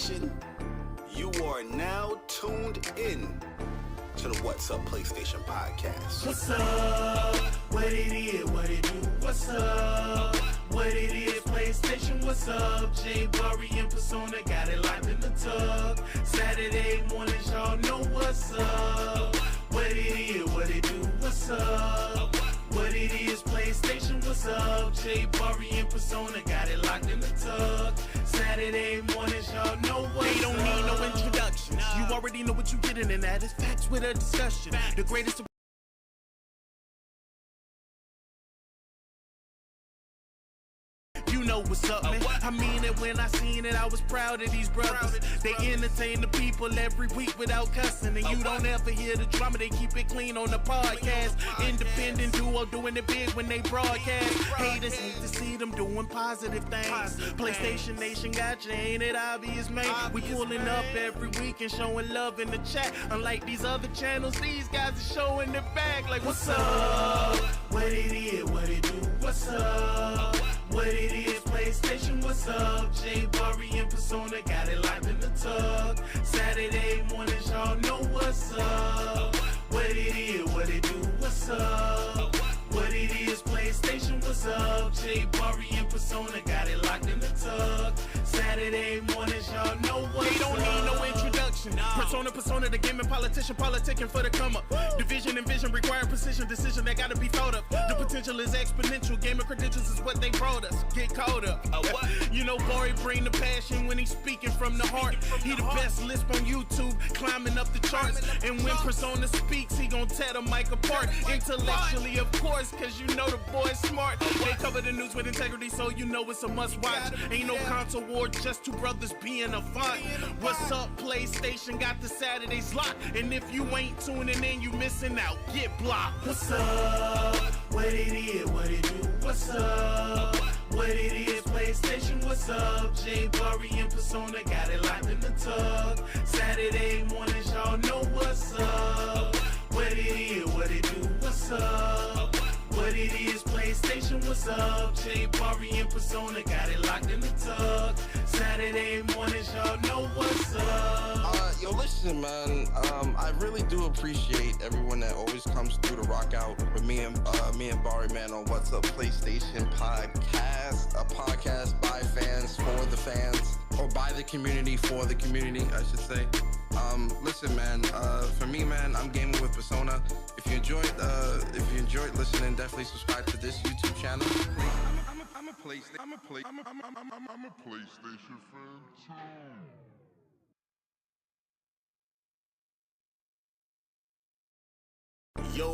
Nation. You are now tuned in to the What's Up PlayStation podcast. What's up? What it is, what it do? What's up? What it is, PlayStation, what's up? J Bari and Persona got it locked in the tub. Saturday mornings, y'all know what's up. What it is, what it do? What's up? What it is, PlayStation, what's up? J Bari and Persona got it locked in the tub. Saturday mornings, y'all know what's up. They don't need no introduction. You already know what you're getting, and that is facts with a discussion. The greatest. You know what's up, man. I mean it when I seen it. I was proud of these brothers. They entertain the people every week without cussing. And you don't ever hear the drama. They keep it clean on the podcast. Independent duo doing it big when they broadcast. Haters hate to see them doing positive things. PlayStation Nation got you, ain't it obvious, man? We pulling up every week and showing love in the chat. Unlike these other channels, these guys are showing their back. Like, what's up? What it is, what it do? What's up? What it is, PlayStation, what's up? J Bari and Persona got it locked in the tub. Saturday mornings, y'all know what's up. What it is, what it do? What's up? What it is, PlayStation, what's up? J Bari and Persona got it locked in the tub. Saturday mornings, y'all know what's up. They don't need no introduction. Persona, the gaming politician, politicking for the come up. Division and vision require precision, decision that gotta be thought of. The potential is exponential. Gamer credentials is what they brought us. Get caught up. You know, Bari bring the passion when he's speaking from the heart. He the best lisp on YouTube, climbing up the charts. And when Persona speaks, he gon' tear the mic apart. Intellectually, of course, cause you know the boy's smart. They cover the news with integrity, so you know it's a must watch. Ain't no console war, just two brothers being a font. What's up, PlayStation? Got the Saturdays locked. And if you ain't tuning in, you missing out. Get blocked. What's up? What it is, what it do? What's up? What it is, PlayStation, what's up? J Bari and Persona got it locked in the tub. Saturday mornings, y'all know what's up. What it is, what it do? What's up? What it is, PlayStation, what's up? J Bari and Persona got it locked in the tub. Saturday mornings, y'all know what's up. Yo, listen, man. I really do appreciate everyone that always comes through to rock out with me and Bari, man, on What's Up PlayStation podcast. A podcast by fans for the fans, or by the community for the community, I should say. Listen, man. For me, man, I'm gaming with Persona. If you enjoyed listening, definitely subscribe to this YouTube channel. I'm a PlayStation fan too. Yo,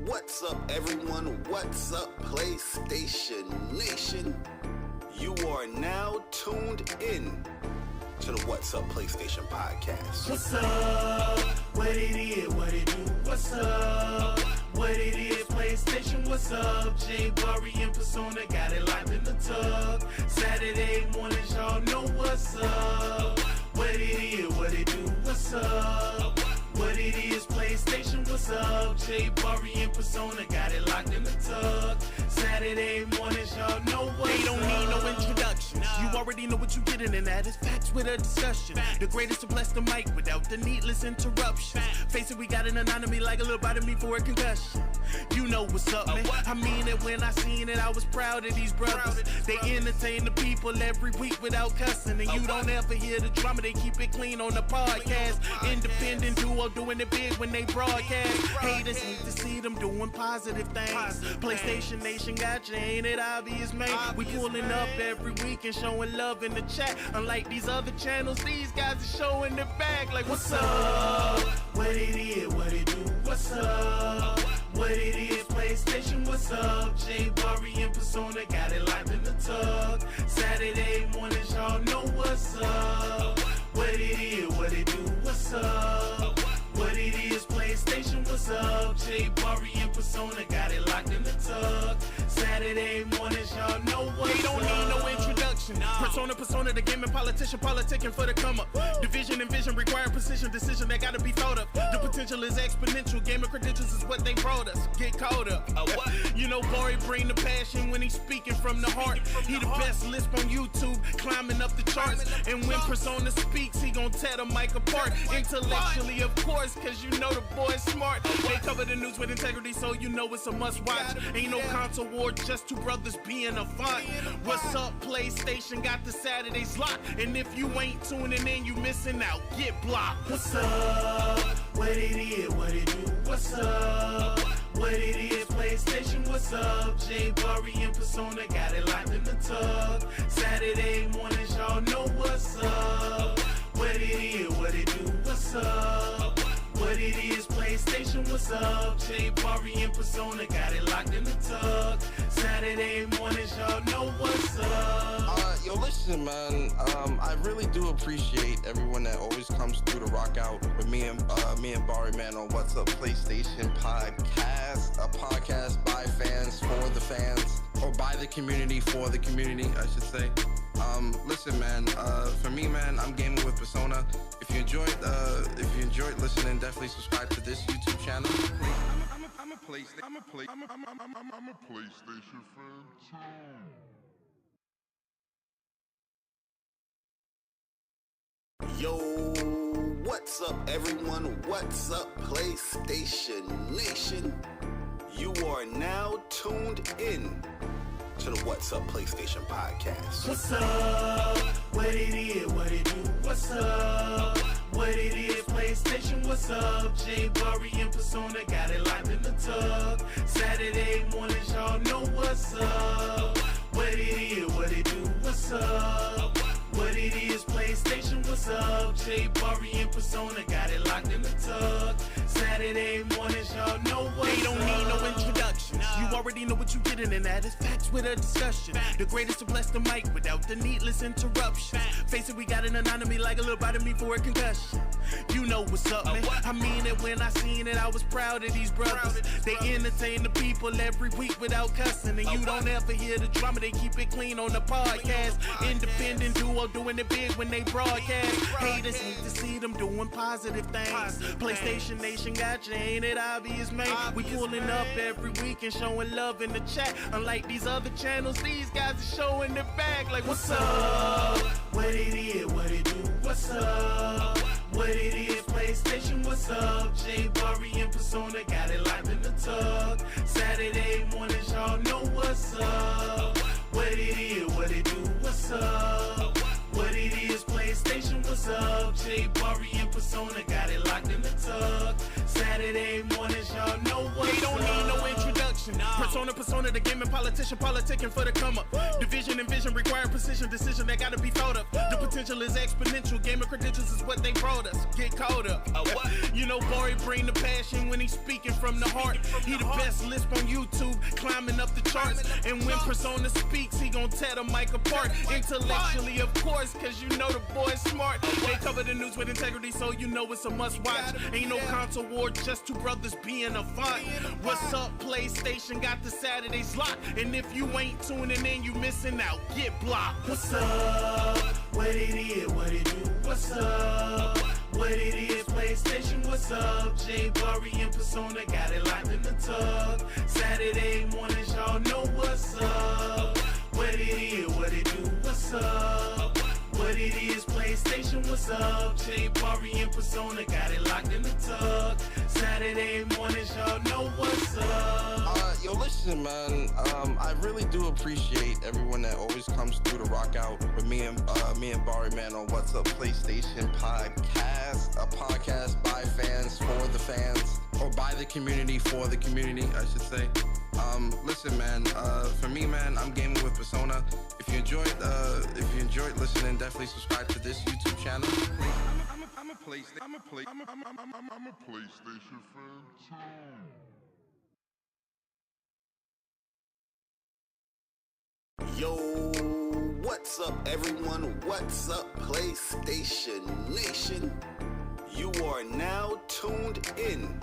what's up, everyone? What's up, PlayStation Nation? You are now tuned in to the What's Up PlayStation podcast. What's up? What it is, what it do? What's up? What it is, PlayStation, what's up? J Bari and Persona got it locked in the tub. Saturday mornings, y'all know what's up. What it is, what it do? What's up? What it is, PlayStation, what's up? J Bari and Persona got it locked in the tub. Saturday mornings, y'all know what's up. They don't need no introduction. You already know what you're getting, and that is facts with a discussion. The greatest to bless the mic without the needless interruptions. Face it, we got an anatomy like a little bite of me for a concussion. You know what's up, man. I mean it when I seen it. I was proud of these brothers. They entertain the people every week without cussing. And you don't ever hear the drama. They keep it clean on the podcast. Independent duo doing it big when they broadcast. Haters hate to see them doing positive things. PlayStation Nation got you, ain't it obvious, man? We pulling up every week and showing love in the chat. Unlike these other channels, these guys are showing their back. Like, what's up? What it is, what it do? What's up? What it is, PlayStation, what's up? J Bari and Persona got it locked in the tub. Saturday mornings, y'all know what's up. What it is, what it do? What's up? What it is, PlayStation, what's up? J Bari and Persona got it locked in the tub. Saturday mornings, y'all know what's up. They don't need no introduction. Persona, the gaming politician, politicking for the come up. Division and vision require precision, decision that gotta be thought of. The potential is exponential. Gamer credentials is what they brought us. Get caught up. You know, Bari bring the passion when he's speaking from the heart. He the best lisp on YouTube, climbing climbing up the charts. And when Persona speaks, he gon' tear the mic apart. Intellectually, of course, cause you know the boy's smart. They cover the news with integrity, so you know it's a must watch. Ain't no console war, just two brothers being a font. What's up, PlayStation? Got the Saturdays locked. And if you ain't tuning in, you missing out. Get blocked. What's up? What it is, what it do? What's up? What it is, PlayStation, what's up? J Bari and Persona got it locked in the tug. Saturday mornings, y'all know what's up. What it is, what it do? What's up? What it is, PlayStation, what's up? J Bari and Persona got it locked in the tug. Saturday mornings, y'all know what's up. Yo, listen, man. I really do appreciate everyone that always comes through to rock out with me and Bari, man, on What's Up PlayStation podcast, a podcast by fans for the fans, or by the community for the community, I should say. Listen, man. For me, man, I'm gaming with Persona. If you enjoyed listening, definitely subscribe to this YouTube channel. I'm a PlayStation fan too. Yo, what's up, everyone? What's up, PlayStation Nation? You are now tuned in to the What's Up PlayStation podcast. What's up? What it is, what it do? What's up? What it is, PlayStation, what's up? J Bari and Persona got it locked in the tug. Saturday mornings, y'all know what's up. What it is, what it do? What's up? What it is, PlayStation, what's up? J Bari and Persona got it locked in the tug. Saturday mornings, y'all know what's up. They don't need no introduction. You already know what you're getting, and that is facts with a discussion. The greatest to bless the mic without the needless interruption. Face it, we got an anatomy like a little bite of me for a concussion. You know what's up, man. I mean it when I seen it, I was proud of these brothers. They entertain the people every week without cussing. And you don't ever hear the drama, they keep it clean on the podcast. Independent duo doing it big when they broadcast. Haters hate to see them doing positive things. PlayStation Nation got you, ain't it obvious, man? We pulling up every week and showing love in the chat. Unlike these other channels, these guys are showing their bag like, what's up? What it is, what it do? What's up? What it is, PlayStation, what's up? J Bari and Persona got it locked in the tug. Saturday mornings, y'all know what's up. What it is, what it do? What's up? What it is, PlayStation, what's up? J Bari and Persona got it locked in the tug. Saturday mornings, y'all know what's up. They don't need no introduction. Persona, the gaming politician, politicking for the come up. Division and vision require precision, decision that gotta be thought of. The potential is exponential. Gamer credentials is what they brought us. Get caught up. You know, Bari bring the passion when he's speaking from the heart. He the best lisp on YouTube, climbing up the charts. And when Persona speaks, he gon' tear the mic apart. Intellectually, of course, cause you know the boy's smart. They cover the news with integrity, so you know it's a must watch. Ain't no console war, just two brothers being a font. What's up, PlayStation? Got the Saturdays locked. And if you ain't tuning in, you missing out. Get blocked. What's up? What it is, what it do? What's up? What it is, PlayStation, what's up? J Bari and Persona got it locked in the tug. Saturday mornings, y'all know what's up. What it is, what it do? What's up? What it is, PlayStation, what's up? J Bari and Persona got it locked in the tug. Saturday mornings, y'all know what's up. Yo, listen, man. I really do appreciate everyone that always comes through to rock out with me and Bari, man, on What's Up PlayStation podcast, a podcast by fans for the fans, or by the community for the community, I should say. Listen, man. For me, man, I'm gaming with Persona. If you enjoyed listening, definitely subscribe to this YouTube channel. I'm a PlayStation fan too. Yo, what's up, everyone? What's up, PlayStation Nation? You are now tuned in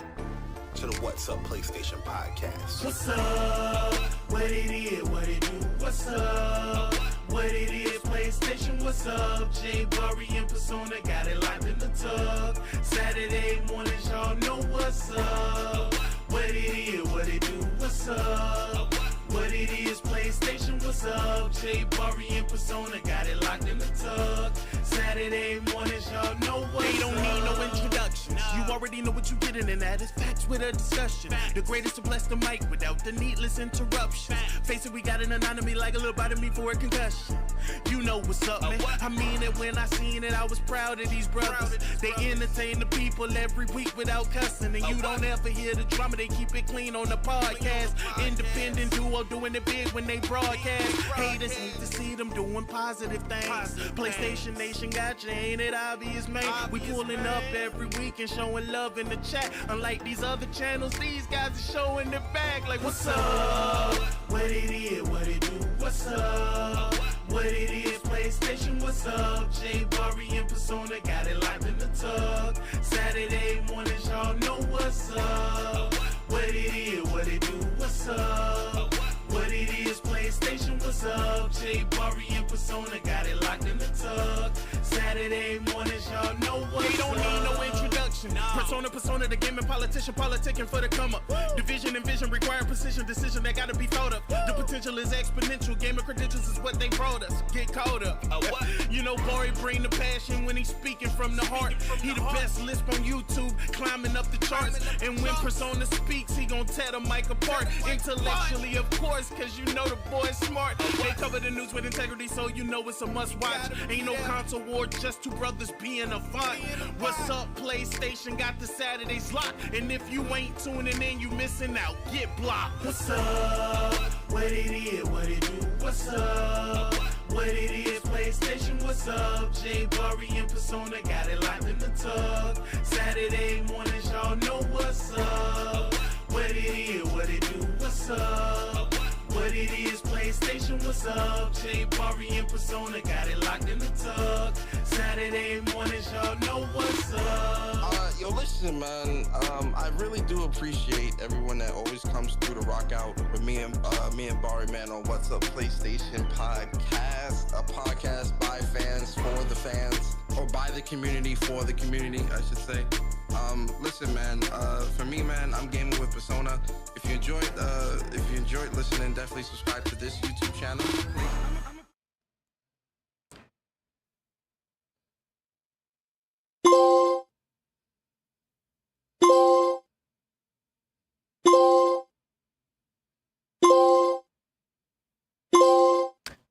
to the What's Up PlayStation podcast. What's up? What it is, what it do? What's up? What it is, PlayStation, what's up? J Bari and Persona got it locked in the tug. Saturday mornings, y'all know what's up. What it is, what it do? What's up? What it is, PlayStation, what's up? J Bari and Persona got it locked in the tug. Saturday mornings, y'all know what's They don't need no introduction. You already know what you're getting in that. It's facts with a discussion. The greatest to bless the mic without the needless interruption. Face it, we got an anatomy like a little bite of me for a concussion. You know what's up, man. I mean it when I seen it. I was proud of these brothers. They entertain the people every week without cussing. And you don't ever hear the drama. They keep it clean on the podcast. Independent duo doing it big when they broadcast. Haters hate to see them doing positive things. PlayStation Nation got you, ain't it obvious, man? We pulling up every week and showing love in the chat. Unlike these other channels, these guys are showing their back. Like, what's up? What it is, what it do, what's up? What it is, PlayStation, what's up? J Bari and Persona got it locked in the tug. Saturday mornings, y'all know what's up. What it is, what it do, what's up? What it is, PlayStation, what's up? J Bari and Persona got it locked in the tug. Saturday mornings, y'all know what's up. They don't need no introduction. Persona, the gaming politician, politicking for the come up. Division and vision require precision, decision that gotta be thought of. The potential is exponential. Gamer credentials is what they brought us. Get caught up. You know, Bari bring the passion when he's speaking from the heart. He the best lisp on YouTube, climbing up the charts. And when Persona speaks, he gon' tear the mic apart. Intellectually, of course, cause you know the boy's smart. They cover the news with integrity, so you know it's a must watch. Ain't no console war, just two brothers being a font. What's up, PlayStation? Got the Saturdays locked. And if you ain't tuning in, you missing out. Get blocked. What's up? What it is, what it do, what's up? What it is, PlayStation, what's up? J Bari and Persona got it locked in the tug. Saturday mornings, y'all know what's up. What it is, what it do, what's up? What it is, PlayStation, what's up? J Bari and Persona got it locked in the tug. Saturday mornings, y'all know what's up. Yo, listen, man. I really do appreciate everyone that always comes through to rock out with me and Bari, man, on What's Up PlayStation podcast, a podcast by fans for the fans, or by the community for the community, I should say. Listen, man. For me, man, I'm gaming with Persona. If you enjoyed listening, definitely subscribe to this YouTube channel.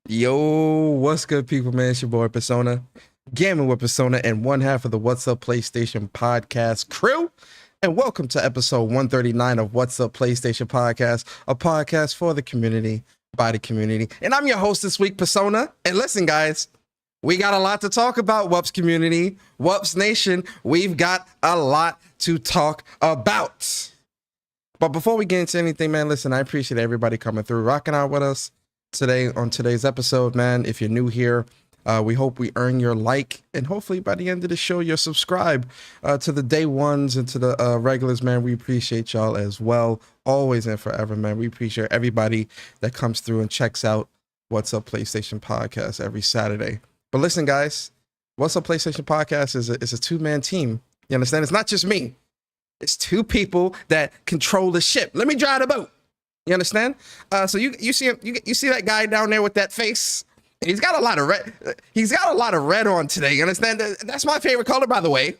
Yo, what's good, people, man? It's your boy Persona, gaming with Persona, and one half of the What's Up PlayStation podcast crew. And welcome to episode 139 of What's Up PlayStation podcast, a podcast for the community, by the community. And I'm your host this week, Persona. And listen, guys, we got a lot to talk about, WUPS community, WUPS Nation. We've got a lot to talk about. But before we get into anything, man, listen, I appreciate everybody coming through, rocking out with us today on today's episode, man. If you're new here, we hope we earn your like, and hopefully by the end of the show you'll subscribe to the day ones and to the regulars, man. We appreciate y'all as well, always and forever, man. We appreciate everybody that comes through and checks out What's Up PlayStation podcast every Saturday. But listen, guys, What's Up PlayStation podcast is a two-man team. You understand? It's not just me. It's two people that control the ship. Let me drive the boat. You understand? So you see him, you see that guy down there with that face? He's got a lot of red. He's got a lot of red on today. You understand? That's my favorite color, by the way.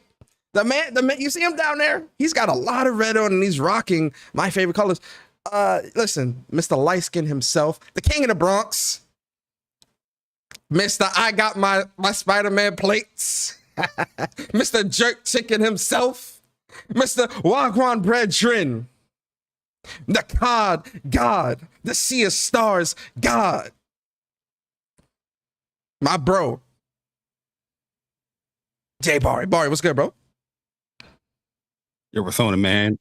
The man, you see him down there? He's got a lot of red on, and he's rocking my favorite colors. Listen, Mr. Lightskin himself, the king of the Bronx, Mr. I got my Spider-Man plates, Mr. Jerk Chicken himself, Mr. Wagwan Brethren, the COD God, the Sea of Stars God, my bro, J Bari. Bari, what's good, bro? Your Persona, man.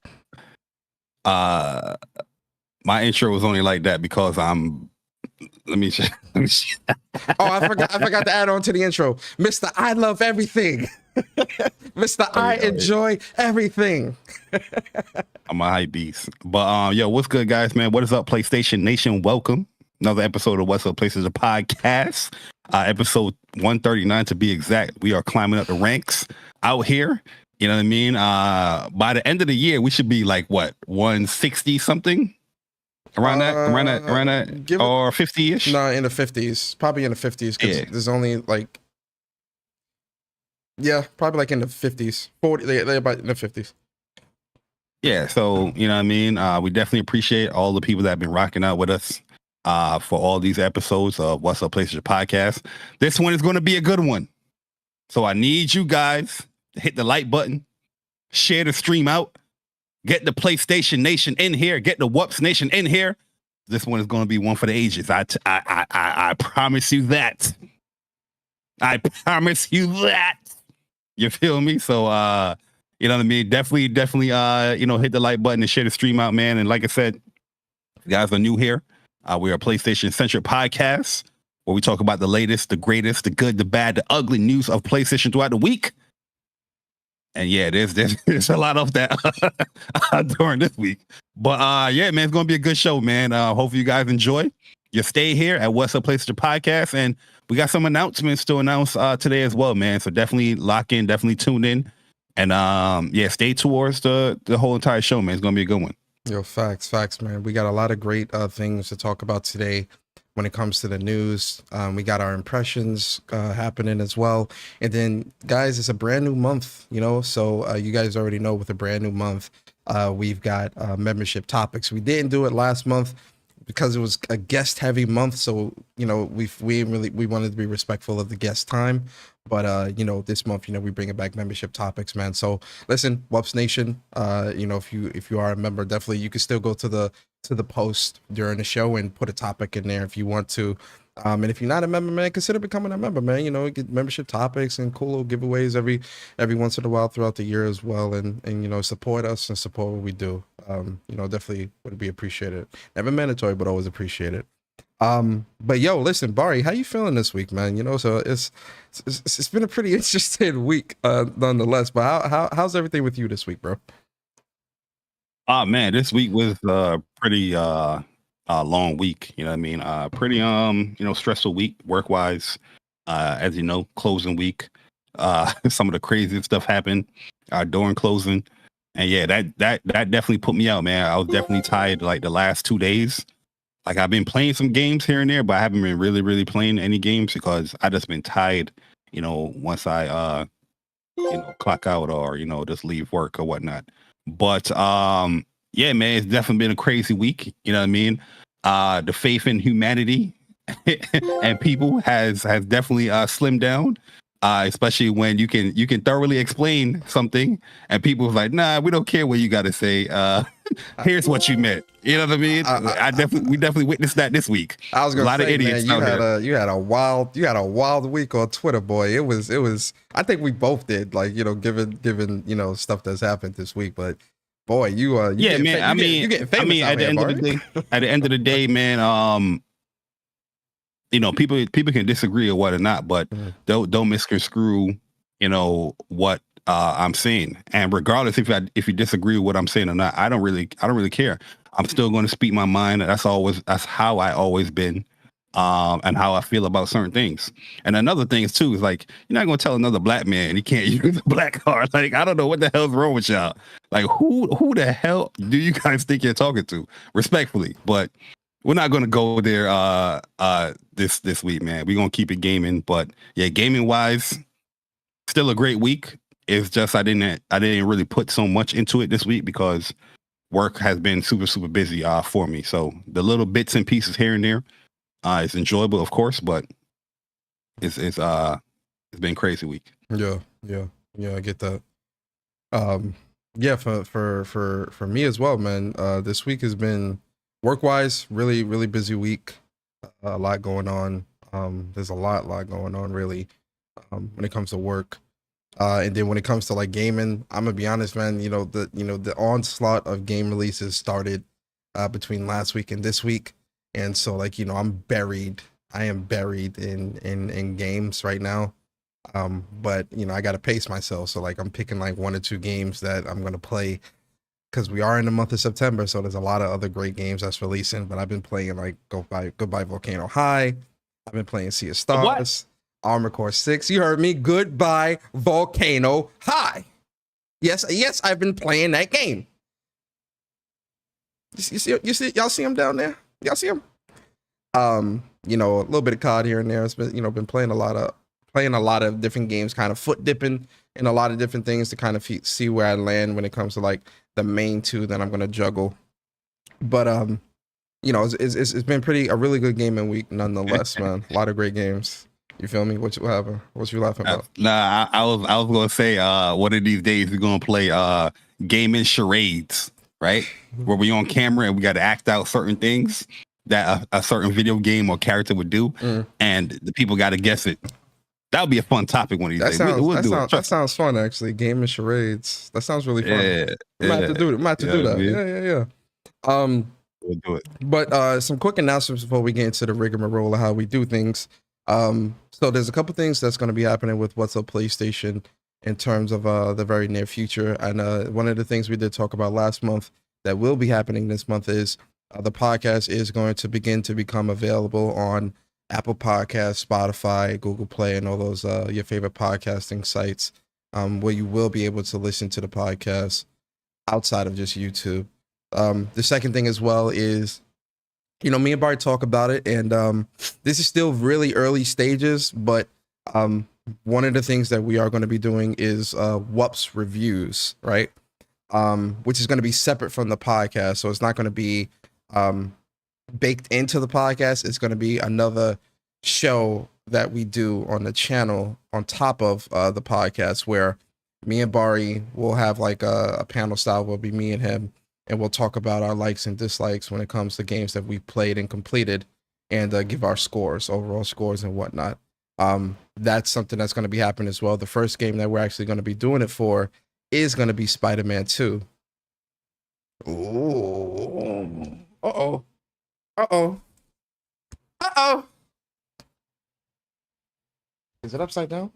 My intro was only like that because I'm. Let me. Oh, I forgot to add on to the intro, Mr. I love everything, Mr. I enjoy everything. I'm a hype beast. But yo, what's good, guys, man? What is up, PlayStation Nation? Welcome. Another episode of What's Up PlayStation podcast. Episode 139 to be exact. We are climbing up the ranks out here. You know what I mean? By the end of the year, we should be like what, 160 something? Around that, or 50-ish? No, in the 50s. Probably in the 50s, because there's only like Yeah, probably like in the 50s. 40. They're about in the 50s. Yeah, so you know what I mean. We definitely appreciate all the people that have been rocking out with us for all these episodes of What's Up PlayStation Podcast. This one is going to be a good one. So I need you guys to hit the like button, share the stream out, get the PlayStation Nation in here, get the WUPS Nation in here. This one is going to be one for the ages. I promise you that. I promise you that. You feel me? So you know what I mean? Definitely, you know, hit the like button and share the stream out, man. And like I said, if you guys are new here, we are a PlayStation-centric podcast where we talk about the latest, the greatest, the good, the bad, the ugly news of PlayStation throughout the week. And yeah, there's a lot of that during this week. But yeah, man, it's gonna be a good show, man. Hopefully you guys enjoy. You stay here at What's Up PlayStation Podcast, and we got some announcements to announce today as well, man. So definitely lock in, definitely tune in, and yeah, stay towards the whole entire show, man. It's gonna be a good one. Yo, facts, man. We got a lot of great things to talk about today when it comes to the news. We got our impressions happening as well. And then, guys, it's a brand new month, you know, so you guys already know with a brand new month, we've got membership topics. We didn't do it last month because it was a guest heavy month. So, you know, we wanted to be respectful of the guest time. But, you know, this month, you know, we bring it back membership topics, man. So listen, WUPS Nation, you know, if you are a member, definitely you can still go to the post during the show and put a topic in there if you want to. And if you're not a member, man, consider becoming a member, man. You know, get membership topics and cool little giveaways every once in a while throughout the year as well. And you know, support us and support what we do. You know, definitely would be appreciated. Never mandatory, but always appreciated. But yo, listen, Bari, how you feeling this week, man? You know, so it's been a pretty interesting week, nonetheless. But how's everything with you this week, bro? Man, this week was pretty long week, you know what I mean? Pretty you know, stressful week work wise. As you know, closing week. Some of the craziest stuff happened during closing. And yeah, that definitely put me out, man. I was definitely tired like the last 2 days. Like I've been playing some games here and there, but I haven't been really playing any games because I just been tired, you know, once I you know, clock out or, you know, just leave work or whatnot. But yeah, man, it's definitely been a crazy week. You know what I mean? The faith in humanity and people has definitely slimmed down. Especially when you can thoroughly explain something and people was like, nah, we don't care what you got to say. Here's what you meant. You know what I mean? We definitely witnessed that this week. I was gonna say, of idiots man, you had a wild week on Twitter, boy. It was. I think we both did, like, you know, given you know stuff that's happened this week. But boy, you yeah, man. You getting famous at the end of the day, man. You know, people can disagree or what or not, but don't misconstrue, you know, what I'm saying. And regardless if you disagree with what I'm saying or not, I don't really care. I'm still going to speak my mind. That's how I always been, and how I feel about certain things. And another thing is too is like, you're not going to tell another black man he can't use a black card. Like, I don't know what the hell's wrong with y'all. Like, who the hell do you guys think you're talking to? Respectfully, but we're not going to go there this week, man. We're going to keep it gaming. But yeah, gaming wise, still a great week. It's just I didn't really put so much into it this week because work has been super busy for me. So the little bits and pieces here and there, it's enjoyable, of course, but it's been a crazy week. Yeah, I get that. Yeah, for me as well, man. This week has been work-wise, really busy week. A lot going on. There's a lot going on, really, when it comes to work. And then when it comes to like gaming, I'm gonna be honest, man. You know the onslaught of game releases started between last week and this week, and so like, you know, I am buried in games right now. But you know, I gotta pace myself. So like, I'm picking like 1 or 2 games that I'm gonna play, because we are in the month of September, so there's a lot of other great games that's releasing. But I've been playing like Goodbye Volcano High. I've been playing Sea of Stars, Armored Core 6. You heard me. Goodbye Volcano High. Yes, I've been playing that game. You see, y'all see him down there? Y'all see him? You know, a little bit of COD here and there. It's been, you know, been playing a lot of playing a lot of different games, kind of foot dipping in a lot of different things to kind of see where I land when it comes to like the main two that I'm gonna juggle. But you know, it's been a really good gaming week nonetheless, man. A lot of great games. You feel me? What happened? What you laughing about? Nah, I was gonna say one of these days we're gonna play gaming charades, right? Where we on camera and we got to act out certain things that a certain video game or character would do, and the people got to guess it. That would be a fun topic one of these days. That sounds fun, actually. Gaming charades. That sounds really fun. We might have to do it. We might have to do that. Yeah. We'll do it. But some quick announcements before we get into the rigmarole of how we do things. So there's a couple things that's going to be happening with What's Up PlayStation in terms of the very near future. And one of the things we did talk about last month that will be happening this month is the podcast is going to begin to become available on Apple Podcasts, Spotify, Google Play, and all those your favorite podcasting sites, where you will be able to listen to the podcast outside of just YouTube. The second thing as well is, you know, me and Bari talk about it, and this is still really early stages, but one of the things that we are going to be doing is WUPS reviews, right? Which is going to be separate from the podcast, so it's not going to be baked into the podcast. It's going to be another show that we do on the channel on top of the podcast, where me and Bari will have like a panel style. Will be me and him, and we'll talk about our likes and dislikes when it comes to games that we played and completed, and give our scores, overall scores and whatnot. That's something that's going to be happening as well. The first game that we're actually going to be doing it for is going to be Spider-Man 2. Ooh. Uh-oh. Is it upside down?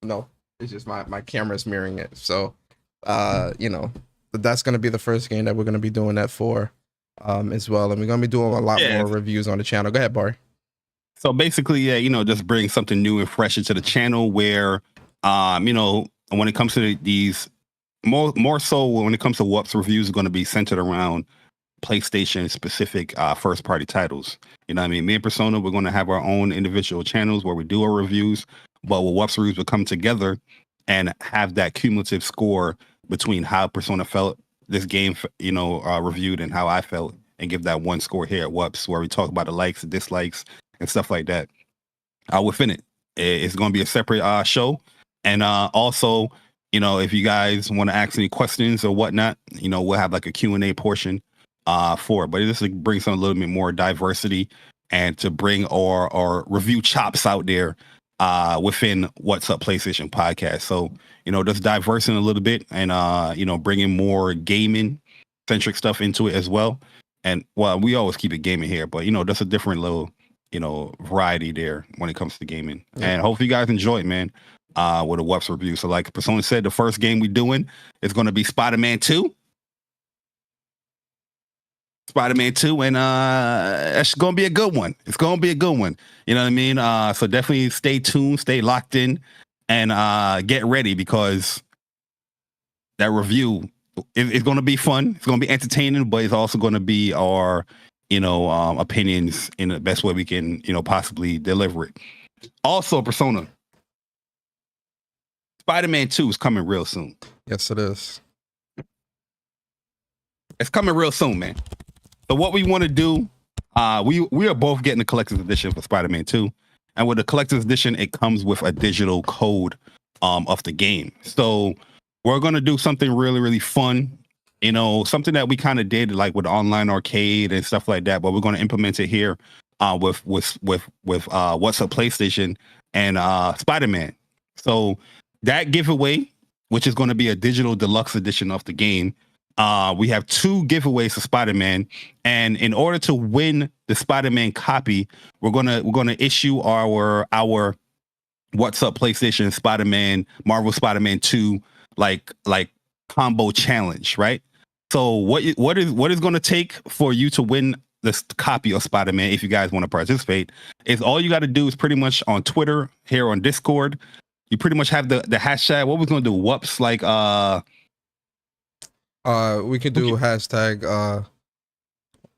No, it's just my camera's mirroring it. So, you know, that's going to be the first game that we're going to be doing that for as well. And we're going to be doing a lot more reviews on the channel. Go ahead, Bari. So basically, yeah, you know, just bring something new and fresh into the channel where, you know, when it comes to these, more so when it comes to WUPS reviews, are going to be centered around PlayStation specific first party titles. You know what I mean? Me and Persona, we're going to have our own individual channels where we do our reviews, but with WUPS reviews, we'll come together and have that cumulative score between how Persona felt this game, you know, reviewed, and how I felt, and give that one score here at WUPS, where we talk about the likes and dislikes and stuff like that. Within it, it's going to be a separate show. And also, you know, if you guys want to ask any questions or whatnot, you know, we'll have like a Q&A portion for it. But it's just to bring some a little bit more diversity and to bring our review chops out there within What's Up PlayStation podcast. So, you know, just diversing a little bit and, you know, bringing more gaming centric stuff into it as well. And well, we always keep it gaming here, but, you know, that's a different little, you know, variety there when it comes to gaming. Yeah. And hopefully you guys enjoy it, man, with a WUPS review. So like Persona said, the first game we're doing is going to be Spider-Man 2. Spider-Man 2, and it's going to be a good one. It's going to be a good one. You know what I mean? So definitely stay tuned, stay locked in, and get ready, because that review is going to be fun. It's going to be entertaining, but it's also going to be our, you know, opinions in the best way we can, you know, possibly deliver it. Also, Persona, Spider-Man 2 is coming real soon. Yes, it is. It's coming real soon, man. So what we want to do, we are both getting the collector's edition for Spider-Man 2. And with the collector's edition, it comes with a digital code of the game. So we're going to do something really, really fun. You know, something that we kind of did like with online arcade and stuff like that, but we're going to implement it here with What's Up PlayStation and Spider-Man. So that giveaway, which is going to be a digital deluxe edition of the game, we have 2 giveaways for Spider-Man, and in order to win the Spider-Man copy, we're gonna issue our What's Up PlayStation Spider-Man Marvel Spider-Man 2 like combo challenge, right? So what is going to take for you to win this copy of Spider-Man, if you guys want to participate, is all you got to do is pretty much on Twitter, here on Discord, you pretty much have the hashtag. What we're going to do, WUPS, like we could do hashtag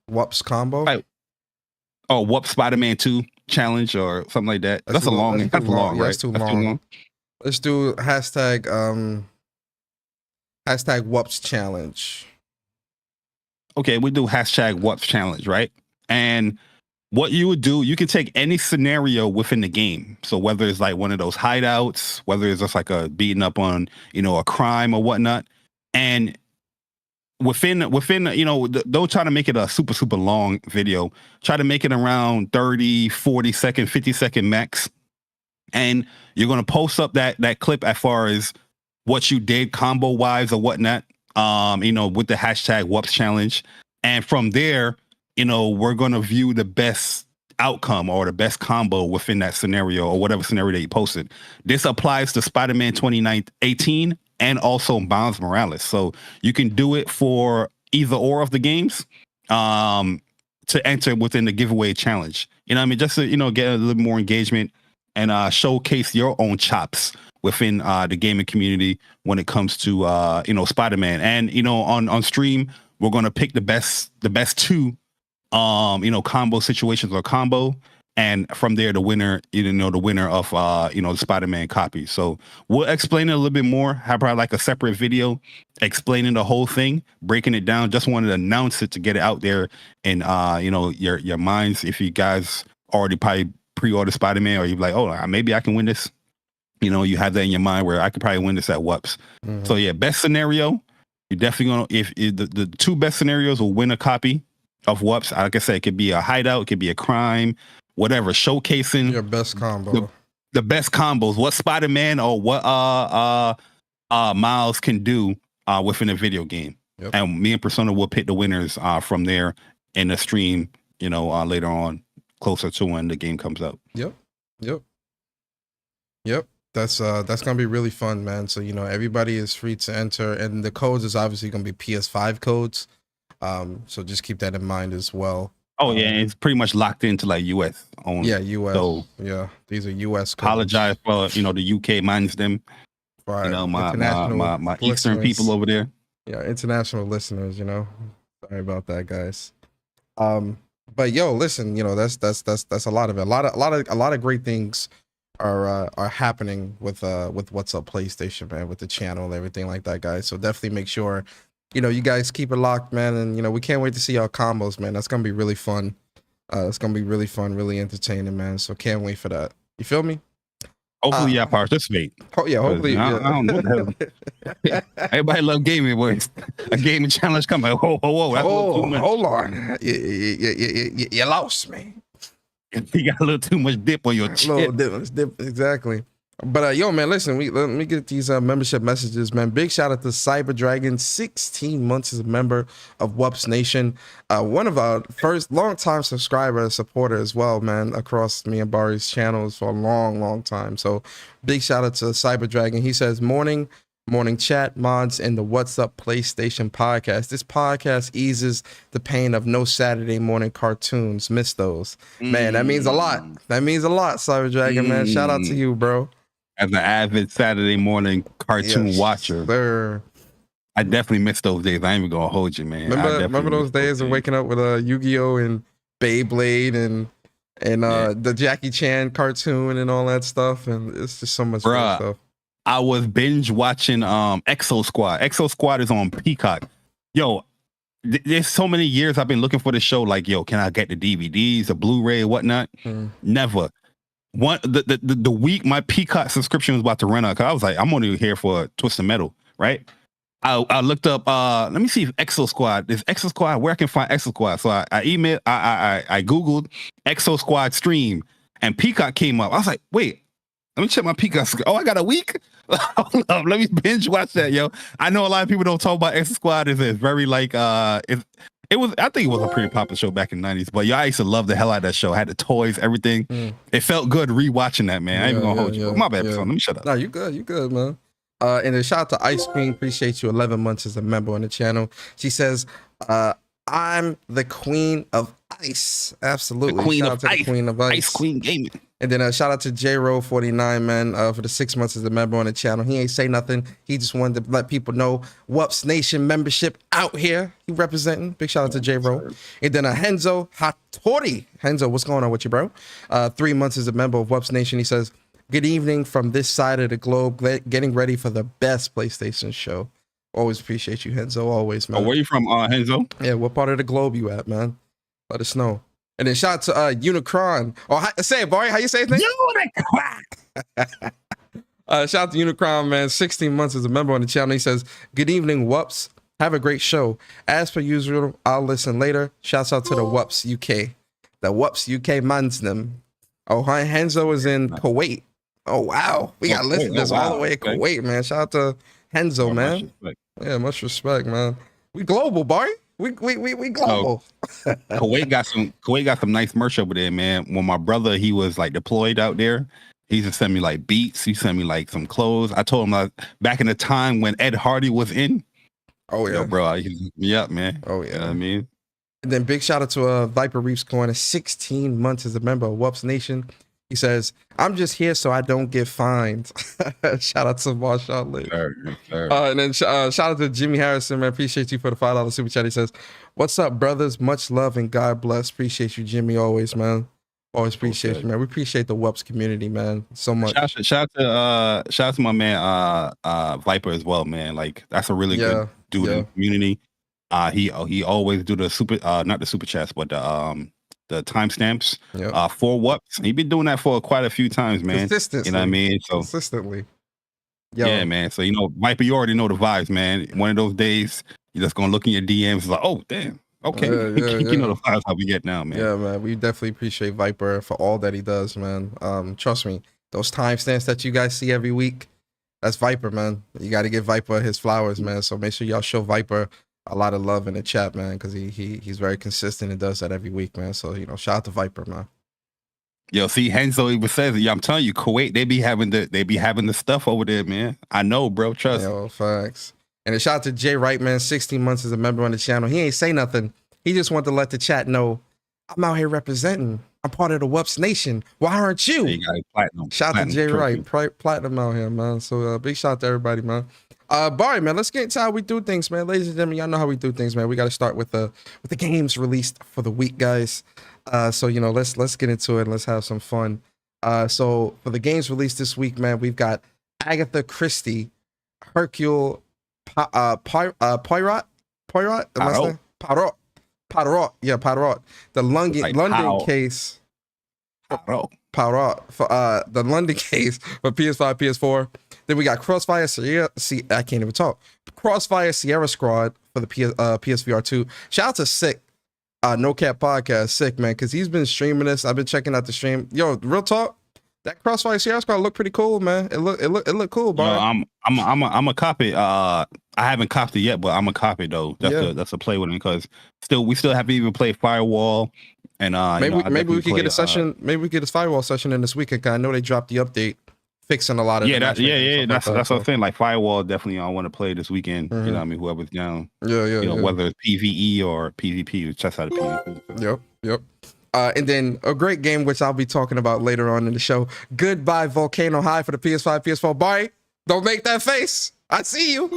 WUPS combo. Right. Oh, WUPS Spider-Man 2. challenge or something like that. That's a long. That's long, right? That's too long. Let's do hashtag WUPS challenge. Okay, we do hashtag WUPS challenge, right? And what you would do, you can take any scenario within the game. So whether it's like one of those hideouts, whether it's just like a beating up on, a crime or whatnot, and within, don't try to make it a super, super long video. Try to make it around 30, 40 second, 50 second max. And you're going to post up that clip as far as what you did combo wise or whatnot, with the hashtag WUPS challenge. And from there, we're going to view the best outcome or the best combo within that scenario or whatever scenario that you posted. This applies to Spider-Man 2018 and also Miles Morales. So you can do it for either or of the games to enter within the giveaway challenge. Just to, get a little more engagement and showcase your own chops within the gaming community when it comes to, Spider-Man. And, on stream, we're going to pick the best two, combo situations or combo. And from there, the winner, the winner of, the Spider-Man copy. So we'll explain it a little bit more. Have probably like a separate video explaining the whole thing, breaking it down. Just wanted to announce it to get it out there in, your minds. If you guys already probably pre-order Spider-Man or you're like, oh, maybe I can win this. You have that in your mind where I could probably win this at WUPS. Mm-hmm. So yeah, best scenario, you're definitely going to, if the two best scenarios will win a copy of WUPS. Like I said, it could be a hideout, it could be a crime, whatever, showcasing your best combo, the best combos, what Spider-Man or what Miles can do within a video game. Yep. And me and Persona will pick the winners from there in the stream, later on, closer to when the game comes out. Yep. That's gonna be really fun, man. So everybody is free to enter, and the codes is obviously gonna be PS5 codes. So just keep that in mind as well. Oh yeah, it's pretty much locked into like US only. Yeah, US. So yeah, these are US codes. Apologize for the UK minds them. Right. My Eastern people over there. Yeah, international listeners. Sorry about that, guys. But yo, listen, that's a lot of it. A lot of great things are happening with What's Up PlayStation, man, with the channel and everything like that, guys. So definitely make sure you guys keep it locked, man, and we can't wait to see y'all combos, man. That's gonna be really fun. It's gonna be really fun, really entertaining, man. So can't wait for that. You feel me? Hopefully, I participate. Oh yeah, hopefully. I don't know what the hell. Everybody love gaming, boys. A gaming challenge coming. Whoa! Hold on. You lost me. You got a little too much dip on your chip. A little dip, exactly. But yo, man, listen, let me get these membership messages, man. Big shout out to CyberDragon, 16 months as a member of WUPS Nation. One of our first long-time subscriber, supporter as well, man, across me and Bari's channels for a long time. So big shout out to CyberDragon. He says, morning chat mods and the What's Up PlayStation podcast. This podcast eases the pain of no Saturday morning cartoons. Miss those. Man, that means a lot. That means a lot, CyberDragon, man. Shout out to you, bro. As an avid Saturday morning cartoon watcher, sir. I definitely miss those days. I ain't even gonna hold you, man. Remember those days of waking up with Yu-Gi-Oh and Beyblade and the Jackie Chan cartoon and all that stuff, and it's just so much fun stuff. I was binge watching Exo Squad. Exo Squad is on Peacock. Yo, there's so many years I've been looking for this show. Like, yo, can I get the DVDs, the Blu-ray, whatnot? Never. The week my Peacock subscription was about to run out, cause I was like, I'm only here for Twisted Metal, right? I looked up. Let me see if Exo Squad is Exo Squad. Where I can find Exo Squad? So I emailed. I googled Exo Squad stream, and Peacock came up. I was like, wait, let me check my Peacock. Oh, I got a week. Hold up, let me binge watch that, yo. I know a lot of people don't talk about Exo Squad. It's very like It was. I think it was a pretty popular show back in the 90s. But I used to love the hell out of that show. I had the toys, everything. It felt good rewatching that, man. I ain't even gonna hold you. My bad, son. Let me shut up. No, you good, man. And a shout out to Ice Cream. Appreciate you. 11 months as a member on the channel. She says, "I'm the queen of Ice. Absolutely. The Queen Shout of out to the Ice. Queen of Ice. Ice Queen Gaming. And then shout out to JRo49, man, for the 6 months as a member on the channel. He ain't say nothing. He just wanted to let people know WUPS Nation membership out here. He representing. Big shout out to JRo. And then Henzu Haturi. Henzo, what's going on with you, bro? 3 months as a member of WUPS Nation. He says, good evening from this side of the globe. Getting ready for the best PlayStation show. Always appreciate you, Henzo. Always, man. Oh, where you from, Henzo? Yeah, what part of the globe you at, man? Let us know. And then shout out to Unikronn. Say it, Bari. How you say his name? Unikronn. Shout out to Unikronn, man. 16 months as a member on the channel. He says, good evening, WUPS. Have a great show. As per usual, I'll listen later. Shouts out to the WUPS UK. The WUPS UK Mansnam. Oh, Henzo is in Kuwait. Oh, wow. We got listeners all the way in Kuwait, man. Shout out to Henzo, man. Yeah, much respect, man. We global, Bari. We global. Kuwait got some nice merch over there, man. When my brother, he was like deployed out there, he used to send me like beats. He sent me like some clothes. I told him like back in the time when Ed Hardy was in. Oh yeah, yo, bro. Yeah, man. Oh yeah. You know what I mean? And then big shout out to Viper Reefs Corner, 16 months as a member of WUPS Nation. He says, I'm just here so I don't get fined. Shout out to Marshall Lee. And then shout out to Jimmy Harrison, man. Appreciate you for the $5 super chat. He says, what's up, brothers? Much love and God bless. Appreciate you, Jimmy, always, man. Always appreciate you, man. We appreciate the WUPS community, man, so much. Shout out to my man Viper as well, man. Like that's a really good dude in the community. He always do the super not the super chats, but the timestamps for WUPS. He been doing that for quite a few times, man. Consistently. You know what I mean? So consistently. Yeah, man. So Viper, you already know the vibes, man. One of those days, you're just gonna look in your DMs like, oh damn. Okay. You know the vibes how we get now, man. Yeah, man. We definitely appreciate Viper for all that he does, man. Trust me, those timestamps that you guys see every week, that's Viper, man. You got to give Viper his flowers, man. So make sure y'all show Viper a lot of love in the chat, man, because he's very consistent and does that every week, man. So shout out to Viper, man. Yo, see, Henzo even says, I'm telling you, Kuwait, they be having the stuff over there, man. I know, bro. Trust. Yo, facts. And a shout out to Jay Wright, man. 16 months as a member on the channel. He ain't say nothing. He just wanted to let the chat know I'm out here representing. I'm part of the WUPS Nation. Why aren't you? You got platinum. Shout out to Jay Wright, platinum out here, man. So big shout out to everybody, man. Bari, man, let's get into how we do things, man. Ladies and gentlemen, y'all know how we do things, man. We got to start with the games released for the week, guys. So let's get into it and let's have some fun. So for the games released this week, man, we've got Agatha Christie, Hercule Poirot. Yeah, Poirot. The London case. Poirot for the London case for PS5, PS4. Then we got Crossfire Sierra. I can't even talk. Crossfire Sierra Squad for the PSVR 2. Shout out to Sick, No Cap Podcast, Sick, man, because he's been streaming this. I've been checking out the stream. Yo, real talk. That Crossfire Sierra Squad looked pretty cool, man. It looked cool, bro. No, I'm a copy. I haven't copped it yet, but I'm a copy though. That's a play with it because we still have to even play Firewall. And maybe we could get a session. Maybe we get a Firewall session in this weekend. Cause I know they dropped the update, fixing a lot of That's what I'm saying. Like Firewall, definitely I want to play this weekend. You know what I mean? Whoever's down. Whether it's PvE or PvP, just out of PvP. Yep. And then a great game which I'll be talking about later on in the show. Goodbye Volcano High for the PS5, PS4. Bari, don't make that face. I see you.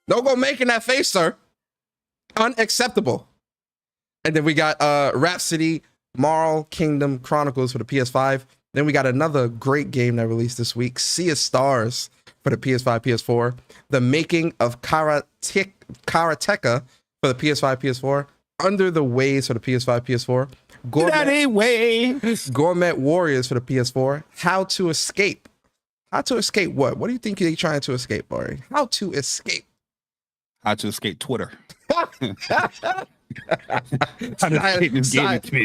Don't go making that face, sir. Unacceptable. And then we got Rhapsody Marl Kingdom Chronicles for the PS5. Then we got another great game that released this week, Sea of Stars for the PS5, PS4. The Making of Karateka for the PS5, PS4. Under the Waves for the PS5, PS4. Gourmet Warriors for the PS4. How to Escape. How to escape what? What do you think they're trying to escape, Bari? How to escape? How to escape Twitter.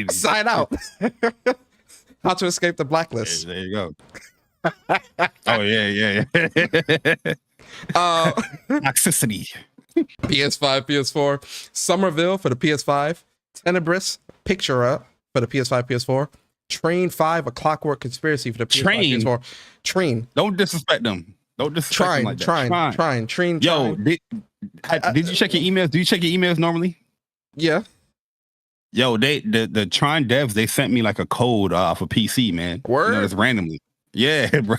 Sign out. How to escape the blacklist. There you go. Oh yeah. Toxicity. PS5, PS4. Somerville for the PS5. Tenebrous Picture for the PS5, PS4. Train 5, A Clockwork Conspiracy for the PS5, PS4. Train. Don't disrespect them. Don't disrespect them like that. Train. Yo, did you check your emails? Do you check your emails normally? Yeah. Yo, the Tron devs, they sent me like a code for PC, man. Word? You know, just randomly. Yeah, bro.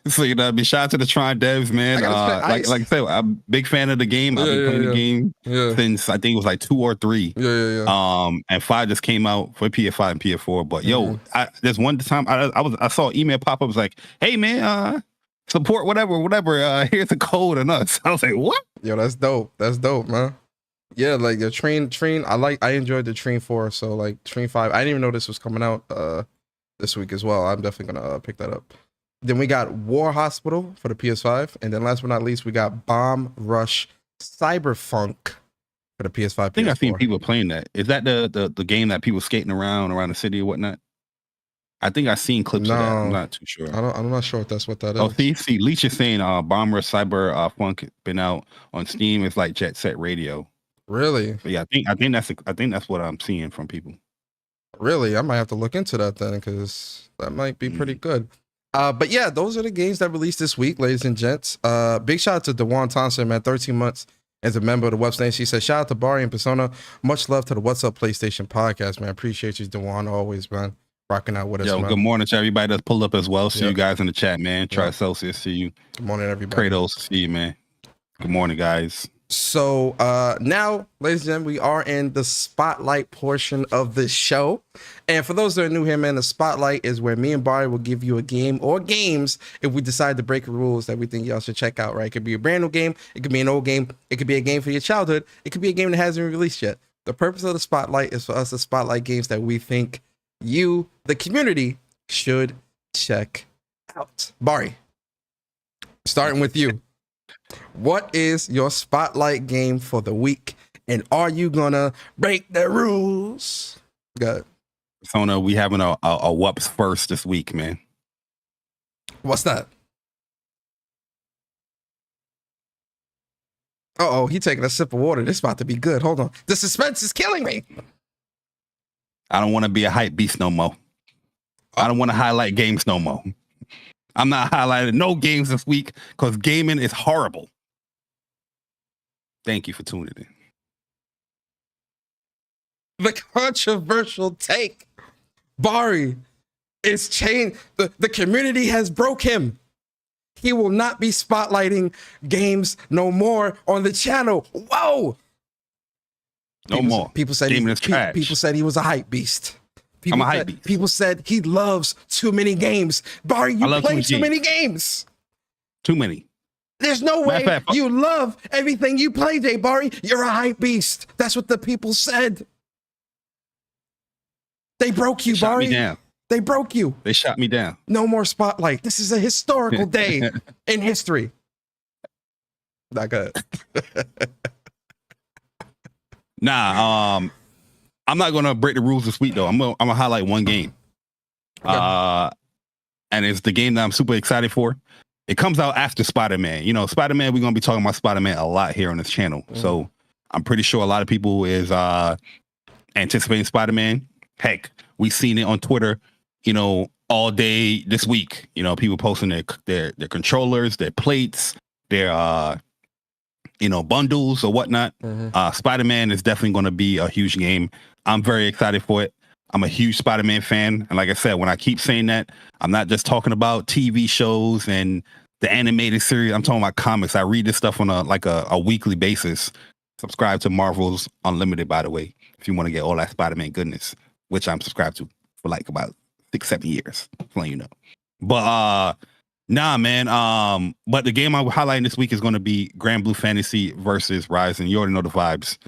So you know, what I mean, shout out to the Tron devs, man. Like I said, I'm a big fan of the game. I've been playing the game since I think it was like 2 or 3. And 5 just came out for PS5 and PS4. But yo, there's one time I saw an email pop up, was like, hey man, support whatever. Here's a code on us. I was like, what? Yo, that's dope. That's dope, man. Yeah, like the train. I enjoyed the Train 4. So like Train 5. I didn't even know this was coming out this week as well. I'm definitely gonna pick that up. Then we got War Hospital for the PS5, and then last but not least, we got Bomb Rush Cyberfunk for the PS5. I think I've seen people playing that. Is that the game that people skating around the city or whatnot? I think I've seen clips of that. I'm not too sure. I'm not sure if that's what that is. Oh, see, Leech is saying Bomb Rush Cyberfunk been out on Steam. It's like Jet Set Radio. Really? But yeah, I think that's what I'm seeing from people. Really, I might have to look into that then, because that might be pretty good. But yeah, those are the games that released this week, ladies and gents. Big shout out to Dewan Thompson, man. 13 months as a member of the WUPS Nation. She said, shout out to Bari and Persona. Much love to the What's Up PlayStation podcast, man. Appreciate you, Dewan, always, man. Rocking out with us, man. Good morning to everybody that's pulled up as well. See you guys in the chat, man. Try Celsius, see you. Good morning, everybody. Kratos, see you, man. Good morning, guys. So now, ladies and gentlemen, we are in the spotlight portion of the show. And for those that are new here, man, the spotlight is where me and Bari will give you a game or games if we decide to break the rules that we think y'all should check out, right? It could be a brand new game. It could be an old game. It could be a game for your childhood. It could be a game that hasn't been released yet. The purpose of the spotlight is for us to spotlight games that we think you, the community, should check out. Bari, starting with you. What is your spotlight game for the week? And are you gonna break the rules? Good. Persona, we having a WUPS first this week, man. What's that? Uh-oh, he taking a sip of water. This about to be good. Hold on. The suspense is killing me. I don't want to be a hype beast no more. I don't want to highlight games no more. I'm not highlighting no games this week because gaming is horrible. Thank you for tuning in. The controversial take. Bari is changed. The community has broke him. He will not be spotlighting games no more on the channel. Whoa. No more. People said people said he was a hype beast. I'm a hype beast. People said he loves too many games. Bari, you play too many games. Too many. There's no way you love everything you play, Jay Bari. You're a hype beast. That's what the people said. They broke you, Bari. Shot me down. They broke you. They shot me down. No more spotlight. This is a historical day in history. Not good. Nah, I'm not gonna break the rules this week though. I'm gonna highlight one game. Okay. And it's the game that I'm super excited for. It comes out after Spider-Man. You know, Spider-Man, we're gonna be talking about Spider-Man a lot here on this channel. So I'm pretty sure a lot of people is anticipating Spider-Man. Heck, we've seen it on Twitter, you know, all day this week. You know, people posting their controllers, their plates, their bundles or whatnot. Spider-Man is definitely going to be a huge game. I'm very excited for it. I'm a huge Spider-Man fan. And like I said, when I keep saying that, I'm not just talking about TV shows and the animated series. I'm talking about comics. I read this stuff on a weekly basis. Subscribe to Marvel's Unlimited, by the way, if you want to get all that Spider-Man goodness, which I'm subscribed to for like about 6-7 years. Just letting you know. But nah, man. But the game I'm highlighting this week is going to be Grand Blue Fantasy versus Ryzen. You already know the vibes.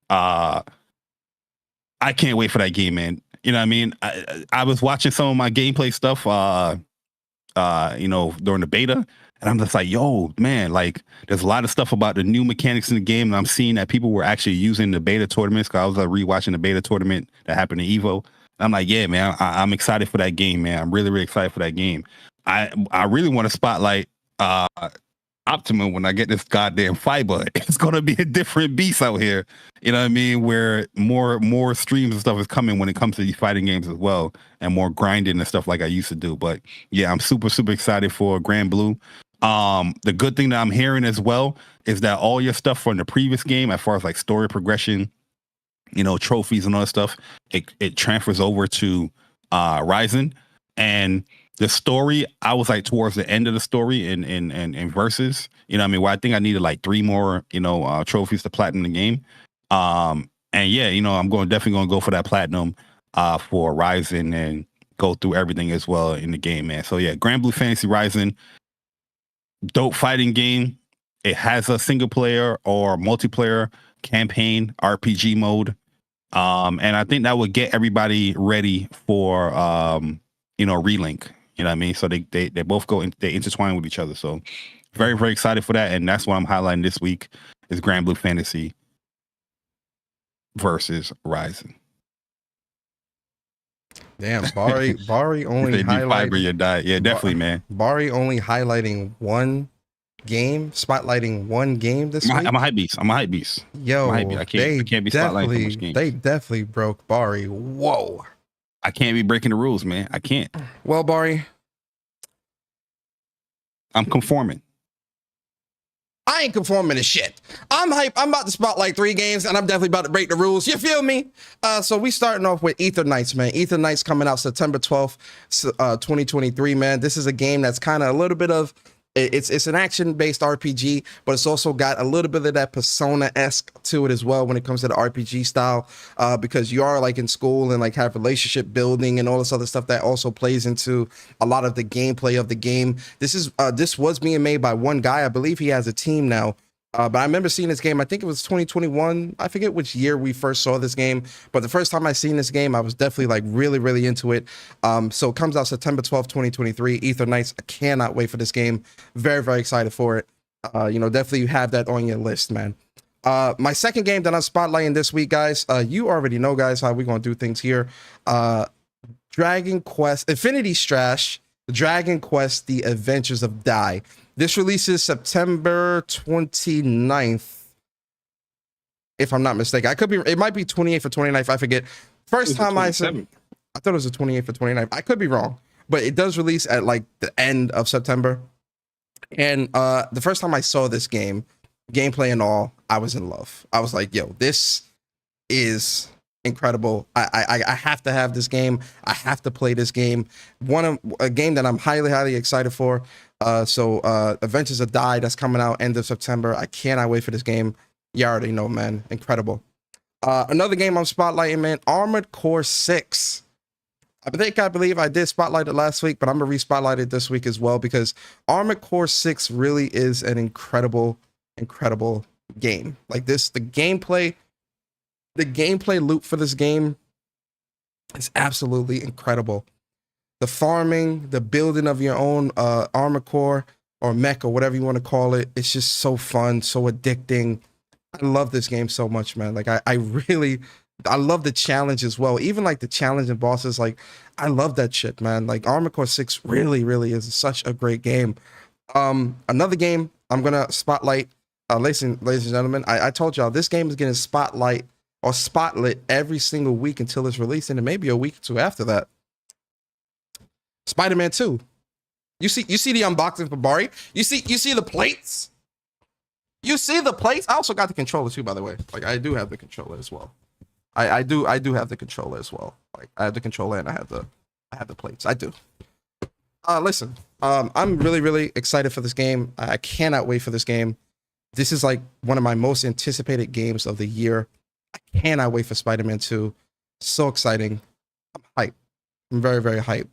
I can't wait for that game, man. You know what I mean? I was watching some of my gameplay stuff, during the beta, and I'm just like, yo, man, like there's a lot of stuff about the new mechanics in the game, and I'm seeing that people were actually using the beta tournaments, because I was rewatching the beta tournament that happened in Evo. And I'm like, yeah, man, I'm excited for that game, man. I'm really, really excited for that game. I really want to spotlight Optimum when I get this goddamn fiber. It's gonna be a different beast out here. You know what I mean? Where more streams and stuff is coming when it comes to these fighting games as well, and more grinding and stuff like I used to do. But yeah, I'm super, super excited for Grand Blue. The good thing that I'm hearing as well is that all your stuff from the previous game, as far as like story progression, trophies and all that stuff, it transfers over to Ryzen. And the story, I was like towards the end of the story in versus, where I think I needed like 3 more, trophies to platinum the game. And yeah, I'm definitely going to go for that platinum for Ryzen and go through everything as well in the game, man. So yeah, Grand Blue Fantasy Ryzen, dope fighting game. It has a single player or multiplayer campaign RPG mode. And I think that would get everybody ready for, Relink. You know what I mean? So they both they intertwine with each other. So very, very excited for that. And that's what I'm highlighting this week is Grand Blue Fantasy versus Ryzen. Damn, Bari only highlighting your diet. Yeah, definitely, man. Bari only highlighting one game, spotlighting one game this week. I'm a hype beast. Yo, I can't be spotlighting so much games. They definitely broke Bari. Whoa. I can't be breaking the rules, man. I can't. Well, Bari, I'm conforming. I ain't conforming to shit. I'm hype. I'm about to spotlight 3 games, and I'm definitely about to break the rules. You feel me? So we starting off with Ether Knights, man. Ether Knights coming out September 12th, 2023, man. This is a game that's kind of a little bit of, it's an action-based RPG, but it's also got a little bit of that Persona-esque to it as well when it comes to the RPG style, because you are like in school and like have relationship building and all this other stuff that also plays into a lot of the gameplay of the game. This was being made by one guy. I believe he has a team now. But I remember seeing this game, I think it was 2021. I forget which year we first saw this game, but the first time I seen this game, I was definitely like really, really into it. So it comes out September 12th, 2023, Ether Knights. I cannot wait for this game. Very, very excited for it. Definitely you have that on your list, man. My second game that I'm spotlighting this week, guys, you already know, guys, how we're going to do things here. Dragon Quest, Infinity Strash, Dragon Quest, The Adventures of Dai. This releases September 29th, if I'm not mistaken. It might be 28th or 29th, I forget. First time I thought it was the 28th or 29th. I could be wrong, but it does release at like the end of September. And the first time I saw this game, gameplay and all, I was in love. I was like, yo, this is incredible. I have to have this game. I have to play this game. A game that I'm highly, highly excited for. So Adventures of Dai, that's coming out end of September. I cannot wait for this game. You already know, man. Incredible. Another game I'm spotlighting, man, Armored Core 6. I believe I did spotlight it last week, but I'm gonna re-spotlight it this week as well, because Armored Core 6 really is an incredible, incredible game. Like this, the gameplay loop for this game is absolutely incredible. The farming, the building of your own armor core or mech or whatever you want to call it, it's just so fun, so addicting. I love this game so much, man. Like I love the challenge as well. Even like the challenge and bosses, like I love that shit, man. Like Armored Core 6 really, really is such a great game. Another game I'm gonna spotlight, ladies and gentlemen. I told y'all this game is getting spotlit every single week until it's released, and maybe a week or two after that. Spider-Man 2. You see the unboxing for Bari? You see the plates? You see the plates? I also got the controller too, by the way. Like I do have the controller as well. I do have the controller as well. Like I have the controller and I have the plates. I do. Listen, I'm really, really excited for this game. I cannot wait for this game. This is like one of my most anticipated games of the year. I cannot wait for Spider-Man 2. So exciting. I'm hyped. I'm very, very hyped.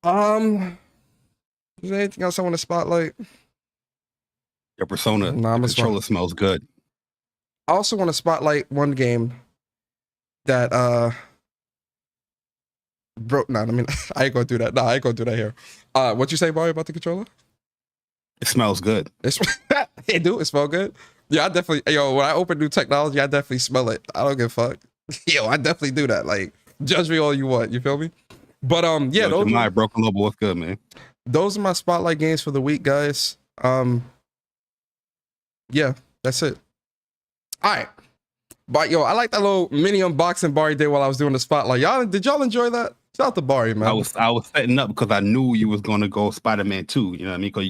Is there anything else I want to spotlight? Your Persona controller smells good. I also want to spotlight one game that bro. I mean, I ain't gonna do that. I ain't gonna do that here. What you say, Bari, about the controller? It smells good. It do. It smell good. Yeah, I definitely. When I open new technology, I definitely smell it. I don't give a fuck. I definitely do that. Like, judge me all you want. You feel me? But yeah, those my broken lobo. What's good, man? Those are my spotlight games for the week, guys. Yeah, that's it. All right. But I like that little mini unboxing Bari did while I was doing the spotlight. Did y'all enjoy that? Shout out to Bari, man. I was setting up because I knew you was gonna go Spider-Man 2. You know what I mean? Because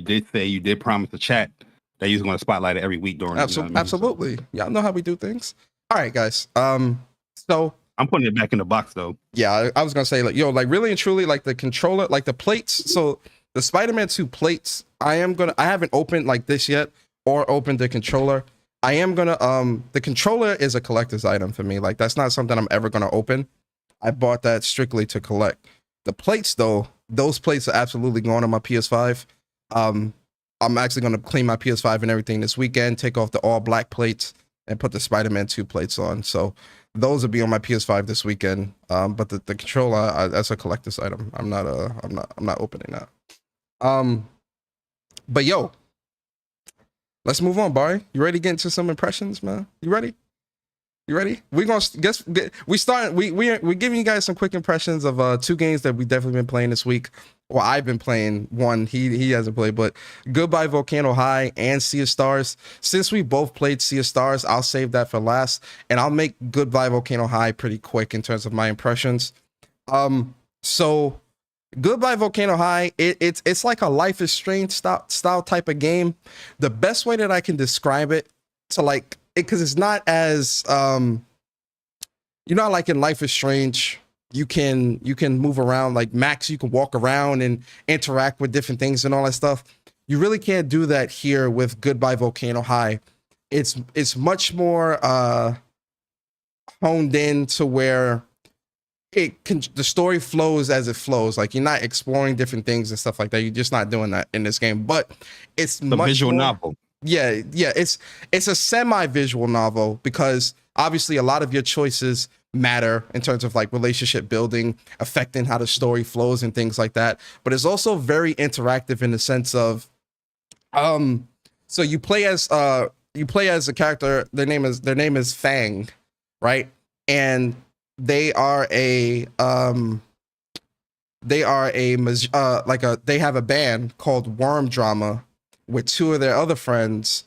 you did promise the chat that you was gonna spotlight it every week during. Absolutely. Y'all know how we do things. All right, guys. So I'm putting it back in the box though. yeah, I was gonna say like, yo, like really and truly, like the controller, like the plates. So the Spider-Man 2 plates, I haven't opened like this yet or opened the controller. I am gonna the controller is a collector's item for me. Like that's not something I'm ever gonna open. I bought that strictly to collect. The plates though, those plates are absolutely going on my PS5. I'm actually gonna clean my PS5 and everything this weekend, take off the all black plates and put the Spider-Man 2 plates on. So those will be on my PS5 this weekend. But the controller, that's a collector's item. I'm not opening that. But yo, let's move on, Bari. You ready to get into some impressions, man? You ready? We're gonna we're giving you guys some quick impressions of 2 games that we definitely been playing this week. Well, I've been playing one. He hasn't played, but Goodbye Volcano High and Sea of Stars. Since we both played Sea of Stars, I'll save that for last, and I'll make Goodbye Volcano High pretty quick in terms of my impressions. So Goodbye Volcano High, it's like a Life is Strange style type of game. The best way that I can describe it to like it, because it's not as like in Life is Strange, you can move around like Max, you can walk around and interact with different things and all that stuff. You really can't do that here with Goodbye Volcano High. It's much more honed in to where the story flows as it flows. Like you're not exploring different things and stuff like that. You're just not doing that in this game. But it's the much visual more, novel. Yeah. It's a semi-visual novel because obviously a lot of your choices matter in terms of like relationship building, affecting how the story flows and things like that. But it's also very interactive in the sense of, so you play as a character. Their name is Fang, right? And they have a band called Worm Drama with 2 of their other friends.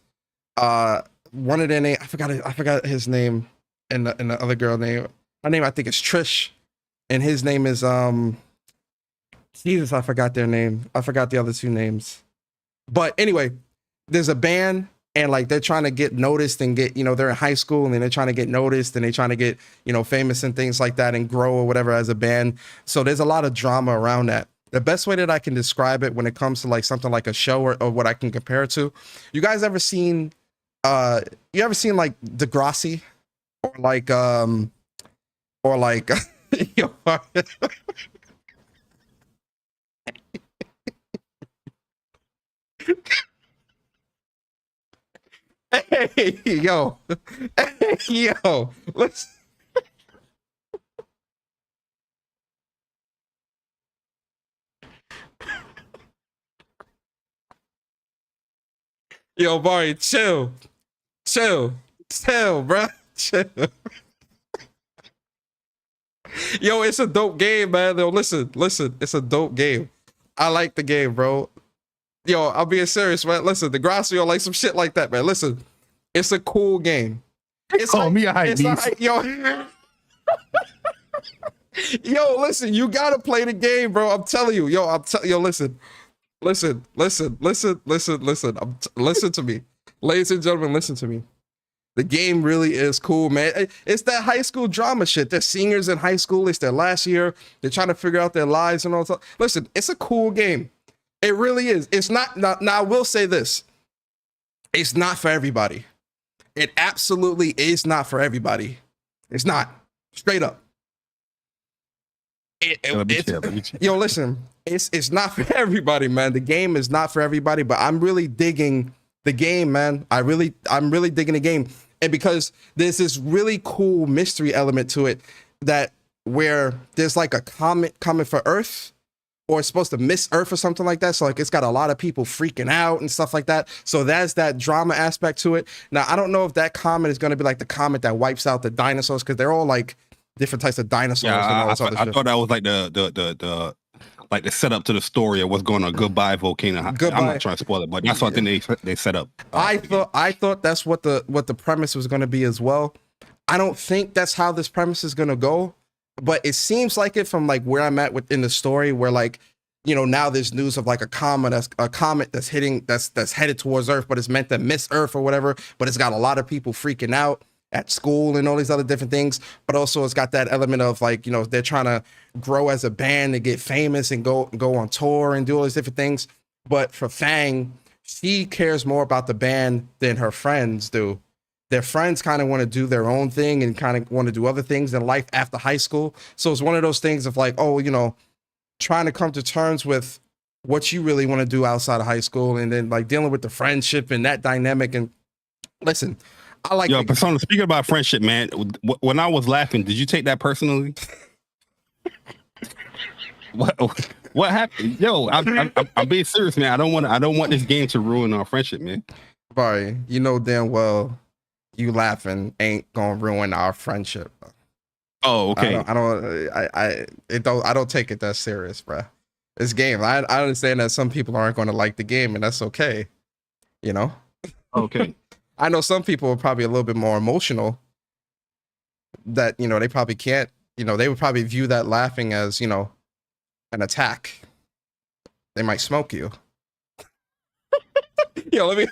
One of their name, I forgot his name, and the other girl name. Her name I think is Trish, and his name is Jesus, I forgot their name. I forgot the other 2 names. But anyway, there's a band and like they're trying to get noticed and get, they're in high school and they're trying to get noticed and they're trying to get, famous and things like that and grow or whatever as a band. So there's a lot of drama around that. The best way that I can describe it when it comes to like something like a show or what I can compare it to, you guys ever seen like Degrassi or like hey yo let's yo Bari, chill bro, chill. Yo, it's a dope game, man. Yo, listen, it's a dope game. I like the game, bro. Yo, I'm being serious, man. Listen, the Gracio like some shit like that, man. Listen, it's a cool game. It's Call me a hype beast. Yo, yo, listen, you gotta play the game, bro. I'm telling you, yo, listen to me, ladies and gentlemen, listen to me. The game really is cool, man. It's that high school drama shit. They're seniors in high school. It's their last year. They're trying to figure out their lives and all that. Listen, it's a cool game. It really is. It's not. Now, I will say this. It's not for everybody. It absolutely is not for everybody. It's not. Straight up. Yo, listen. It's not for everybody, man. The game is not for everybody, but I'm really digging the game, man. I'm really digging the game. And because there's this really cool mystery element to it that where there's like a comet coming for Earth, or it's supposed to miss Earth or something like that. So like it's got a lot of people freaking out and stuff like that. So that's that drama aspect to it. Now, I don't know if that comet is going to be like the comet that wipes out the dinosaurs, because they're all like different types of dinosaurs. Yeah, and all I this other thought shit. that was like the like the setup to the story of what's going on. Goodbye Volcano. I'm not trying to spoil it, but that's something they set up. I thought that's what the premise was going to be as well. I don't think that's how this premise is going to go, but it seems like it from like where I'm at within the story, where like, now there's news of like a comet that's headed towards Earth, but it's meant to miss Earth or whatever, but it's got a lot of people freaking out. at school and all these other different things, but also it's got that element of like, you know, they're trying to grow as a band and get famous and go on tour and do all these different things. But for Fang, she cares more about the band than her friends do. Their friends kind of want to do their own thing and kind of want to do other things in life after high school. So it's one of those things of like, oh, you know, trying to come to terms with what you really want to do outside of high school, and then like dealing with the friendship and that dynamic. And listen, I like. Yo, Persona, speaking about friendship, man, when I was laughing, did you take that personally? What happened? Yo, I'm being serious, man. I don't want this game to ruin our friendship, man. Bari, you know damn well you laughing ain't gonna ruin our friendship. Oh, okay. I don't take it that serious, bro. This game, I understand that some people aren't going to like the game, and that's okay. You know. Okay. I know some people are probably a little bit more emotional. That, you know, they probably can't. You know, they would probably view that laughing as, you know, an attack. They might smoke you. Yo, let me.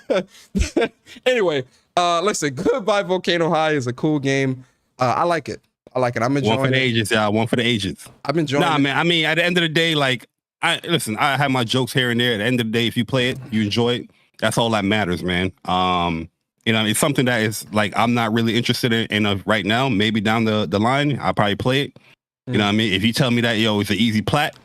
Anyway, listen. Goodbye Volcano High is a cool game. I like it. I'm enjoying it. One for the agents, y'all. One for the agents. I'm enjoying it. Nah, man. I mean, at the end of the day, like, I have my jokes here and there. At the end of the day, if you play it, you enjoy it. That's all that matters, man. You know, it's something that is like I'm not really interested in right now. Maybe down the line, I'll probably play it. You know what I mean? If you tell me that, yo, it's an easy plat,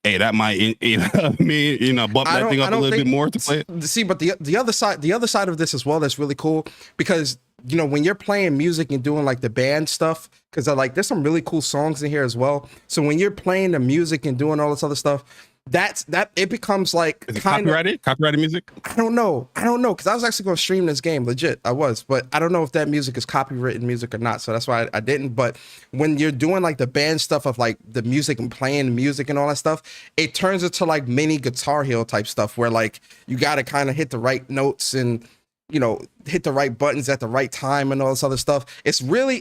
hey, that might, you know what I mean? You know, bump that thing up a little bit more to play it. See, but the other side of this as well that's really cool, because, you know, when you're playing music and doing like the band stuff, because there's some really cool songs in here as well. So when you're playing the music and doing all this other stuff, that it becomes like copyrighted music. I don't know, because I was actually going to stream this game, legit, I was, but I don't know if that music is copywritten music or not, so that's why I didn't. But when you're doing like the band stuff of like the music and playing music and all that stuff, it turns into like mini Guitar Hero type stuff where like you got to kind of hit the right notes and, you know, hit the right buttons at the right time and all this other stuff. It's really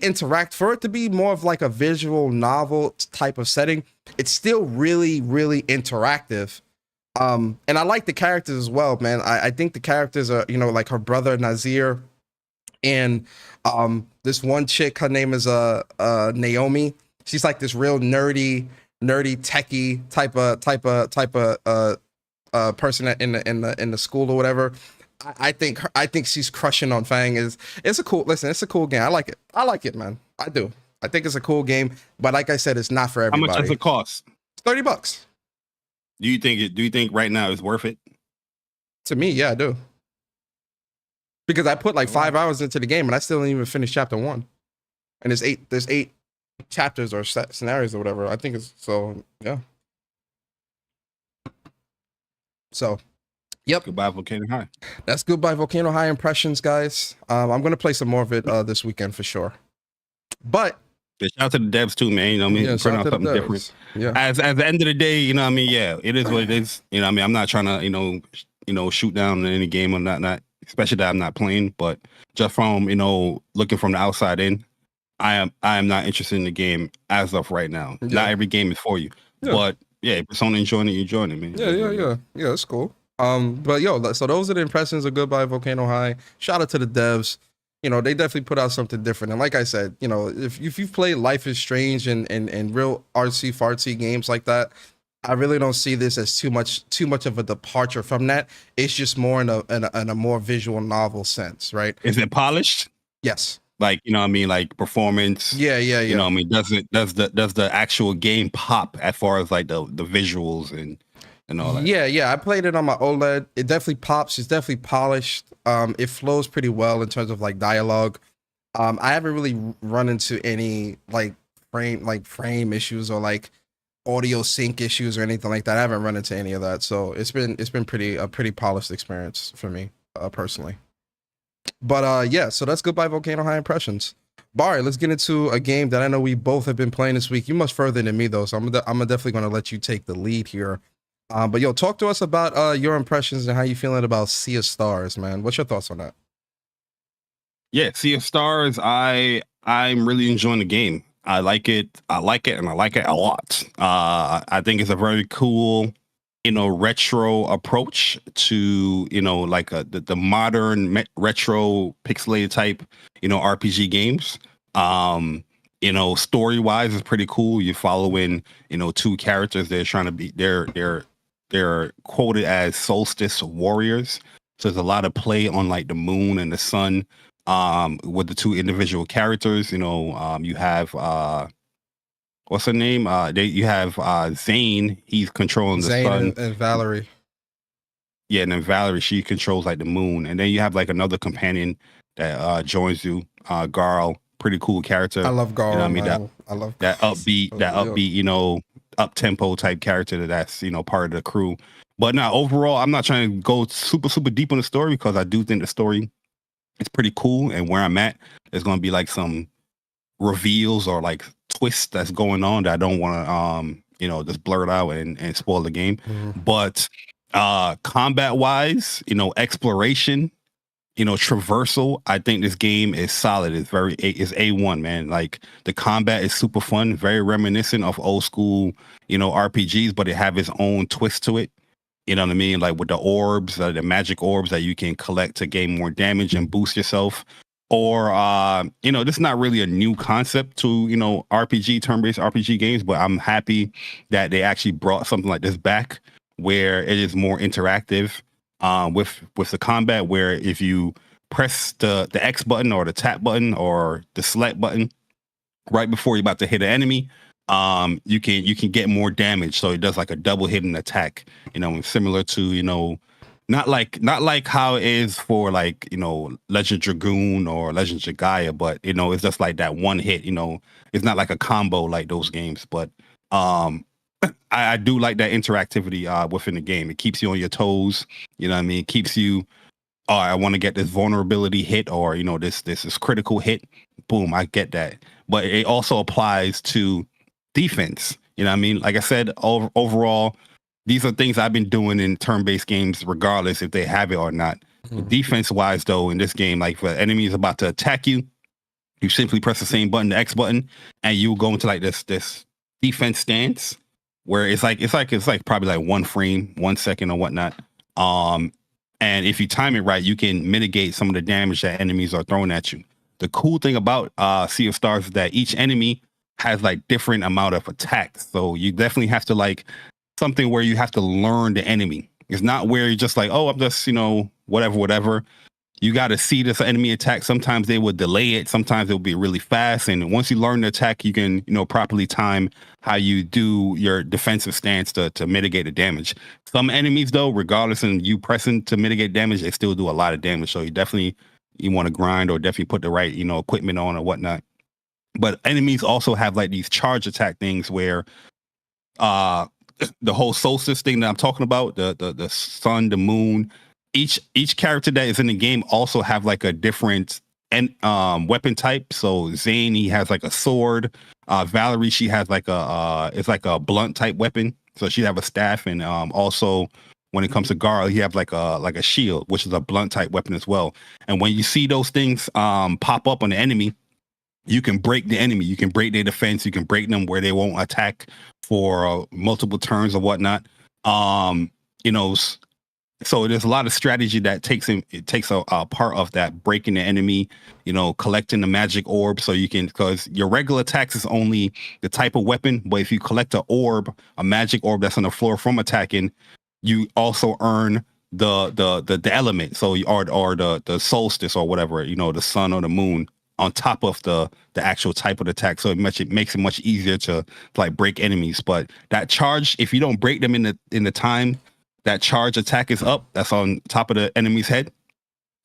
for it to be more of like a visual novel type of setting. It's still really, really interactive. And I like the characters as well, man. I think the characters are, you know, like her brother Nazir and this one chick, her name is Naomi. She's like this real nerdy techie type of person in the school or whatever. I think she's crushing on Fang. It's a cool game. I like it, man. I do. I think it's a cool game, but like I said, it's not for everybody. How much does it cost? It's $30. Do you think right now it's worth it? To me, yeah, I do. Because I put like 5 hours into the game and I still didn't even finish chapter 1. And there's eight chapters or scenarios or whatever. I think it's so, yeah. So, yep. Goodbye Volcano High. That's Goodbye Volcano High impressions, guys. I'm gonna play some more of it this weekend for sure. But shout out to the devs too, man. You know what I mean? Yeah, Putting out something different. Yeah. At the end of the day, you know what I mean? Yeah, it is what it is. You know what I mean? I'm not trying to, you know, shoot down any game or not, especially that I'm not playing. But just from, you know, looking from the outside in, I am not interested in the game as of right now. Yeah. Not every game is for you. Yeah. But yeah, if someone enjoying it, you enjoying it, man. Yeah, that's cool. But yo, so those are the impressions of Goodbye Volcano High. Shout out to the devs. You know, they definitely put out something different. And like I said, you know, if you've played Life is Strange and real artsy fartsy games like that, I really don't see this as too much of a departure from that. It's just more in a more visual novel sense, right? Is it polished? Yes. Like, you know what I mean, like performance. Yeah. You know what I mean? Does the actual game pop as far as like the visuals and all that? Yeah. I played it on my OLED. It definitely pops. It's definitely polished. It flows pretty well in terms of like dialogue. I haven't really run into any like frame issues or like audio sync issues or anything like that. I haven't run into any of that. So it's been a pretty polished experience for me personally. But yeah, so that's Goodbye Volcano High impressions. Bari, let's get into a game that I know we both have been playing this week. You much further than me though, so I'm definitely going to let you take the lead here. But yo, talk to us about your impressions and how you feeling about Sea of Stars, man. What's your thoughts on that? Yeah, Sea of Stars, I'm really enjoying the game. I like it, and I like it a lot. I think it's a very cool, retro approach to, like the modern retro pixelated type, RPG games. Story wise is pretty cool. You're following, two characters. They're trying to be, they're quoted as solstice warriors. So there's a lot of play on like the moon and the sun, with the two individual characters. You have, what's her name? You have Zane. He's controlling the sun, and Valerie. Yeah, and then Valerie, she controls like the moon. And then you have like another companion that joins you, Garl. Pretty cool character. I love Garl. I love that upbeat, up tempo type character that's part of the crew. But now overall, I'm not trying to go super deep on the story, because I do think the story is pretty cool. And where I'm at, there's going to be like some reveals or like twists that's going on that I don't want to just blur it out and spoil the game. But combat wise, exploration, traversal, I think this game is solid. It's A1, man. Like the combat is super fun, very reminiscent of old school RPGs, but it have its own twist to it. You know what I mean? Like with the orbs, the magic orbs that you can collect to gain more damage and boost yourself. Or, this is not really a new concept to, turn-based RPG games, but I'm happy that they actually brought something like this back, where it is more interactive with the combat, where if you press the X button or the tap button or the select button right before you're about to hit an enemy, you can get more damage. So it does like a double hitting attack, similar to, not like how it is for like, Legend Dragoon or Legend of Gaia, but it's just like that one hit, it's not like a combo like those games. But I do like that interactivity within the game. It keeps you on your toes, It keeps you, I want to get this vulnerability hit, or this critical hit. Boom, I get that. But it also applies to defense. Like I said, overall, these are things I've been doing in turn-based games, regardless if they have it or not. Defense-wise, though, in this game, like if an enemy is about to attack you, you simply press the same button, the X button, and you go into like this defense stance, where it's like probably like 1 frame, 1 second or whatnot. And if you time it right, you can mitigate some of the damage that enemies are throwing at you. The cool thing about Sea of Stars is that each enemy has like different amount of attacks. So you definitely have to like something where you have to learn the enemy. It's not where you're just like, oh, I'm just, whatever. You got to see this enemy attack. Sometimes they would delay it. Sometimes it'll be really fast. And once you learn the attack, you can, properly time how you do your defensive stance to mitigate the damage. Some enemies, though, regardless of you pressing to mitigate damage, they still do a lot of damage. So you want to grind, or definitely put the right, equipment on or whatnot. But enemies also have like these charge attack things where the whole solstice thing that I'm talking about, the sun, the moon, each character that is in the game also have like a different weapon type. So Zane, he has like a sword. Valerie, she has like it's like a blunt type weapon. So she'd have a staff, and also when it comes to Garl, he have like a shield, which is a blunt type weapon as well. And when you see those things pop up on the enemy, you can break the enemy. You can break their defense. You can break them where they won't attack for multiple turns or whatnot. So there's a lot of strategy that takes a part of that, breaking the enemy, collecting the magic orb, so you can, because your regular attacks is only the type of weapon, but if you collect an orb, a magic orb that's on the floor from attacking, you also earn the element, so or the solstice or whatever, the sun or the moon, on top of the actual type of attack. So it makes it much easier to like break enemies. But that charge, if you don't break them in the time that charge attack is up, that's on top of the enemy's head,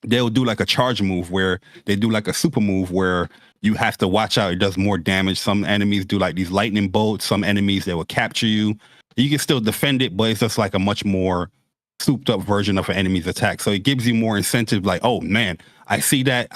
they'll do like a charge move where they do like a super move where you have to watch out. It does more damage. Some enemies do like these lightning bolts. Some enemies, they will capture you. You can still defend it, but it's just like a much more souped up version of an enemy's attack. So it gives you more incentive, like, oh man, I see that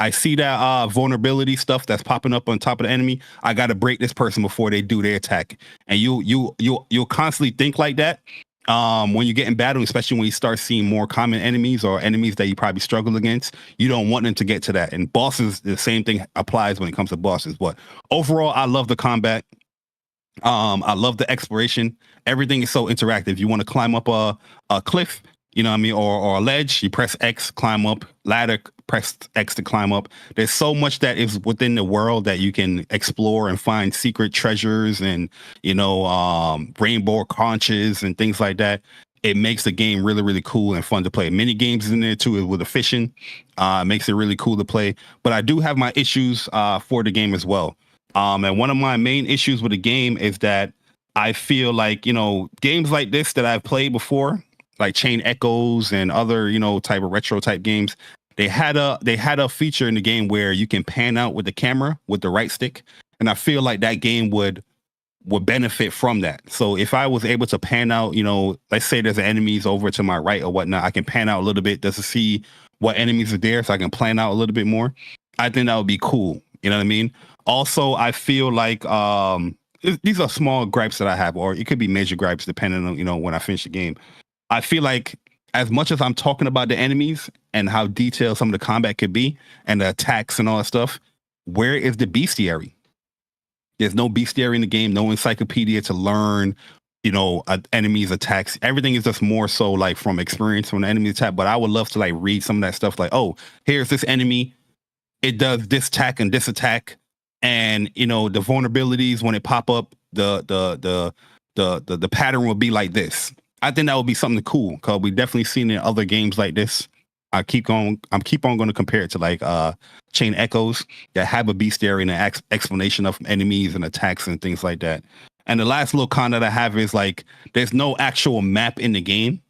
vulnerability stuff that's popping up on top of the enemy. I got to break this person before they do their attack. And you'll constantly think like that when you get in battle, especially when you start seeing more common enemies or enemies that you probably struggle against. You don't want them to get to that. And bosses, the same thing applies when it comes to bosses. But overall, I love the combat. I love the exploration. Everything is so interactive. You want to climb up a cliff, you know what I mean, or a ledge, you press X, climb up, ladder, press X to climb up. There's so much that is within the world that you can explore and find secret treasures and, you know, rainbow conches and things like that. It makes the game really, really cool and fun to play. Mini games in there too with the fishing. Makes it really cool to play. But I do have my issues for the game as well. And one of my main issues with the game is that I feel like, you know, games like this that I've played before, like Chain Echoes and other, you know, type of retro type games, they had a feature in the game where you can pan out with the camera with the right stick. And I feel like that game would benefit from that. So if I was able to pan out, you know, let's say there's enemies over to my right or whatnot, I can pan out a little bit just to see what enemies are there so I can plan out a little bit more. I think that would be cool. You know what I mean? Also, I feel like these are small gripes that I have, or it could be major gripes depending on, you know, when I finish the game. I feel like as much as I'm talking about the enemies and how detailed some of the combat could be and the attacks and all that stuff, where is the bestiary? There's no bestiary in the game, no encyclopedia to learn, you know, enemies attacks. Everything is just more so like from experience from the enemy attack. But I would love to like read some of that stuff like, oh, here's this enemy. It does this attack and this attack. And, you know, the vulnerabilities when it pop up, the pattern will be like this. I think that would be something cool because we definitely seen in other games like this. I'm keep on going to compare it to like Chain Echoes that have a bestiary and an explanation of enemies and attacks and things like that. And the last little con that I have is like there's no actual map in the game,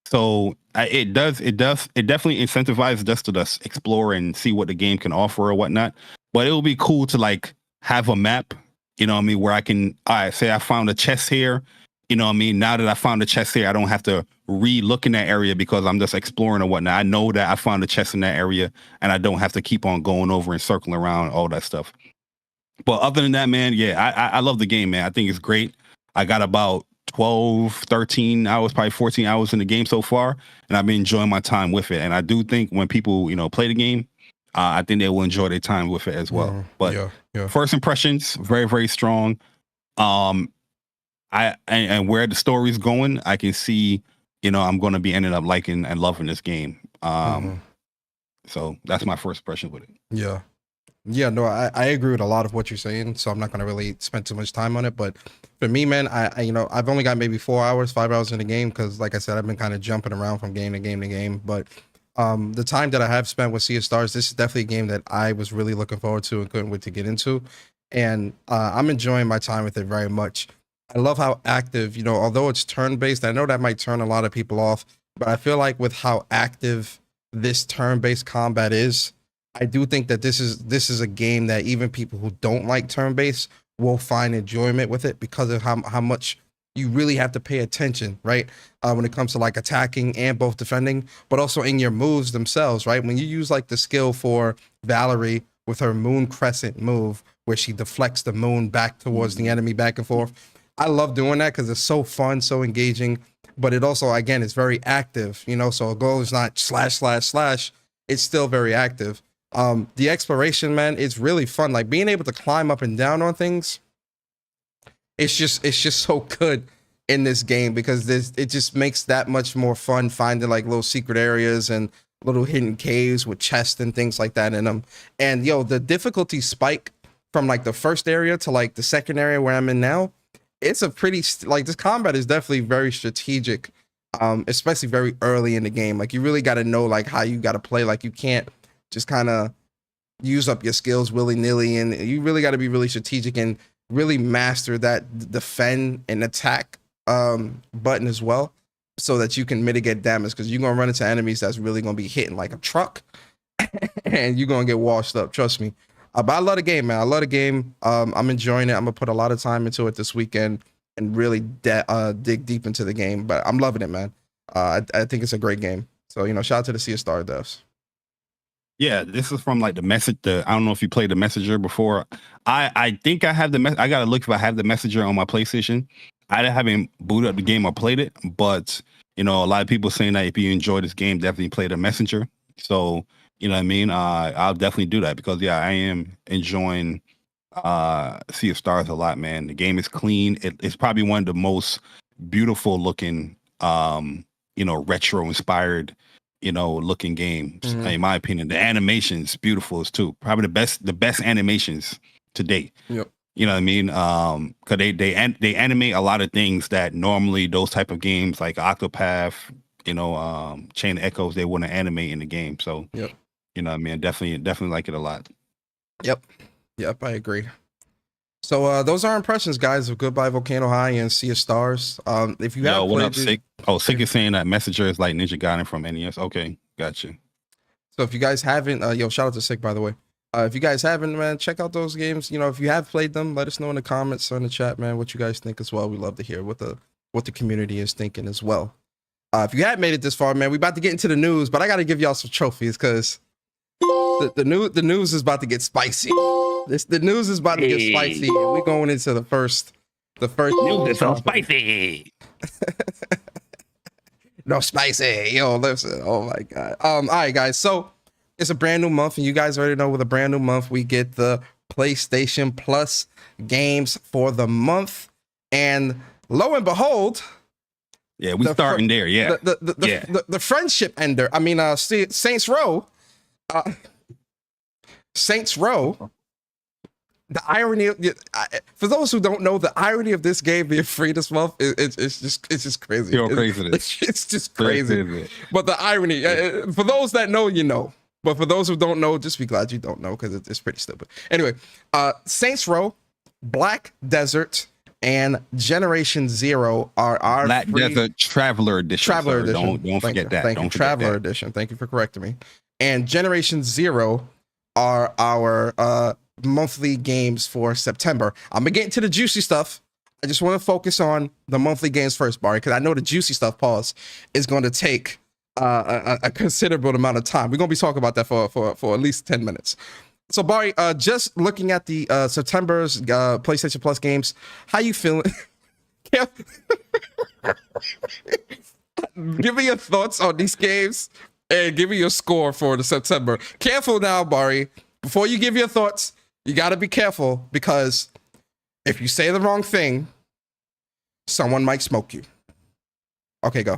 so it definitely incentivizes us to just explore and see what the game can offer or whatnot. But it will be cool to like have a map, you know what I mean, where I can say I found a chest here. You know what I mean? Now that I found the chest here, I don't have to re-look in that area because I'm just exploring or whatnot. I know that I found a chest in that area and I don't have to keep on going over and circling around, all that stuff. But other than that, man, yeah, I love the game, man. I think it's great. I got about 12, 13 hours, probably 14 hours in the game so far, and I've been enjoying my time with it. And I do think when people, you know, play the game, I think they will enjoy their time with it as well. But first impressions, very, very strong. And where the story's going, I can see, you know, I'm going to be ending up liking and loving this game. So that's my first impression with it. Yeah, no, I agree with a lot of what you're saying. So I'm not going to really spend too much time on it. But for me, man, I you know, I've only got maybe 4 hours, 5 hours in the game because, like I said, I've been kind of jumping around from game to game to game. But the time that I have spent with Sea of Stars, this is definitely a game that I was really looking forward to and couldn't wait to get into. And I'm enjoying my time with it very much. I love how active, you know, although it's turn-based, I know that might turn a lot of people off, but I feel like with how active this turn-based combat is, I do think that this is a game that even people who don't like turn-based will find enjoyment with it because of how much you really have to pay attention, right? When it comes to like attacking and both defending, but also in your moves themselves, right? When you use like the skill for Valerie with her moon crescent move, where she deflects the moon back towards the enemy back and forth, I love doing that because it's so fun, so engaging, but it also, again, it's very active, you know, so a goal is not slash, slash, slash. It's still very active. The exploration, man, it's really fun. Like being able to climb up and down on things, it's just so good in this game because it just makes that much more fun finding like little secret areas and little hidden caves with chests and things like that in them. And yo, the difficulty spike from like the first area to like the second area where I'm in now, it's a pretty like this combat is definitely very strategic, especially very early in the game. Like you really got to know like how you got to play. Like you can't just kind of use up your skills willy-nilly, and you really got to be really strategic and really master that defend and attack button as well, so that you can mitigate damage, because you're gonna run into enemies that's really gonna be hitting like a truck and you're gonna get washed up, trust me. But I love the game, man. I love the game. I'm enjoying it. I'm gonna put a lot of time into it this weekend and really dig deep into the game. But I'm loving it, man. I think it's a great game. So, you know, shout out to the Sea of Star devs. Yeah, this is from like the message. I don't know if you played the Messenger before. I think I have the I gotta look if I have the Messenger on my PlayStation. I haven't booted up the game or played it, but you know, a lot of people saying that if you enjoy this game, definitely play the Messenger. So, you know what I mean? I'll definitely do that because yeah, I am enjoying Sea of Stars a lot, man. The game is clean. It's probably one of the most beautiful looking, retro inspired, looking games. In my opinion, the animation's beautiful too. Probably the best animations to date. Yep. You know what I mean? Cause they animate a lot of things that normally those type of games like Octopath, Chain of Echoes, they wouldn't animate in the game. So, yep. You know what I mean? Definitely like it a lot. Yep, I agree. So those are impressions, guys, of Goodbye Volcano High and Sea of Stars. If you have what up, Sick? Oh, Sick is saying that Messenger is like Ninja Gaiden from NES. Okay, gotcha. So if you guys haven't, shout out to Sick, by the way. If you guys haven't, man, check out those games. If you have played them, let us know in the comments or in the chat, man, what you guys think as well. We love to hear what the community is thinking as well. If you have made it this far, man, we about to get into the news, but I got to give y'all some trophies because the news is about to get spicy. The news is about to get spicy. And we're going into the first news is so spicy. No spicy. Yo, listen. Oh my God. All right, guys. So it's a brand new month, and you guys already know with a brand new month, we get the PlayStation Plus games for the month. And lo and behold, yeah, we starting there. Yeah. The friendship ender. I mean, Saints Row. Saints Row. The irony of, for those who don't know, the irony of this game being free this month, it's just crazy. It's just crazy. But the irony, for those that know, you know. But for those who don't know, just be glad you don't know because it's pretty stupid. Anyway, Saints Row, Black Desert, and Generation Zero are our Black Desert Traveler Edition. Don't forget that. Thank you. Traveler Edition. Thank you for correcting me. And Generation Zero are our monthly games for September. I'm gonna get into the juicy stuff. I just want to focus on the monthly games first, Bari, because I know the juicy stuff, is going to take a considerable amount of time. We're gonna be talking about that for at least 10 minutes. So Bari, just looking at the September's PlayStation Plus games, how you feeling? Give me your thoughts on these games and give me your score for the September. Careful now, Bari. Before you give your thoughts, you got to be careful because if you say the wrong thing, someone might smoke you. Okay, go.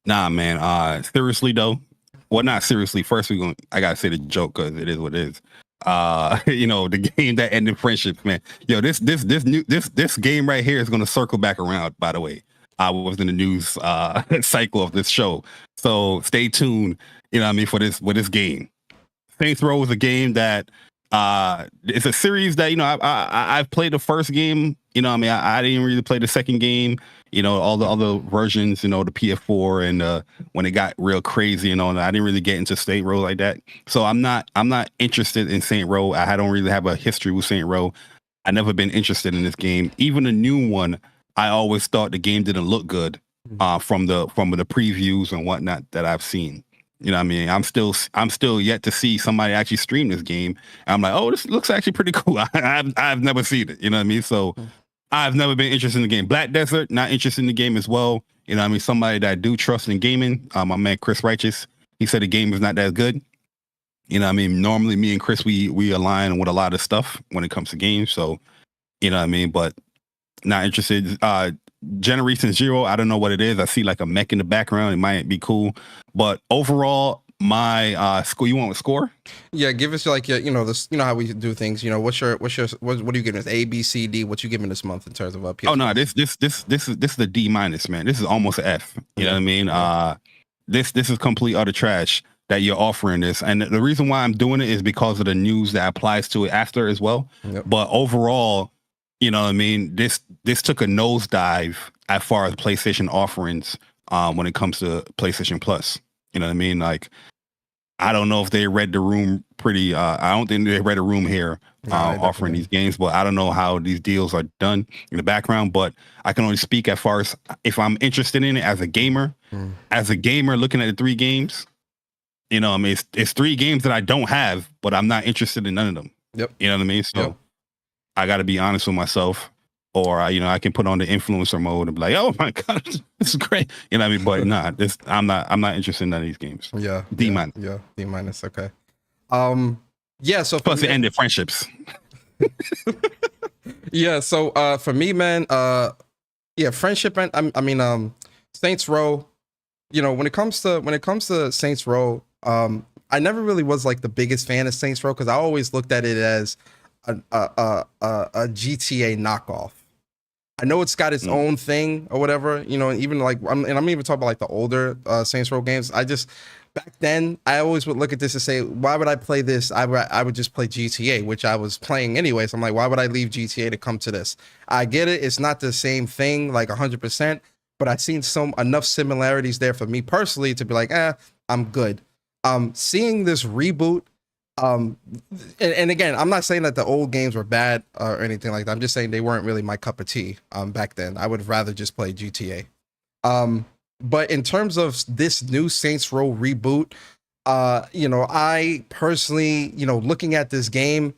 Nah, man. Seriously though, well, not seriously. First, I gotta say the joke because it is what it is. The game that ended friendships, man. Yo, this game right here is gonna circle back around. By the way, I was in the news cycle of this show, so stay tuned. You know what I mean for this game. Saints Row is a game that it's a series that I've played the first game. I didn't really play the second game. All the other versions. The PS4 and when it got real crazy. And I didn't really get into Saints Row like that. So I'm not interested in Saints Row. I don't really have a history with Saints Row. I never been interested in this game. Even the new one, I always thought the game didn't look good from the previews and whatnot that I've seen. You know what I mean? I'm still yet to see somebody actually stream this game. And I'm like, oh, this looks actually pretty cool. I've never seen it. You know what I mean? So I've never been interested in the game. Black Desert, not interested in the game as well. You know what I mean? Somebody that I do trust in gaming. My man Chris Righteous, he said the game is not that good. You know what I mean? Normally me and Chris, we align with a lot of stuff when it comes to games. So, you know what I mean? But not interested. Generation Zero, I don't know what it is. I see like a mech in the background. It might be cool, but overall, my score. You want a score? Yeah, give us like this. How we do things. What are you giving us? A, B, C, D. What you giving this month in terms of PS? Oh no, this is the D minus, man. This is almost an F. You know what I mean? This is complete utter trash that you're offering this, and the reason why I'm doing it is because of the news that applies to it after as well. Yep. But overall, you know what I mean? This took a nosedive as far as PlayStation offerings when it comes to PlayStation Plus. You know what I mean? Like, I don't know if they read the room pretty. I don't think they read the room here offering these games, but I don't know how these deals are done in the background. But I can only speak as far as if I'm interested in it as a gamer. As a gamer looking at the three games, I mean, it's three games that I don't have, but I'm not interested in none of them. Yep. You know what I mean? So. Yep. I got to be honest with myself, or I can put on the influencer mode and be like, "Oh my god, this is great," you know what I mean? But nah, I'm not interested in none of these games. Yeah, D minus. Yeah, D minus. Okay. Yeah, so Plus, it ended friendships. Yeah, so for me, man, yeah, friendship and I mean, Saints Row. You know, when it comes to Saints Row, I never really was like the biggest fan of Saints Row because I always looked at it as a GTA knockoff. I know it's got its own thing or whatever, you know, and even like I'm even talking about like the older Saints Row games. I just back then I always would look at this and say, why would I play this? I would just play GTA, which I was playing anyway. So I'm like, why would I leave GTA to come to this? I get it, it's not the same thing like 100%, but I've seen enough similarities there for me personally to be like, I'm good. Seeing this reboot. And again, I'm not saying that the old games were bad or anything like that. I'm just saying they weren't really my cup of tea back then. I would rather just play GTA. But in terms of this new Saints Row reboot, you know, I personally, you know, looking at this game,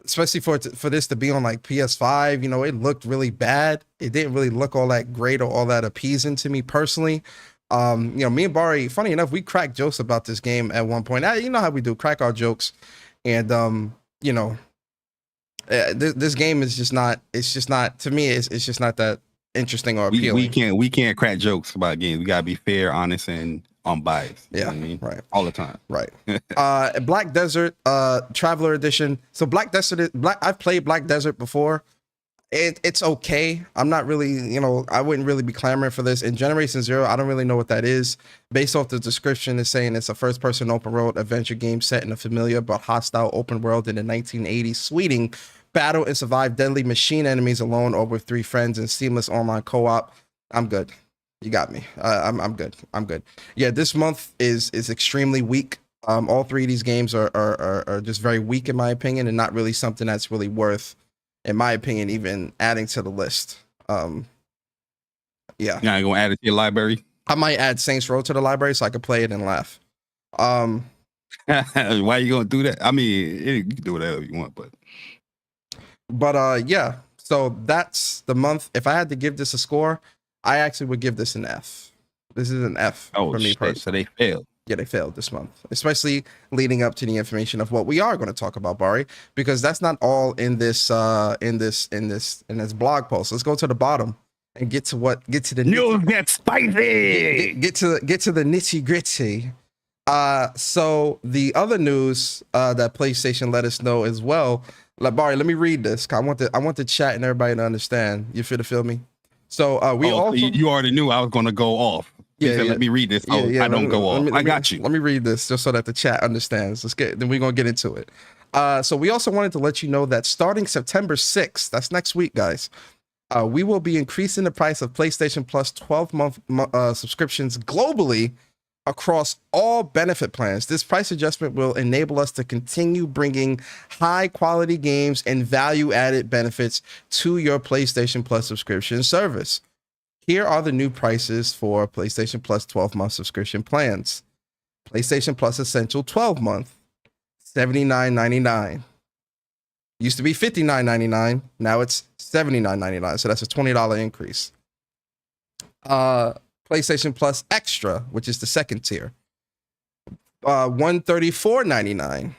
especially for this to be on like PS5, you know, it looked really bad. It didn't really look all that great or all that appeasing to me personally. You know, me and Bari, funny enough, we cracked jokes about this game at one point. You know how we do, crack our jokes. And, you know, this game is just not, it's just not, to me, it's just not that interesting or appealing. We can't crack jokes about games. We gotta be fair, honest, and unbiased. Yeah, you know what I mean? right. All the time. Right. Black Desert, Traveler Edition. So Black Desert, I've played Black Desert before. It's okay. I'm not really, you know, I wouldn't really be clamoring for this. In Generation Zero, I don't really know what that is. Based off the description, it's saying it's a first-person open-world adventure game set in a familiar but hostile open world in the 1980s Sweden. Battle and survive deadly machine enemies alone or with 3 friends in seamless online co-op. I'm good. You got me. I'm good. I'm good. Yeah, this month is extremely weak. All 3 of these games are just very weak in my opinion, and not really something that's really worth, in my opinion, even adding to the list. Yeah. You're not gonna add it to your library? I might add Saints Row to the library so I could play it and laugh. Why are you gonna do that? I mean, you can do whatever you want, but yeah. So that's the month. If I had to give this a score, I actually would give this an F. This is an F for me personally. So they failed. Yeah, they failed this month, especially leading up to the information of what we are going to talk about, Bari, because that's not all in this blog post. Let's go to the bottom and get to the news get spicy. Get to the nitty gritty. So the other news that PlayStation let us know as well. Like, Bari, let me read this. I want the chat and everybody to understand. You feel me? So you already knew I was going to go off. Yeah, let me read this. I don't go off. I got you. Let me read this just so that the chat understands. Then we're going to get into it. So we also wanted to let you know that starting September 6th, that's next week, guys, we will be increasing the price of PlayStation Plus 12-month subscriptions globally across all benefit plans. This price adjustment will enable us to continue bringing high-quality games and value-added benefits to your PlayStation Plus subscription service. Here are the new prices for PlayStation Plus 12-month subscription plans. PlayStation Plus Essential 12-month, $79.99. Used to be $59.99. Now it's $79.99. So that's a $20 increase. PlayStation Plus Extra, which is the second tier, $134.99,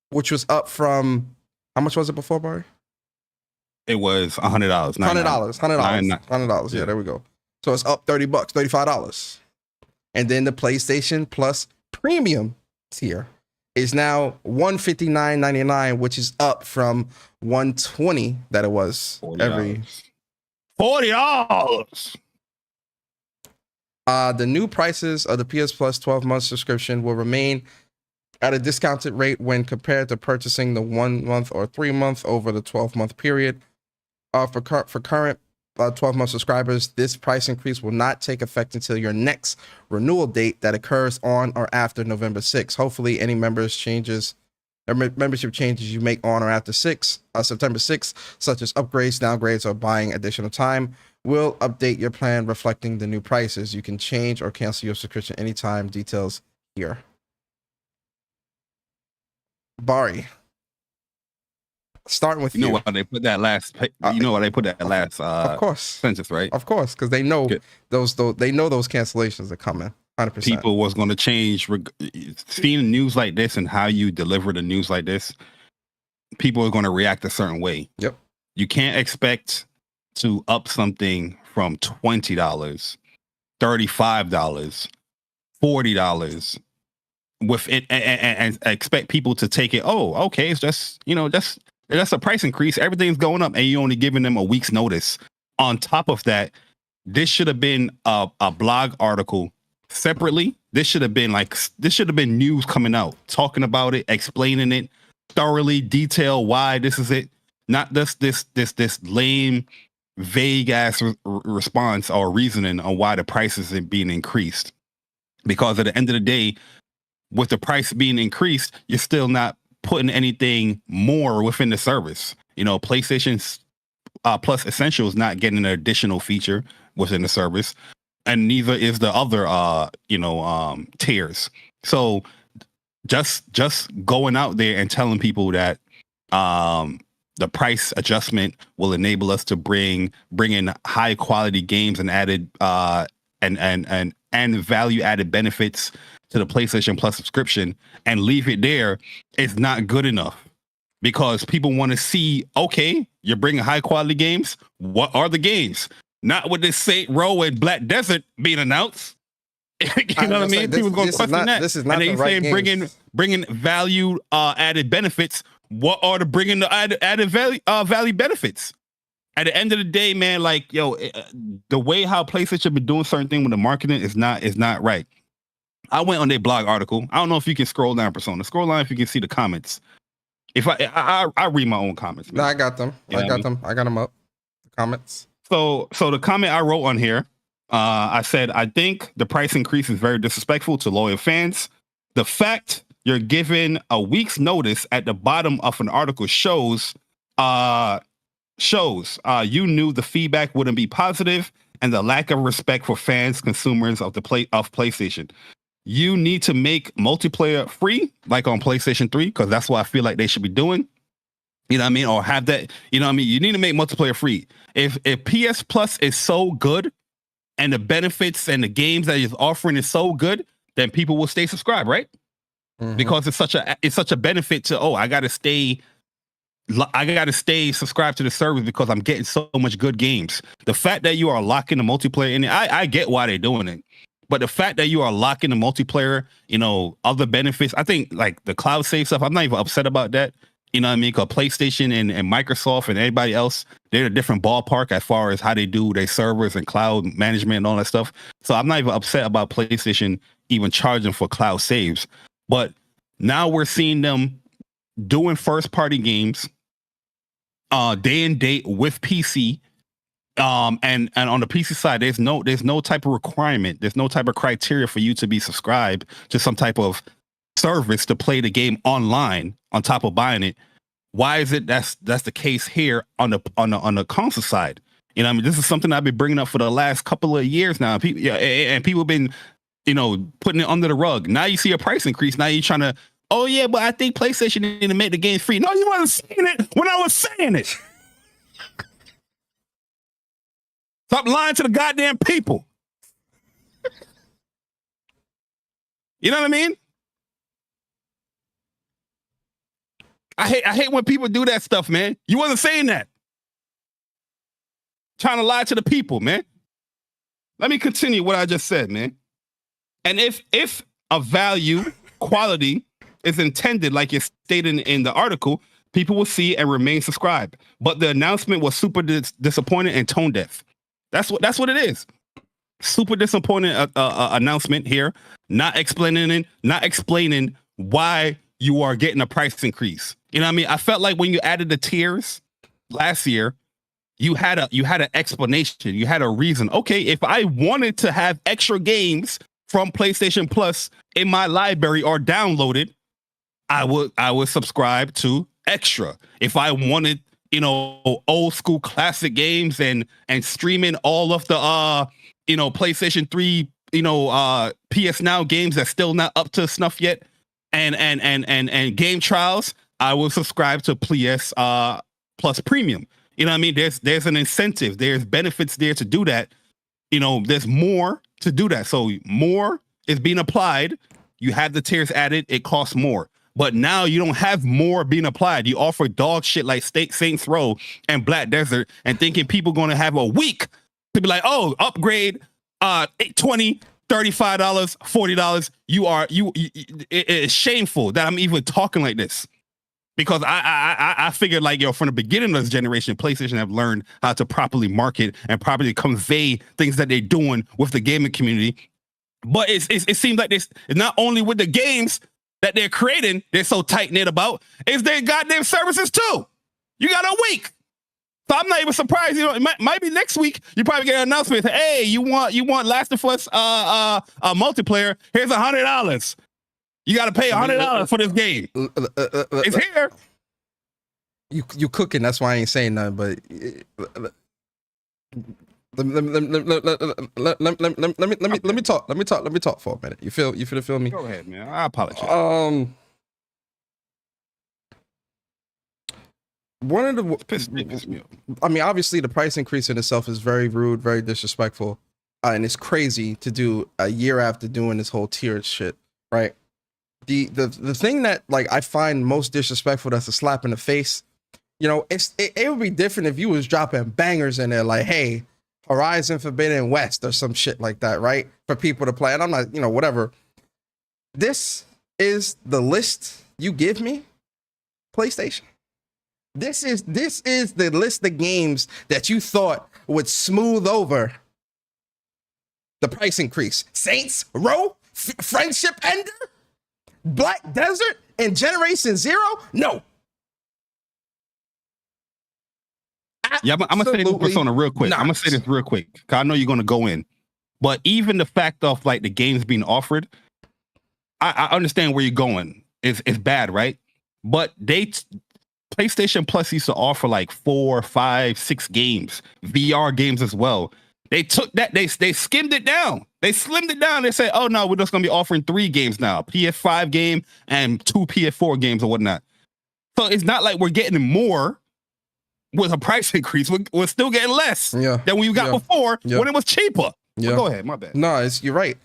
which was up from, how much was it before, Bari? It was $100. $100. Yeah, there we go. So it's up $30, $35. And then the PlayStation Plus Premium tier is now $159.99, which is up from $120 that it was $40. The new prices of the PS Plus 12-month subscription will remain at a discounted rate when compared to purchasing the 1 month or 3 month over the 12-month period. For current 12-month subscribers, this price increase will not take effect until your next renewal date that occurs on or after November 6th. Hopefully, any membership changes you make on or after September 6th, such as upgrades, downgrades, or buying additional time, will update your plan reflecting the new prices. You can change or cancel your subscription anytime. Details here. Bari, starting with you. Know why they put that last? Of course, sentence, right? Of course, because they know those cancellations are coming. 100%. people was going to change. Seeing news like this and how you deliver the news like this, people are going to react a certain way. Yep. You can't expect to up something from $20, $35, $40 with it and expect people to take it. Oh, okay, it's just, that's a price increase. Everything's going up, and you're only giving them a week's notice. On top of that, this should have been a blog article separately. This should have been news coming out, talking about it, explaining it thoroughly, detail why this is it. Not this lame, vague ass response or reasoning on why the price isn't being increased. Because at the end of the day, with the price being increased, you're still not putting anything more within the service. PlayStation Plus Essential is not getting an additional feature within the service, and neither is the other tiers. So just going out there and telling people that the price adjustment will enable us to bring in high quality games and added and value added benefits to the PlayStation Plus subscription and leave it there is not good enough, because people want to see, okay, you're bringing high quality games. What are the games? Not with this Saint Row and Black Desert being announced. You know what I mean? People going to question that. This is not and they the right saying bringing value added benefits. What are the bringing the added value benefits? At the end of the day, man, the way how PlayStation been doing certain things with the marketing is not right. I went on their blog article. I don't know if you can scroll down, Persona. Scroll down if you can see the comments. If I read my own comments. Man. No, I got them. I got them up. The comments. So the comment I wrote on here, I said, I think the price increase is very disrespectful to loyal fans. The fact you're given a week's notice at the bottom of an article shows you knew the feedback wouldn't be positive, and the lack of respect for fans, consumers of PlayStation. You need to make multiplayer free, like on PlayStation 3, because that's what I feel like they should be doing. You know what I mean? Or have that, you know what I mean? You need to make multiplayer free. If PS Plus is so good and the benefits and the games that it's offering is so good, then people will stay subscribed, right? Mm-hmm. Because it's such a benefit to, I gotta stay subscribed to the service because I'm getting so much good games. The fact that you are locking the multiplayer in it, I get why they're doing it. But the fact that you are locking the multiplayer, other benefits, I think like the cloud save stuff, I'm not even upset about that. You know what I mean? Because PlayStation and Microsoft and everybody else, they're a different ballpark as far as how they do their servers and cloud management and all that stuff. So I'm not even upset about PlayStation even charging for cloud saves. But now we're seeing them doing first party games day and date with PC. And on the PC side, there's no type of requirement. There's no type of criteria for you to be subscribed to some type of service to play the game online on top of buying it. Why is it that's the case here on the console side? You know, I mean, this is something I've been bringing up for the last couple of years now. People, and people have been, putting it under the rug. Now you see a price increase. Now you're trying to, but I think PlayStation need to make the game free. No, you wasn't saying it when I was saying it. Stop lying to the goddamn people. You know what I mean? I hate when people do that stuff, man. You wasn't saying that. Trying to lie to the people, man. Let me continue what I just said, man. And if a value quality is intended, like it's stated in the article, people will see and remain subscribed. But the announcement was super disappointing and tone deaf. That's what it is. Super disappointing announcement here. Not explaining why you are getting a price increase. You know what I mean? I felt like when you added the tiers last year, you had an explanation. You had a reason. Okay, if I wanted to have extra games from PlayStation Plus in my library or downloaded, I would subscribe to extra. If I wanted, old school classic games and streaming all of the PlayStation 3, PS Now games that's still not up to snuff yet, and game trials, I will subscribe to PS Plus Premium. You know what I mean? There's an incentive. There's benefits there to do that. There's more to do that. So more is being applied. You have the tiers added. It costs more. But now you don't have more being applied. You offer dog shit like Saints Row and Black Desert and thinking people going to have a week to be like, oh, upgrade $20, $35, $40. It is shameful that I'm even talking like this. Because I figured like, yo, from the beginning of this generation, PlayStation have learned how to properly market and properly convey things that they're doing with the gaming community. But it seems like this is not only with the games that they're creating, they're so tight-knit about, is their goddamn services too. You got a week. So I'm not even surprised. You know, it might be next week. You probably get an announcement. Hey, you want Last of Us multiplayer? Here's $100. You got to pay $100 for this game. It's here. You cooking? That's why I ain't saying nothing. But let me talk. Let me talk for a minute. You feel me? Go ahead, man. I apologize. One of the, I mean, obviously the price increase in itself is very rude, very disrespectful, and it's crazy to do a year after doing this whole tiered shit, right? The thing that like I find most disrespectful, that's a slap in the face. You know, it would be different if you was dropping bangers in there, like, hey, Horizon Forbidden West or some shit like that, right? For people to play, and I'm not, you know, whatever. This is the list you give me, PlayStation. This is the list of games that you thought would smooth over the price increase. Saints Row, Friendship Ender, Black Desert, and Generation Zero? No. Yeah, I'm gonna say this Persona real quick. Not. I'm gonna say this real quick, because I know you're gonna go in. But even the fact of like the games being offered, I understand where you're going. It's bad, right? But PlayStation Plus used to offer like 4, 5, 6 games, VR games as well. They took that, they skimmed it down. They slimmed it down. They said, oh no, we're just gonna be offering 3 games now, PS5 game and 2 PS4 games or whatnot. So it's not like we're getting more with a price increase. We're still getting less than we got before when it was cheaper. But go ahead, my bad. No, you're right.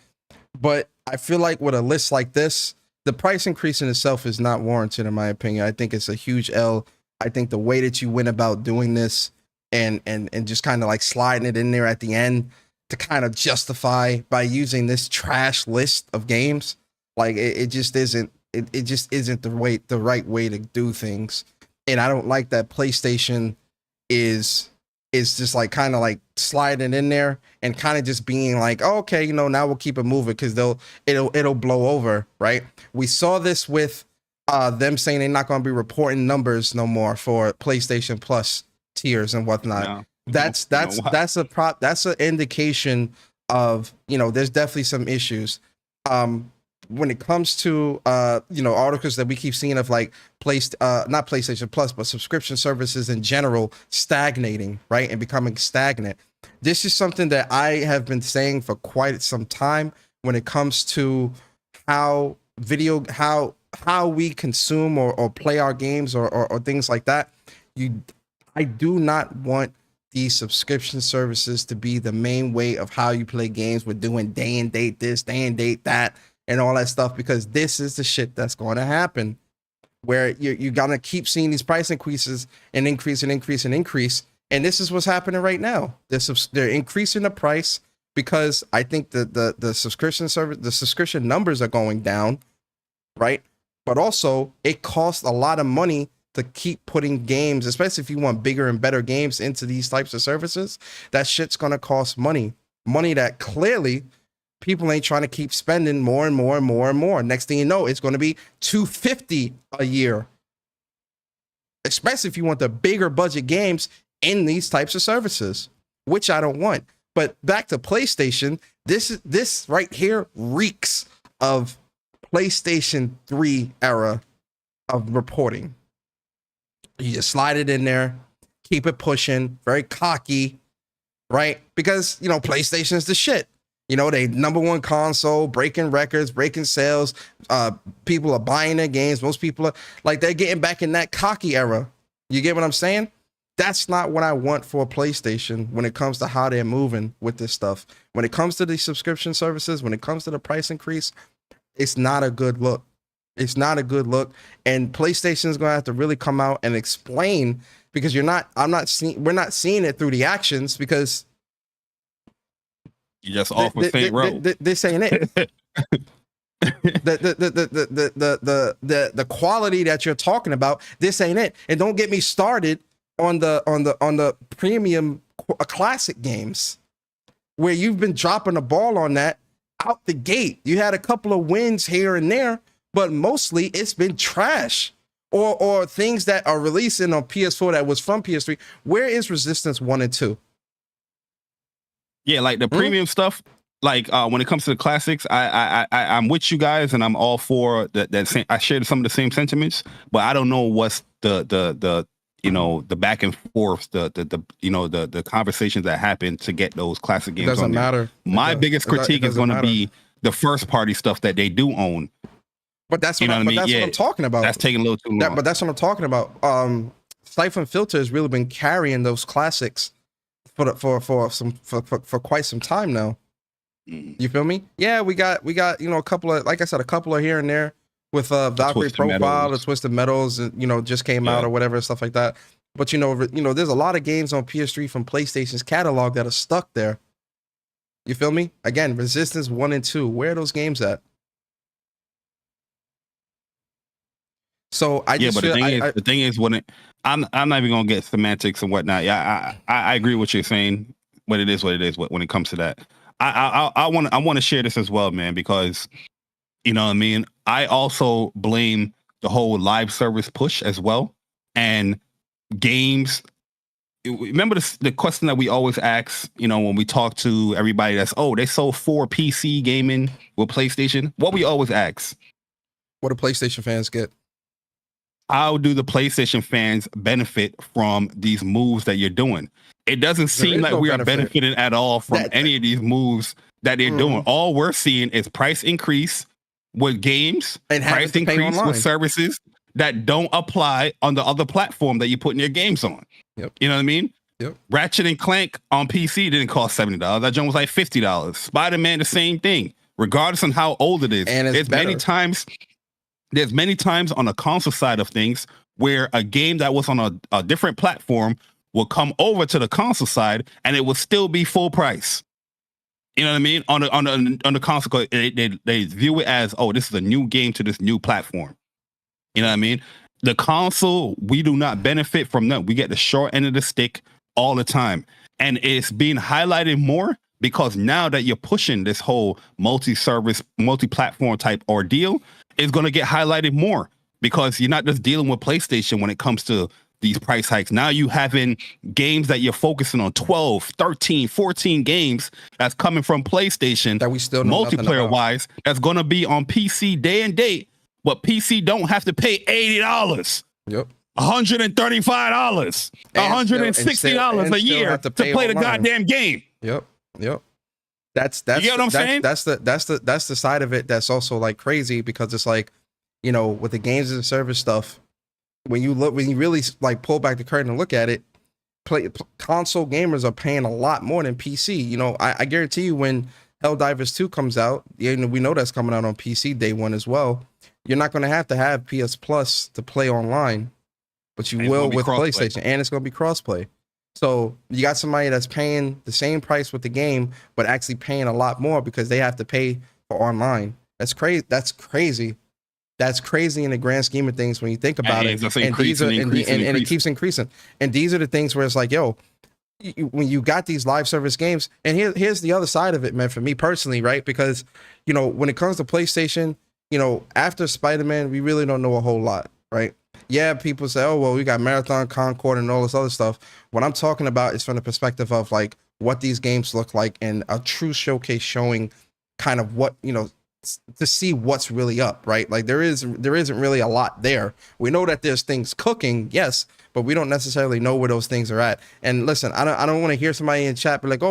But I feel like with a list like this, the price increase in itself is not warranted, in my opinion. I think it's a huge L. I think the way that you went about doing this and just kind of like sliding it in there at the end to kind of justify by using this trash list of games, like it just isn't. It just isn't the right way to do things. And I don't like that PlayStation is just like kind of like sliding in there and kind of just being like, oh, okay, you know, now we'll keep it moving because it'll blow over, right? We saw this with them saying they're not going to be reporting numbers no more for PlayStation Plus tiers and whatnot. That's an indication of, you know, there's definitely some issues. When it comes to you know, articles that we keep seeing of like not PlayStation Plus, but subscription services in general stagnating, right, and becoming stagnant. This is something that I have been saying for quite some time when it comes to how we consume or play our games or things like that. I do not want these subscription services to be the main way of how you play games. We're doing day and date this, day and date that, and all that stuff, because this is the shit that's going to happen, where you're going to keep seeing these price increases and increase. And this is what's happening right now. They're increasing the price because I think the subscription numbers are going down, right? But also it costs a lot of money to keep putting games, especially if you want bigger and better games into these types of services. That shit's going to cost money that clearly people ain't trying to keep spending more and more and more and more. Next thing you know, it's going to be $250 a year, especially if you want the bigger budget games in these types of services, which I don't want. But back to PlayStation, this right here reeks of PlayStation 3 era of reporting. You just slide it in there, keep it pushing, very cocky, right? Because, you know, PlayStation is the shit. You know, they #1 console, breaking records, breaking sales. People are buying their games. Most people are like, they're getting back in that cocky era. You get what I'm saying? That's not what I want for a PlayStation when it comes to how they're moving with this stuff. When it comes to the subscription services, when it comes to the price increase, it's not a good look. It's not a good look. And PlayStation is going to have to really come out and explain, because we're not seeing it through the actions, because you just off with Saint Row. This ain't it. The quality that you're talking about, this ain't it. And don't get me started on the premium classic games, where you've been dropping the ball on that out the gate. You had a couple of wins here and there, but mostly it's been trash. Or things that are releasing on PS4 that was from PS3. Where is Resistance 1 and 2? Yeah, like the premium stuff. Like when it comes to the classics, I'm with you guys, and I'm all for that. Same, I share some of the same sentiments, but I don't know what's the back and forth, the conversations that happen to get those classic games. Doesn't on there. matter. My biggest critique is going to be the first party stuff that they do own. But that's what I'm talking about. That's taking a little too long. But that's what I'm talking about. Siphon Filter has really been carrying those classics for quite some time now. You feel me? Yeah, we got a couple of, like I said, a couple of here and there with Valkyrie Profile, the Twisted Metals, and just came out or whatever, stuff like that. But there's a lot of games on PS3 from PlayStation's catalog that are stuck there. You feel me? Again, Resistance 1 and 2. Where are those games at? So the thing is when I'm not even gonna get semantics and whatnot. Yeah, I agree with what you're saying. What it is when it comes to that. I want to share this as well, man, because you know what I mean. I also blame the whole live service push as well, and games. Remember the question that we always ask, when we talk to everybody that's, they sold 4 PC gaming with PlayStation. What we always ask, what do PlayStation fans get? How do the PlayStation fans benefit from these moves that you're doing? It doesn't seem like we are benefiting at all from any of these moves that they're doing. All we're seeing is price increase with games, and price increase with services that don't apply on the other platform that you're putting your games on. Yep. You know what I mean? Yep. Ratchet and Clank on PC didn't cost $70. That joint was like $50. Spider-Man, the same thing, regardless on how old it is. And there's many times on the console side of things where a game that was on a different platform will come over to the console side and it will still be full price. You know what I mean? On the console, they view it as, this is a new game to this new platform. You know what I mean? The console, we do not benefit from that. We get the short end of the stick all the time. And it's being highlighted more because now that you're pushing this whole multi-service, multi-platform type ordeal, it's going to get highlighted more because you're not just dealing with PlayStation when it comes to these price hikes. Now you having games that you're focusing on, 12, 13, 14 games that's coming from PlayStation that we still know multiplayer wise, that's going to be on PC day and date, but PC don't have to pay $80. Yep. $135, $160 a year to play the goddamn game. Yep. That's you get what I'm saying? That's the side of it that's also like crazy, because it's like, with the games as a service stuff, when you really like pull back the curtain and look at it, console gamers are paying a lot more than PC. I guarantee you when Helldivers 2 comes out, we know that's coming out on PC day one as well. You're not going to have PS Plus to play online, but you will with PlayStation, and it's going to be crossplay. So you got somebody that's paying the same price with the game, but actually paying a lot more because they have to pay for online. That's crazy. That's crazy in the grand scheme of things when you think about it. And it keeps increasing. And these are the things where it's like, when you got these live service games, and here's the other side of it, man, for me personally, right? Because, when it comes to PlayStation, after Spider-Man, we really don't know a whole lot, right? Yeah, people say, we got Marathon, Concord, and all this other stuff. What I'm talking about is from the perspective of like what these games look like and a true showcase showing kind of what, to see what's really up, right? Like there isn't really a lot there. We know that there's things cooking, yes, but we don't necessarily know where those things are at. And listen, I don't want to hear somebody in chat be like,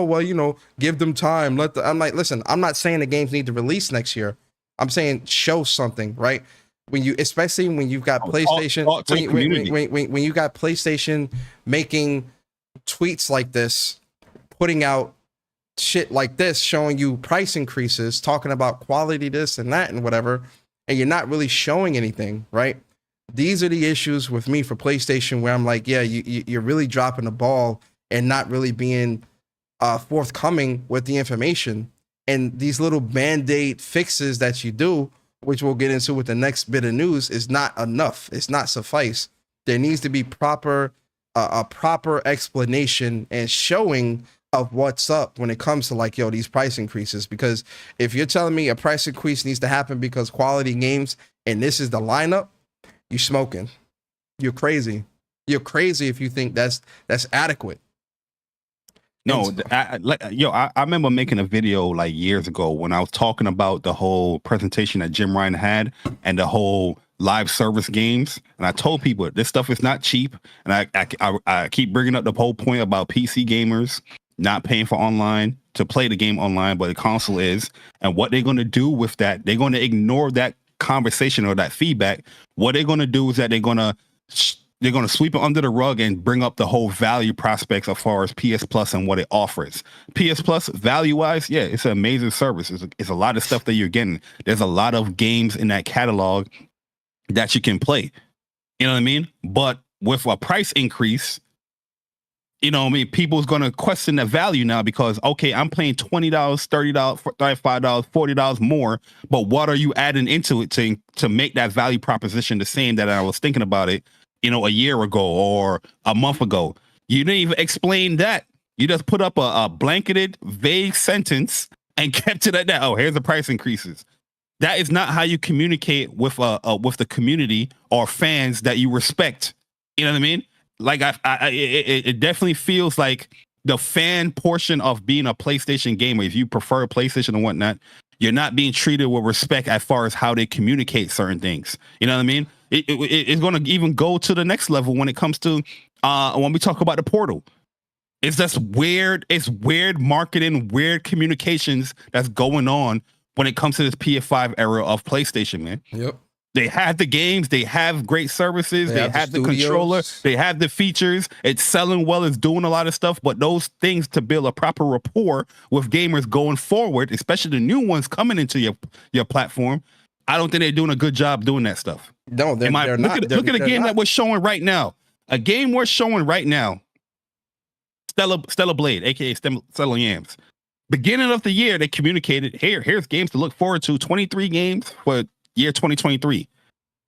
give them time. I'm like, listen, I'm not saying the games need to release next year. I'm saying show something, right? when you, especially when you've got PlayStation, when you got PlayStation making tweets like this, putting out shit like this, showing you price increases, talking about quality, this and that and whatever, and you're not really showing anything, right? These are the issues with me for PlayStation, where I'm like, yeah, you're really dropping the ball and not really being forthcoming with the information. And these little band-aid fixes that you do, which we'll get into with the next bit of news, is not enough. It's not suffice. There needs to be a proper explanation and showing of what's up when it comes to like, yo, these price increases. Because if you're telling me a price increase needs to happen because quality games and this is the lineup, you're smoking. You're crazy. You're crazy if you think that's adequate. No, I remember making a video like years ago when I was talking about the whole presentation that Jim Ryan had and the whole live service games. And I told people this stuff is not cheap. And I keep bringing up the whole point about PC gamers not paying for online to play the game online, but the console is. And what they're going to do with that, they're going to ignore that conversation or that feedback. What they're going to do is that they're going to sweep it under the rug and bring up the whole value prospects as far as PS Plus and what it offers. PS Plus, value-wise, yeah, it's an amazing service. It's a lot of stuff that you're getting. There's a lot of games in that catalog that you can play. You know what I mean? But with a price increase, you know what I mean, people's going to question the value now because, okay, I'm paying $20, $30, $35, $40 more, but what are you adding into it to make that value proposition the same that I was thinking about it, you know, a year ago or a month ago? You didn't even explain that. You just put up a blanketed, vague sentence and kept it at that. Oh, here's the price increases. That is not how you communicate with the community or fans that you respect. You know what I mean? Like it definitely feels like the fan portion of being a PlayStation gamer, if you prefer PlayStation and whatnot, you're not being treated with respect as far as how they communicate certain things. You know what I mean? It's going to even go to the next level when it comes to when we talk about the Portal. It's just weird. It's weird marketing, weird communications that's going on when it comes to this PS5 era of PlayStation, man. Yep. They have the games, they have great services, they have the controller, they have the features, it's selling well, it's doing a lot of stuff, but those things to build a proper rapport with gamers going forward, especially the new ones coming into your platform, I don't think they're doing a good job doing that stuff. No, they're not. Look at a game that we're showing right now. A game we're showing right now, Stellar Blade, aka Stellar Yams. Beginning of the year, they communicated, here's games to look forward to, 23 games for year 2023.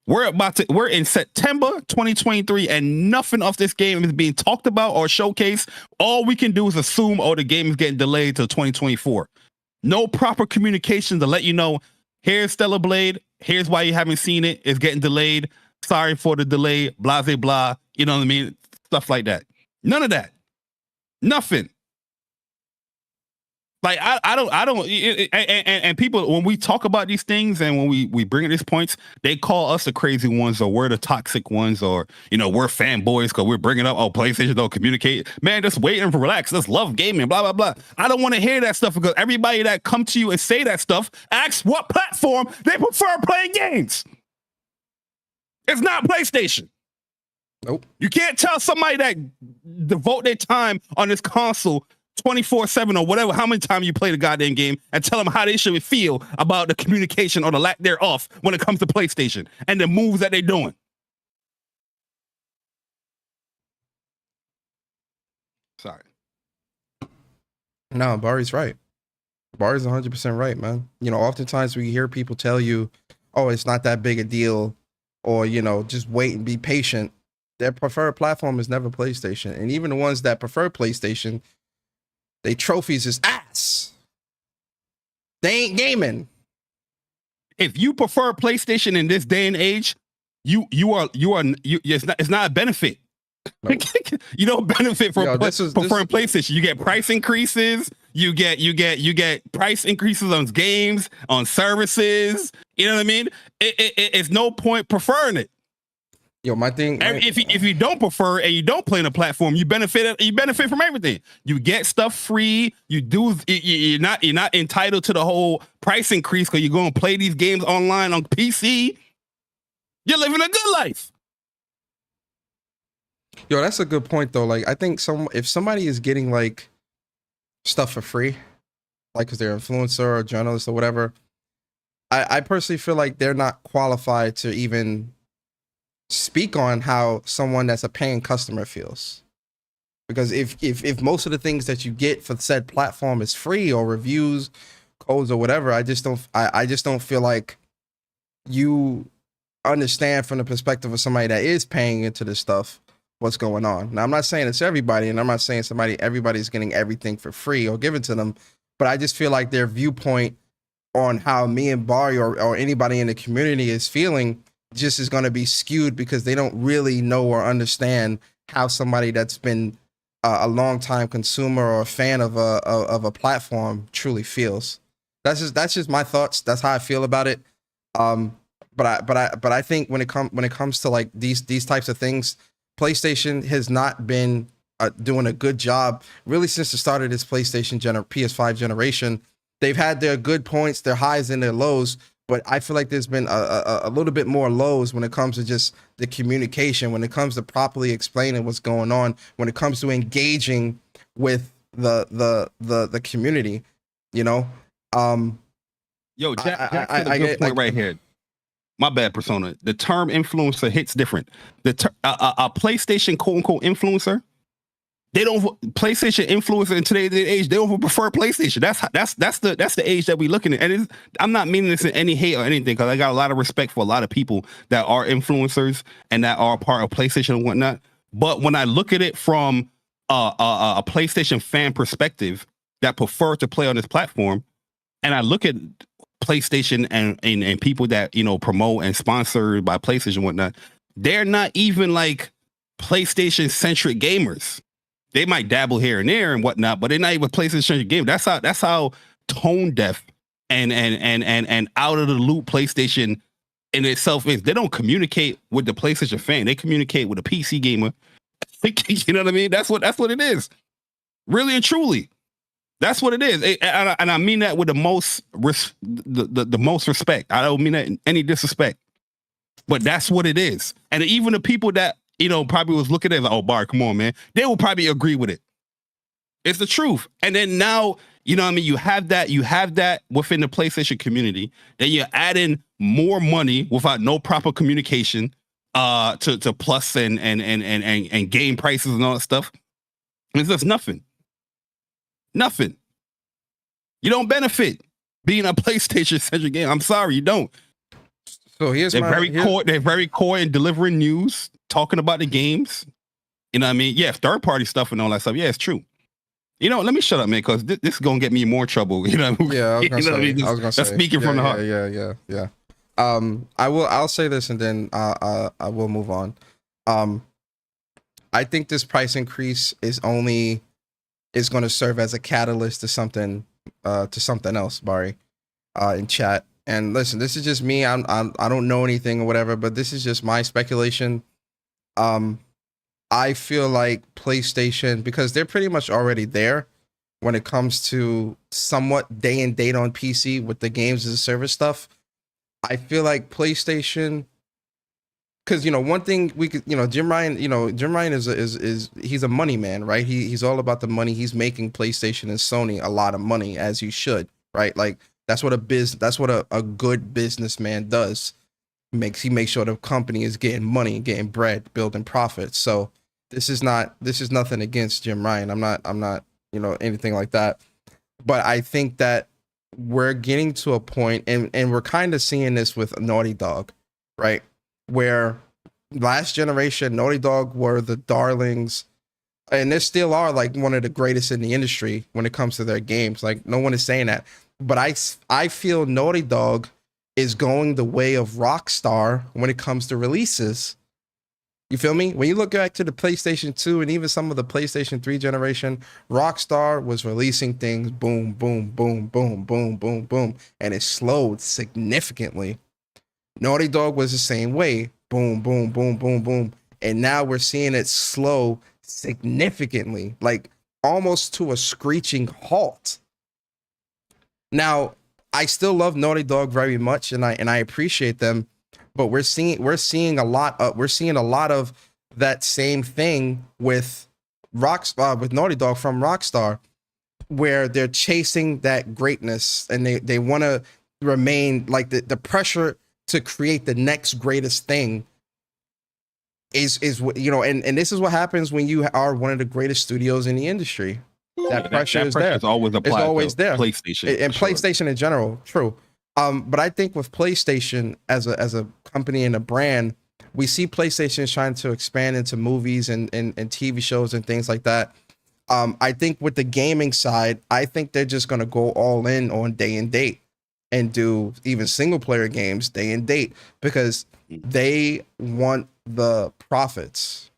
We're in September 2023 and nothing of this game is being talked about or showcased. All we can do is assume, the game is getting delayed till 2024. No proper communication to let you know, here's Stellar Blade, here's why you haven't seen it, it's getting delayed, sorry for the delay, blah, blah, blah, you know what I mean? Stuff like that. None of that. Nothing. Like I don't, and people, when we talk about these things and when we bring in these points, they call us the crazy ones or we're the toxic ones or, you know, we're fanboys because we're bringing up, PlayStation don't communicate. Man, just wait and relax. Let's love gaming, blah, blah, blah. I don't want to hear that stuff because everybody that come to you and say that stuff asks what platform they prefer playing games. It's not PlayStation. Nope. You can't tell somebody that devote their time on this console 24/7 or whatever, how many times you play the goddamn game and tell them how they should feel about the communication or the lack thereof when it comes to PlayStation and the moves that they're doing. Sorry. No, Bari's right. Bari's 100% right, man. You know, oftentimes we hear people tell you, it's not that big a deal, or, you know, just wait and be patient. Their preferred platform is never PlayStation. And even the ones that prefer PlayStation, they trophies is ass. They ain't gaming. If you prefer PlayStation in this day and age, it's not a benefit. Nope. You don't benefit from preferring PlayStation. You get price increases. You get price increases on games, on services. You know what I mean? It's no point preferring it. Yo, my thing. If you don't prefer and you don't play on a platform, you benefit from everything. You get stuff free. You're not entitled to the whole price increase because you're going to play these games online on PC. You're living a good life. Yo, that's a good point though. Like, I think if somebody is getting like stuff for free, like because they're an influencer or journalist or whatever, I personally feel like they're not qualified to even speak on how someone that's a paying customer feels. Because if most of the things that you get for said platform is free or reviews, codes or whatever, I just don't feel like you understand from the perspective of somebody that is paying into this stuff what's going on. Now, I'm not saying it's everybody, and I'm not saying everybody's getting everything for free or given to them, but I just feel like their viewpoint on how me and Bari or anybody in the community is feeling just is going to be skewed because they don't really know or understand how somebody that's been a long time consumer or a fan of a platform truly feels. That's just my thoughts. That's how I feel about it. But I think when it comes to like these types of things, PlayStation has not been doing a good job really since the start of this PlayStation PS5 generation. They've had their good points, their highs and their lows, but I feel like there's been a little bit more lows when it comes to just the communication, when it comes to properly explaining what's going on, when it comes to engaging with the community, you know. Yo, Jack said a good point right here. My bad, Persona. The term influencer hits different. A PlayStation quote unquote influencer, PlayStation influencer in today's age, they don't prefer PlayStation. That's the age that we looking at. And I'm not meaning this in any hate or anything, because I got a lot of respect for a lot of people that are influencers and that are part of PlayStation and whatnot. But when I look at it from a PlayStation fan perspective that prefer to play on this platform, and I look at PlayStation and people that, you know, promote and sponsored by PlayStation and whatnot, they're not even like PlayStation centric gamers. They might dabble here and there and whatnot, but they're not even PlayStation centric gamers. That's how tone deaf and out of the loop PlayStation in itself is. They don't communicate with the PlayStation fan. They communicate with a PC gamer. You know what I mean? That's what it is. Really and truly. That's what it is, and I mean that with the most the most respect. I don't mean that in any disrespect, but that's what it is. And even the people that, you know, probably was looking at it like, oh, Bari, come on, man, they will probably agree with it. It's the truth. And then now, you know what I mean, you have that within the PlayStation community. Then you're adding more money without no proper communication to plus and game prices and all that stuff. It's just nothing. Nothing. You don't benefit being a PlayStation centric game. I'm sorry, you don't. So they're very core in delivering news, talking about the games. You know what I mean? Yeah, third party stuff and all that stuff. Yeah, it's true. You know, let me shut up, man, because this is gonna get me in more trouble. You know? Yeah, I was gonna say. That's speaking from the heart. Yeah. I'll say this and then I will move on. I think this price increase is going to serve as a catalyst to something else, Bari, in chat. And listen, this is just me. I don't know anything or whatever, but this is just my speculation. I feel like PlayStation, because they're pretty much already there when it comes to somewhat day and date on PC with the games as a service stuff. I feel like PlayStation, because, you know, one thing we could, you know, Jim Ryan is he's a money man, right? He's all about the money. He's making PlayStation and Sony a lot of money, as you should, right? Like that's what a good businessman does. He makes sure the company is getting money, getting bread, building profits. So this is nothing against Jim Ryan. I'm not, you know, anything like that. But I think that we're getting to a point, and we're kind of seeing this with Naughty Dog, right? Where last generation Naughty Dog were the darlings, and they still are like one of the greatest in the industry when it comes to their games. Like, no one is saying that, but I feel Naughty Dog is going the way of Rockstar when it comes to releases. You feel me? When you look back to the PlayStation 2 and even some of the PlayStation 3 generation, Rockstar was releasing things boom, boom, boom, boom, boom, boom, boom, and it slowed significantly. Naughty Dog was the same way. Boom, boom, boom, boom, boom. And now we're seeing it slow significantly, like almost to a screeching halt. Now, I still love Naughty Dog very much, and I appreciate them, but we're seeing a lot of that same thing with with Naughty Dog from Rockstar, where they're chasing that greatness and they want to remain like the pressure to create the next greatest thing is what, you know, and this is what happens when you are one of the greatest studios in the industry. That pressure is there. It's always applied. It's always there. PlayStation and PlayStation in general. True. But I think with PlayStation as a company and a brand, we see PlayStation trying to expand into movies and TV shows and things like that. I think with the gaming side, I think they're just going to go all in on day and date and do even single player games day and date because they want the profits.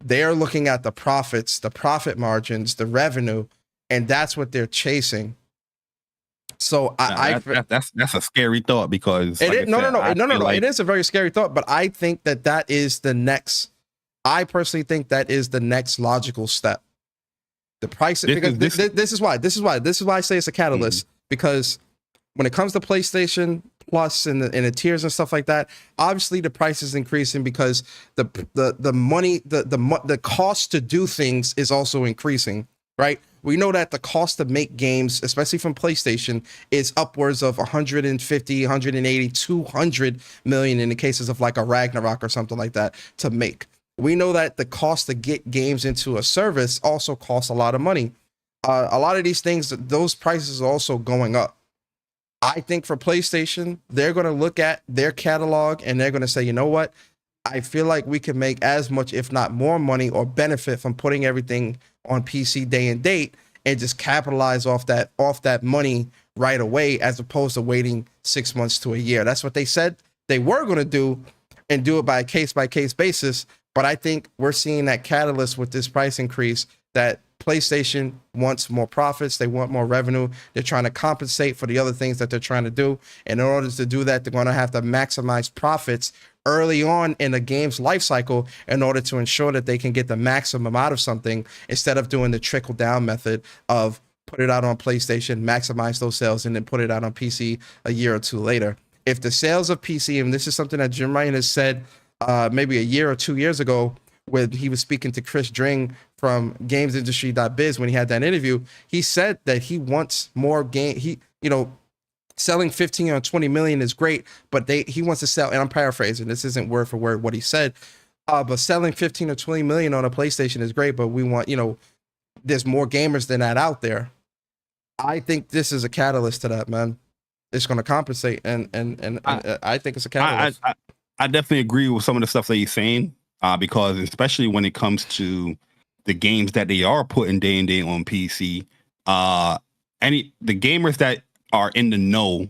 They are looking at the profits, the profit margins, the revenue, and that's what they're chasing. So that's a scary thought because it is, no. It is a very scary thought, but I think that is the next. I personally think that is the next logical step. The price, because this is why I say it's a catalyst, because when it comes to PlayStation Plus and the tiers and stuff like that, obviously the price is increasing because the money, the cost to do things is also increasing, right? We know that the cost to make games, especially from PlayStation, is upwards of 150, 180, 200 million in the cases of like a Ragnarok or something like that to make. We know that the cost to get games into a service also costs a lot of money. A lot of these things, those prices are also going up. I think for PlayStation, they're going to look at their catalog and they're going to say, you know what? I feel like we can make as much, if not more money or benefit from putting everything on PC day and date and just capitalize off that money right away, as opposed to waiting 6 months to a year. That's what they said they were going to do and do it by a case basis. But I think we're seeing that catalyst with this price increase, that PlayStation wants more profits. They want more revenue. They're trying to compensate for the other things that they're trying to do. And in order to do that, they're going to have to maximize profits early on in the game's life cycle in order to ensure that they can get the maximum out of something, instead of doing the trickle down method of put it out on PlayStation, maximize those sales, and then put it out on PC a year or two later. If the sales of PC, and this is something that Jim Ryan has said maybe a year or 2 years ago, when he was speaking to Chris Dring from GamesIndustry.biz when he had that interview, he said that he wants more game. Selling 15 or 20 million is great, but he wants to sell, and I'm paraphrasing, this isn't word for word what he said, but selling 15 or 20 million on a PlayStation is great, but we want, there's more gamers than that out there. I think this is a catalyst to that, man. It's going to compensate, and I think it's a catalyst. I definitely agree with some of the stuff that he's saying, because especially when it comes to the games that they are putting day and day on PC, the gamers that are in the know,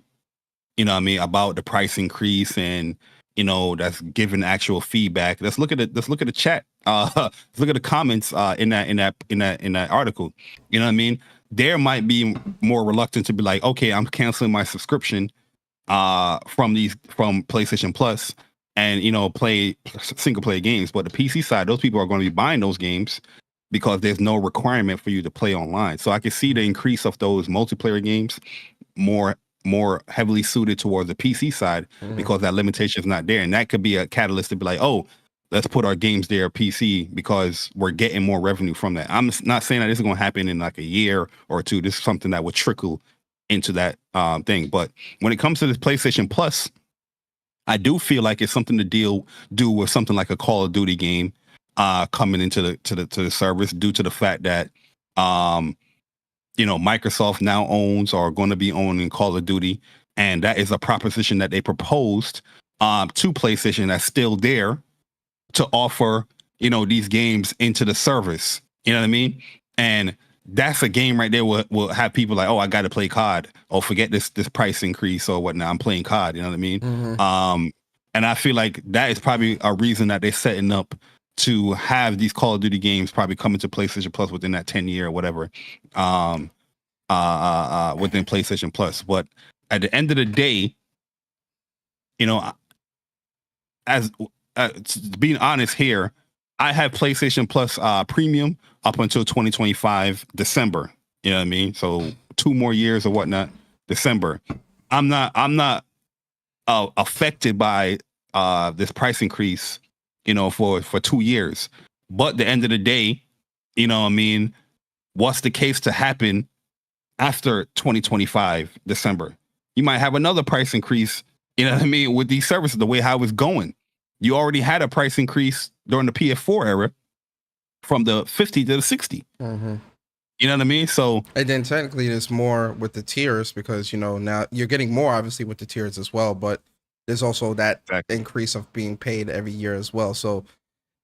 about the price increase and, that's giving actual feedback. Let's look at it. Let's look at the chat. Let's look at the comments in that article. You know what I mean? There might be more reluctant to be like, okay, I'm canceling my subscription from PlayStation Plus and play single player games. But the PC side, those people are going to be buying those games because there's no requirement for you to play online. So I can see the increase of those multiplayer games more heavily suited towards the PC side, because that limitation is not there. And that could be a catalyst to be like, oh, let's put our games there PC because we're getting more revenue from that. I'm not saying that this is going to happen in like a year or two. This is something that would trickle into that thing. But when it comes to this PlayStation Plus, I do feel like it's something to do with something like a Call of Duty game coming into the service, due to the fact that Microsoft now owns or are going to be owning Call of Duty, and that is a proposition that they proposed to PlayStation that's still there to offer these games into the service. You know what I mean? And that's a game right there will have people like, oh, I got to play COD. Oh, forget this price increase or whatnot. I'm playing COD. You know what I mean? And I feel like that is probably a reason that they're setting up to have these Call of Duty games probably coming to PlayStation Plus within that 10 year or whatever, within PlayStation Plus. But at the end of the day, as being honest here, I have PlayStation Plus Premium up until 2025 December. You know what I mean? So 2 more years or whatnot. December. I'm not affected by this price increase, for 2 years. But at the end of the day, what's the case to happen after 2025 December? You might have another price increase, with these services, the way how it's going. You already had a price increase during the PS4 era from the 50 to the 60. Mm-hmm. You know what I mean? So, and then technically there's more with the tiers because, now you're getting more obviously with the tiers as well, but there's also that increase of being paid every year as well. So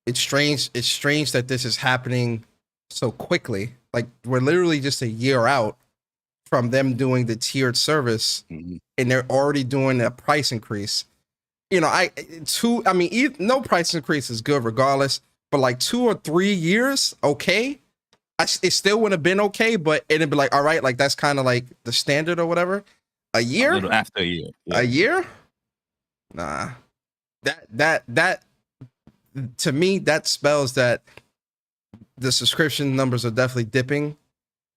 it's strange. It's strange that this is happening so quickly. Like we're literally just a year out from them doing the tiered service, and they're already doing a price increase. No price increase is good regardless, but like 2 or 3 years, okay. It still wouldn't have been okay, but it'd be like, all right, like that's kind of like the standard or whatever. A year? A little after a year. Yeah. A year? Nah. That to me, that spells that the subscription numbers are definitely dipping,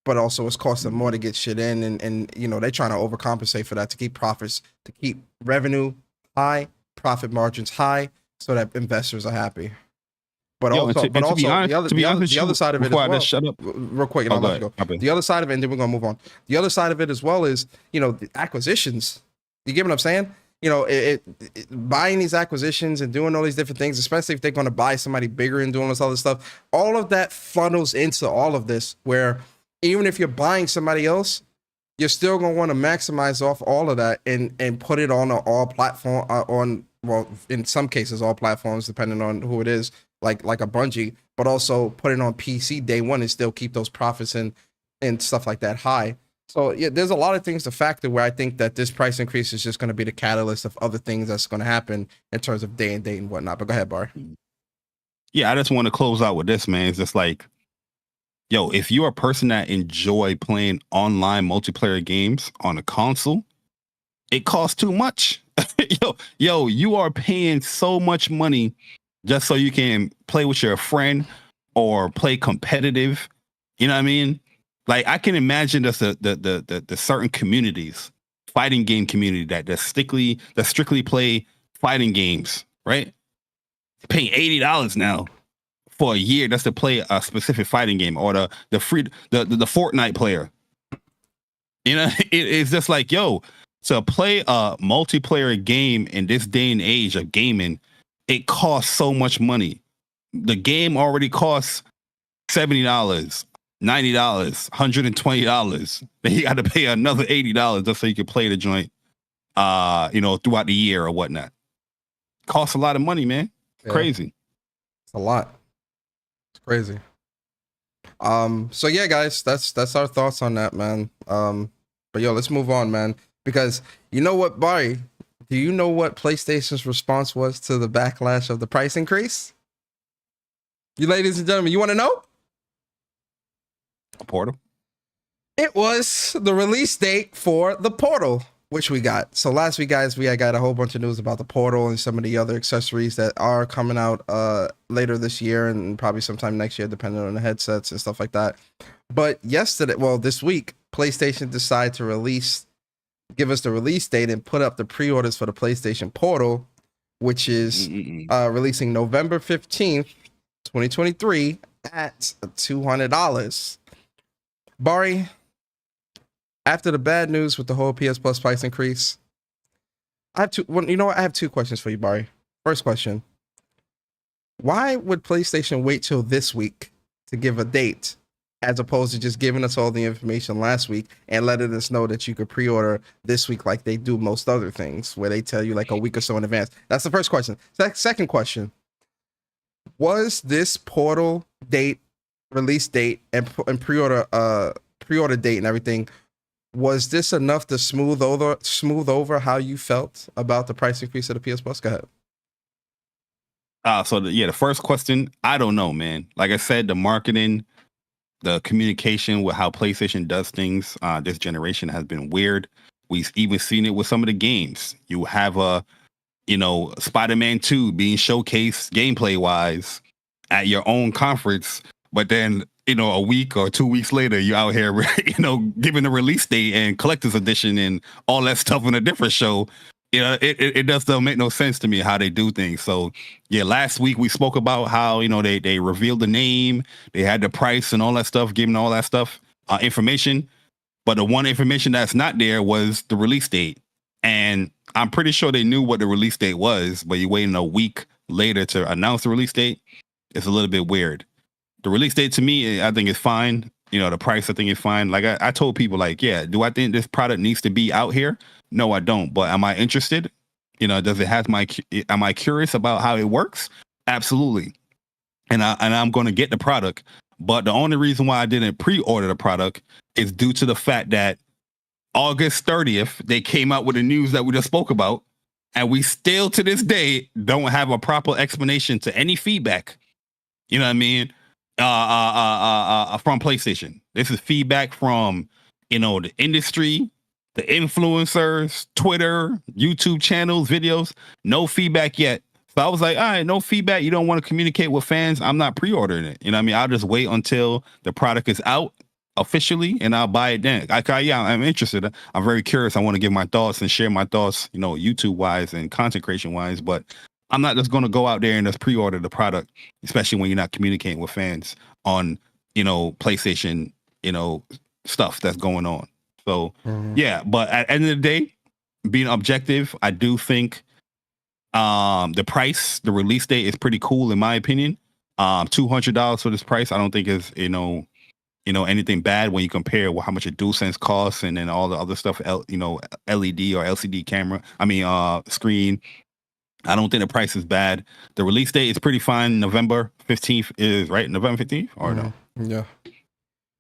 but also it's costing more to get shit in, and they're trying to overcompensate for that to keep profits, to keep revenue high, profit margins high, so that investors are happy. But the other side of it as well. Shut up. Real quick, I'll let you go. The other side of it, and then we're gonna move on. The other side of it as well is, the acquisitions. You get what I'm saying? Buying these acquisitions and doing all these different things, especially if they're going to buy somebody bigger and doing this other stuff, all of that funnels into all of this, where even if you're buying somebody else, you're still going to want to maximize off all of that and put it on all platform, in some cases, all platforms, depending on who it is, like a Bungie, but also put it on PC day one and still keep those profits and stuff like that high. So yeah, there's a lot of things to factor where I think that this price increase is just going to be the catalyst of other things that's going to happen in terms of day and date and whatnot. But go ahead, Bar. Yeah, I just want to close out with this, man. It's just like, if you're a person that enjoy playing online multiplayer games on a console, it costs too much. You are paying so much money just so you can play with your friend or play competitive. You know what I mean? Like I can imagine the certain communities, fighting game community that strictly play fighting games, right? Paying $80 now for a year just to play a specific fighting game, or the Fortnite player. It's just like, to play a multiplayer game in this day and age of gaming, it costs so much money. The game already costs $70. $90, $120. Then you got to pay another $80 just so you can play the joint, throughout the year or whatnot. Costs a lot of money, man. Yeah. Crazy. It's a lot. It's crazy. So yeah, guys, that's our thoughts on that, man. But let's move on, man, because you know what, Bari? Do you know what PlayStation's response was to the backlash of the price increase? You ladies and gentlemen, you want to know? A Portal? It was the release date for the Portal, which we got. So last week, guys, we got a whole bunch of news about the Portal and some of the other accessories that are coming out later this year and probably sometime next year, depending on the headsets and stuff like that. But this week, PlayStation decided to give us the release date and put up the pre-orders for the PlayStation Portal, which is releasing November 15th, 2023 at $200. Bari, after the bad news with the whole PS Plus price increase, I have two questions for you, Bari. First question: why would PlayStation wait till this week to give a date, as opposed to just giving us all the information last week and letting us know that you could pre-order this week like they do most other things, where they tell you like a week or so in advance? That's the first question. Second question: was this Portal date, release date, and pre-order date and everything, was this enough to smooth over how you felt about the price increase of the PS Plus? Go ahead. The first question, I don't know, man. Like I said, the marketing, the communication with how PlayStation does things this generation has been weird. We've even seen it with some of the games. You have Spider-Man 2 being showcased gameplay wise at your own conference, but then a week or 2 weeks later, you're out here, giving the release date and collector's edition and all that stuff in a different show it does don't make no sense to me how they do things. So yeah, last week we spoke about how they revealed the name, they had the price and all that stuff, giving all that stuff information. But the one information that's not there was the release date. And I'm pretty sure they knew what the release date was, but you're waiting a week later to announce the release date. It's a little bit weird. The release date to me, I think is fine. The price, I think is fine. Like I told people, like, yeah, do I think this product needs to be out here? No, I don't. But am I interested? Does it have am I curious about how it works? Absolutely. And I'm going to get the product. But the only reason why I didn't pre-order the product is due to the fact that August 30th, they came out with the news that we just spoke about. And we still to this day don't have a proper explanation to any feedback. You know what I mean? From PlayStation. This is feedback from, the industry, the influencers, Twitter, YouTube channels, videos. No feedback yet. So I was like, all right, no feedback. You don't want to communicate with fans. I'm not pre-ordering it. You know what I mean? I'll just wait until the product is out officially and I'll buy it then. I'm interested. I'm very curious. I want to give my thoughts and share my thoughts, YouTube wise and content creation wise, but I'm not just going to go out there and just pre-order the product, especially when you're not communicating with fans on, PlayStation, stuff that's going on. So, yeah, but at the end of the day, being objective, I do think the price, the release date is pretty cool, in my opinion. $200 for this price, I don't think is, anything bad when you compare how much a DualSense costs and then all the other stuff, LED or LCD camera, screen. I don't think the price is bad. The release date is pretty fine. November 15th is right. November 15th or no?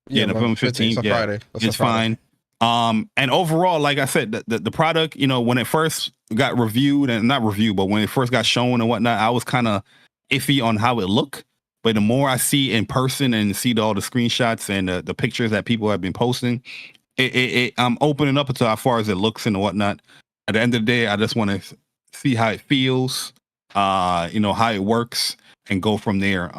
Yeah, November 15th. Yeah, Friday. It's fine. And overall, like I said, the product, when it first got reviewed and not reviewed, but when it first got shown and whatnot, I was kind of iffy on how it looked. But the more I see in person and see all the screenshots and the pictures that people have been posting, I'm opening up to how far as it looks and whatnot. At the end of the day, I just want to see how it feels, how it works, and go from there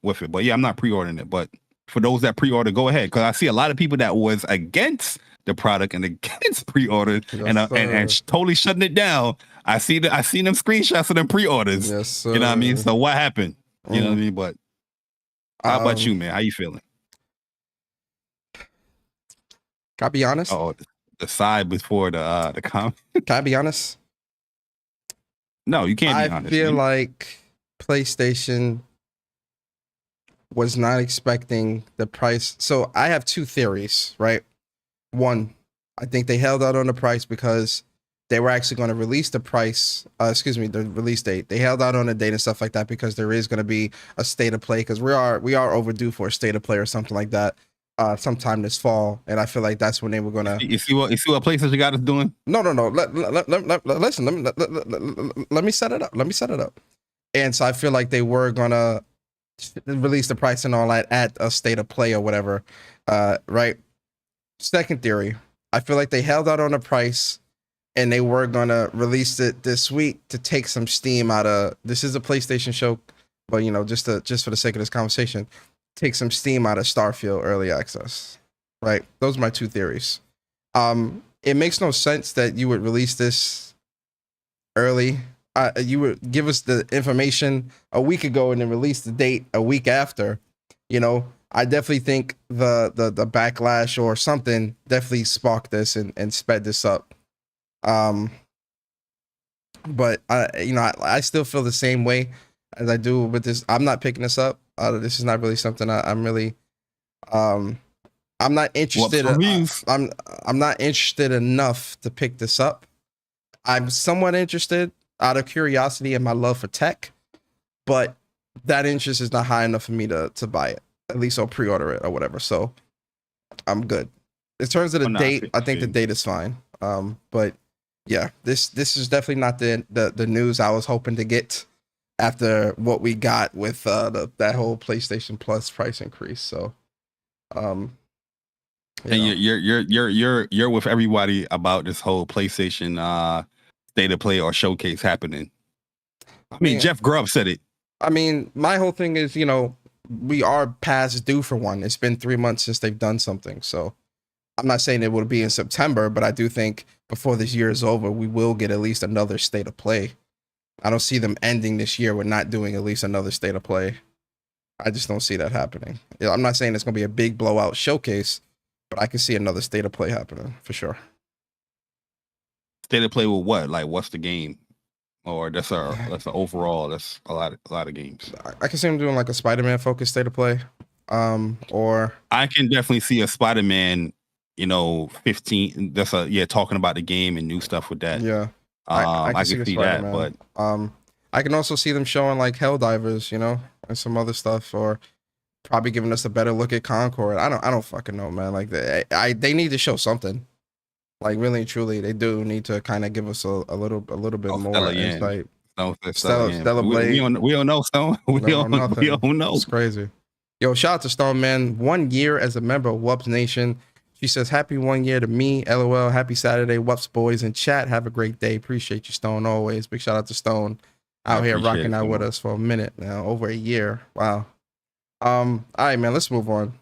with it. But yeah, I'm not pre-ordering it. But for those that pre-order, go ahead, because I see a lot of people that was against the product and against pre-orders and totally shutting it down. I seen them screenshots of them pre-orders. Yes, sir. You know what I mean? So what happened? You know what I mean? But how about you, man? How you feeling? Can I be honest? Oh, the side before the comment. Can I be honest? No, you can't be honest. I feel like PlayStation was not expecting the price. So I have two theories, right? One, I think they held out on the price because they were actually going to release the price, the release date. They held out on the date and stuff like that because there is going to be a state of play, because we are overdue for a state of play or something like that sometime this fall. And I feel like that's when they were going to... You see what PlayStation got us doing? No. Listen, let me set it up. And so I feel like they were going to release the price and all that at a state of play or whatever, right? Second theory, I feel like they held out on the price and they were going to release it this week to take some steam out of... This is a PlayStation show, but, just for the sake of this conversation, take some steam out of Starfield early access, right? Those are my two theories. It makes no sense that you would release this early. You would give us the information a week ago and then release the date a week after. I definitely think the backlash or something definitely sparked this and sped this up. But I still feel the same way as I do with this. I'm not picking this up. This is not really something I'm really. I'm not interested. I'm not interested enough to pick this up. I'm somewhat interested out of curiosity and my love for tech, but that interest is not high enough for me to buy it. At least I'll pre-order it or whatever. So I'm good. In terms of the date, I think the date is fine. But yeah, this is definitely not the news I was hoping to get after what we got with that whole PlayStation Plus price increase. So and you're with everybody about this whole PlayStation state of play or showcase happening. I mean, Jeff Grubb said it. I mean, my whole thing is, we are past due for one. It's been 3 months since they've done something. So I'm not saying it will be in September, but I do think before this year is over, we will get at least another state of play. I don't see them ending this year with not doing at least another state of play. I just don't see that happening. I'm not saying it's going to be a big blowout showcase, but I can see another state of play happening for sure. State of play with what? Like, what's the game? Or that's an overall. That's a lot of games. I can see them doing like a Spider-Man focused state of play. Or I can definitely see a Spider-Man, 15. That's talking about the game and new stuff with that. Yeah, I can see that, but I can also see them showing like Helldivers, and some other stuff, or probably giving us a better look at Concord. I don't fucking know, man. Like they need to show something. Like really and truly, they do need to kind of give us a little bit more Stella insight. Stella Blade. We don't know, Stone. We don't know. It's crazy. Yo, shout out to Stone, man. 1 year as a member of WUPS Nation. She says, happy 1 year to me. LOL. Happy Saturday, WUPS boys in chat. Have a great day. Appreciate you, Stone, always. Big shout out to Stone out here rocking out with us for a minute now. Over a year. Wow. All right, man. Let's move on.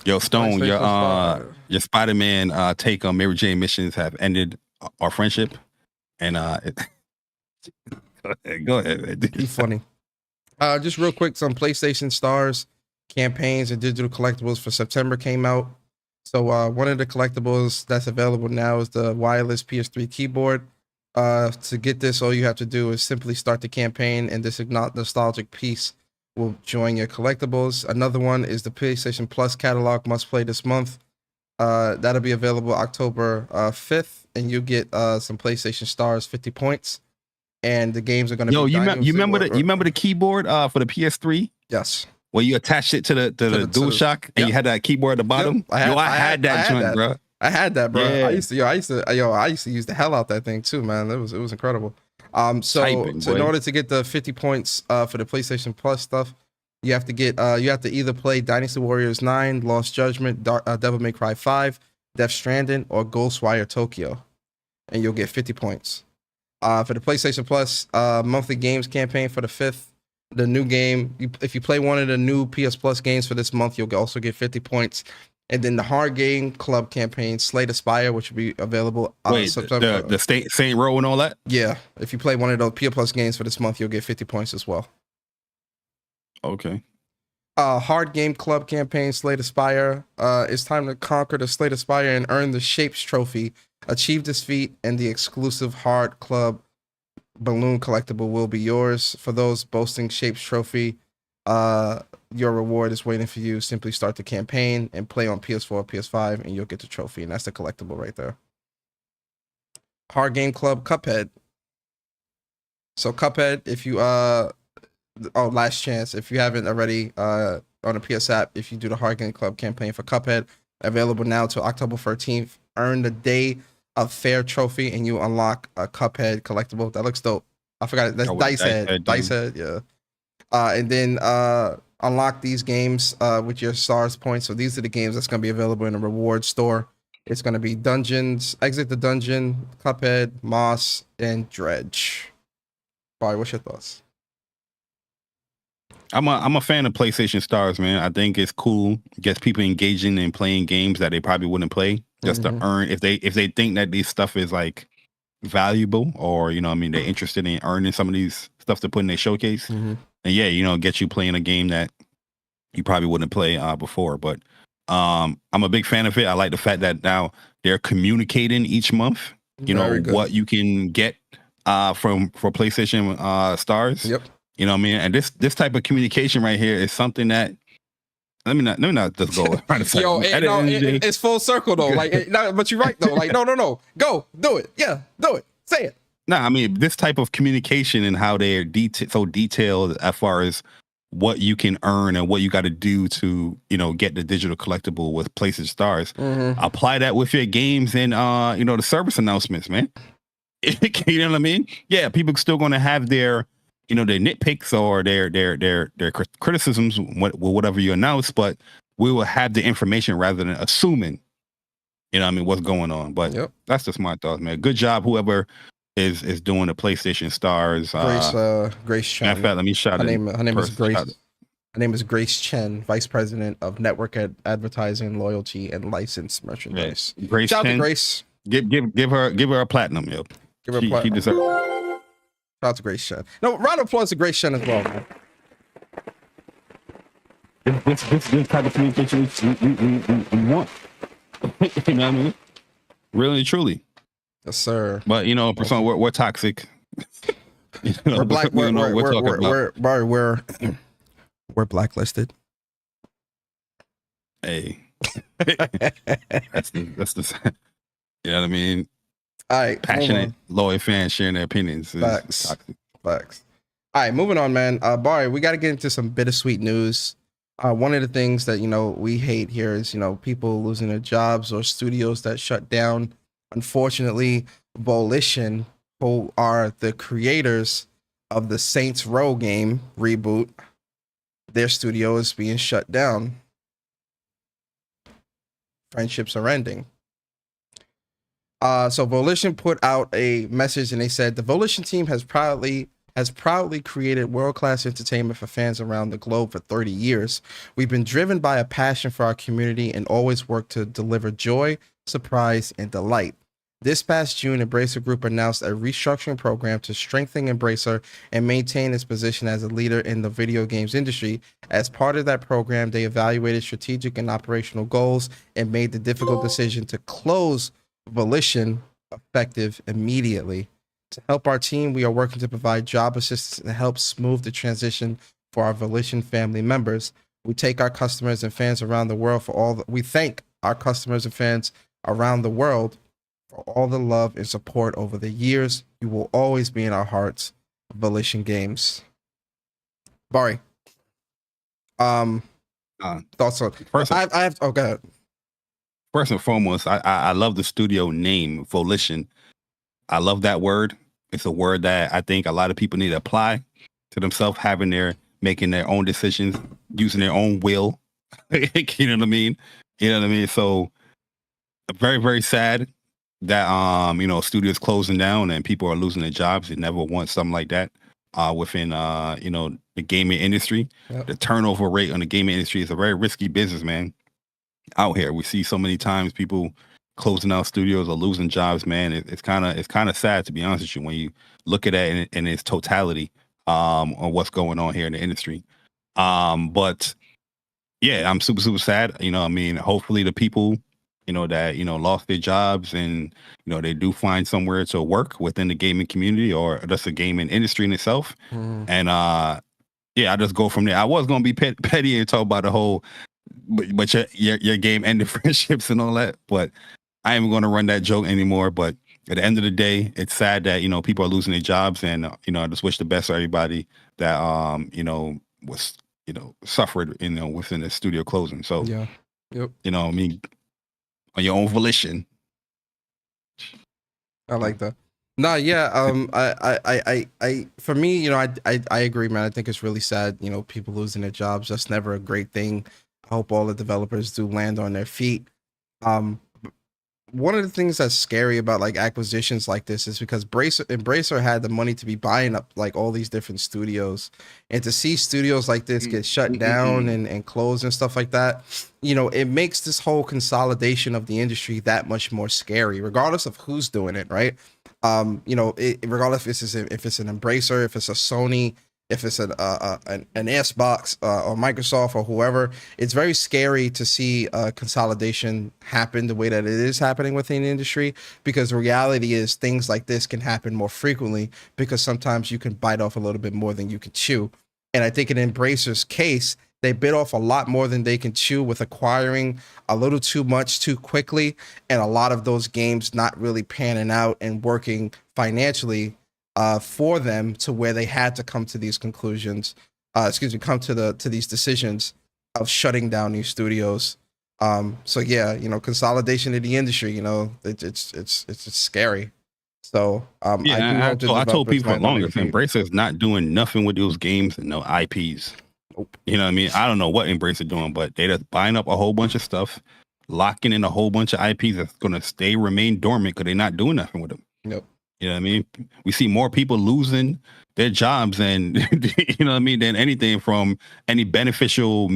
Yo, Stone, your Spider-Man take on Mary Jane missions have ended our friendship. And go ahead. Be funny. Just real quick, some PlayStation Stars campaigns and digital collectibles for September came out. So one of the collectibles that's available now is the wireless PS3 keyboard. To get this, all you have to do is simply start the campaign, and this nostalgic piece will join your collectibles. Another one is the PlayStation Plus catalog must play this month. That'll be available October 5th, and you get some PlayStation Stars 50 points. And the games are going to be. You remember the keyboard for the PS3? Yes. Where you attached it to the DualShock and you had that keyboard at the bottom. Yep. I had that joint, bro. I had that, bro. Yeah. I used to use the hell out that thing too, man. It was incredible. So in order to get the 50 points for the PlayStation Plus stuff, you have to either play Dynasty Warriors 9, Lost Judgment, Devil May Cry 5, Death Stranding, or Ghostwire Tokyo, and you'll get 50 points. For the PlayStation Plus monthly games campaign for the 5th, the new game, if you play one of the new PS Plus games for this month, you'll also get 50 points. And then the hard game club campaign, Slay the Spire, which will be available September. The Saint Row and all that? Yeah. If you play one of those PS Plus games for this month, you'll get 50 points as well. Okay. Hard game club campaign, Slay the Spire. It's time to conquer the Slay the Spire and earn the Shapes trophy. Achieve this feat, and the exclusive hard club balloon collectible will be yours. For those boasting Shapes trophy, your reward is waiting for you. Simply start the campaign and play on PS4, PS5, and you'll get the trophy, and that's the collectible right there. Hard game club Cuphead. So Cuphead, if you last chance, if you haven't already on a PS app, if you do the hard game club campaign for Cuphead, available now till October 13th, earn the Day of Fair trophy, and you unlock a Cuphead collectible. That looks dope. I forgot it. That's Dice Head. Yeah. And then unlock these games with your stars points. So these are the games that's going to be available in a reward store. It's going to be Dungeons, Exit the Dungeon, Cuphead, Moss, and Dredge. Bari, what's your thoughts? I'm a fan of PlayStation Stars, man. I think it's cool. Gets people engaging and playing games that they probably wouldn't play just to earn. If they think that this stuff is like valuable, or they're interested in earning some of these stuff to put in their showcase. And get you playing a game that you probably wouldn't play before. But I'm a big fan of it. I like the fact that now they're communicating each month. What you can get for PlayStation Stars. Yep. You know what I mean? And this type of communication right here is something that let me not just go. Yo, it's full circle though. Like, but you're right though. Like, no, go do it. Yeah, do it. Say it. I mean, this type of communication and how they're so detailed as far as what you can earn and what you got to do to get the digital collectible with PlayStation Stars. Apply that with your games and the service announcements, man. You know what I mean? Yeah, people still going to have their their nitpicks or their criticisms, whatever you announce, but we will have the information rather than assuming, what's going on. But that's just my thoughts, man. Good job, whoever is doing the PlayStation Stars. Grace Chen. In fact, let me shout her name is Grace. Her name is Grace Chen, Vice President of Network Advertising, Loyalty, and Licensed Merchandise. Grace Shout out Chen. to Grace. Give her a platinum, yo. Give her a She platinum. deserves. Shout out to Grace Shen. No, round of applause to Grace Shen as well, man. This type of communication we want. You know what I mean? Really and truly. Yes, sir. But you know, Persona, we're toxic. You know, We're black. We're blacklisted. Hey, that's the. You know what I mean? All right, Passionate, loyal fans sharing their opinions. Facts. Facts. All right, moving on, man. Bari, we got to get into some bittersweet news. One of the things that, you know, we hate here is, you know, people losing their jobs or studios that shut down. Unfortunately, Volition, who are the creators of the Saints Row game reboot, their studio is being shut down. Friendships are ending. So Volition put out a message and they said the Volition team has proudly created world-class entertainment for fans around the globe for 30 years. We've been driven by a passion for our community and always work to deliver joy, surprise, and delight. This past June, Embracer Group announced a restructuring program to strengthen Embracer and maintain its position as a leader in the video games industry. As part of that program, they evaluated strategic and operational goals and made the difficult decision to close Volition effective immediately. To help our team, we are working to provide job assistance and help smooth the transition for our Volition family members. We thank our customers and fans around the world for all the love and support over the years. You will always be in our hearts. Volition Games. Bari. Thoughts on I have go ahead. First and foremost, I love the studio name, Volition. I love that word. It's a word that I think a lot of people need to apply to themselves, making their own decisions, using their own will. You know what I mean? So very, very sad that you know, studios closing down and people are losing their jobs. You never want something like that within you know, the gaming industry. Yep. The turnover rate on the gaming industry is a very risky business, man. Out here, we see so many times people closing out studios or losing jobs, man. It's kind of sad, to be honest with you, when you look at it in its totality on what's going on here in the industry. But yeah, I'm super sad. You know, I mean, hopefully the people, you know, that, you know, lost their jobs and, you know, they do find somewhere to work within the gaming community or just the gaming industry in itself. And yeah, I just go from there. I was gonna be petty and talk about the whole, but your game ended friendships and all that, but I ain't going to run that joke anymore. But at the end of the day, it's sad that, you know, people are losing their jobs, and you know, I just wish the best for everybody that you know, was, you know, suffered, you know, within the studio closing. So yeah, yep. You know, I mean, on your own volition. I like that. No, yeah. I for me, you know, I agree, man. I think it's really sad, you know, people losing their jobs. That's never a great thing. I hope all the developers do land on their feet. One of the things that's scary about like acquisitions like this is because Embracer had the money to be buying up like all these different studios, and to see studios like this get shut down and close and stuff like that, you know, it makes this whole consolidation of the industry that much more scary, regardless of who's doing it, right? You know, regardless if it's an Embracer, if it's a Sony, if it's an Xbox or Microsoft or whoever, it's very scary to see consolidation happen the way that it is happening within the industry, because the reality is things like this can happen more frequently because sometimes you can bite off a little bit more than you can chew. And I think in Embracer's case, they bit off a lot more than they can chew with acquiring a little too much too quickly, and a lot of those games not really panning out and working financially for them to where they had to come to these conclusions, come to these decisions of shutting down these studios. So yeah, you know, consolidation in the industry, you know, it's scary. So yeah, I told people for longer, Embracer's not doing nothing with those games and no IPs. Nope. You know what I mean? I don't know what Embracer doing, but they're just buying up a whole bunch of stuff, locking in a whole bunch of IPs that's gonna remain dormant because they're not doing nothing with them. Nope. You know what I mean? We see more people losing their jobs than, you know what I mean, than anything from any beneficial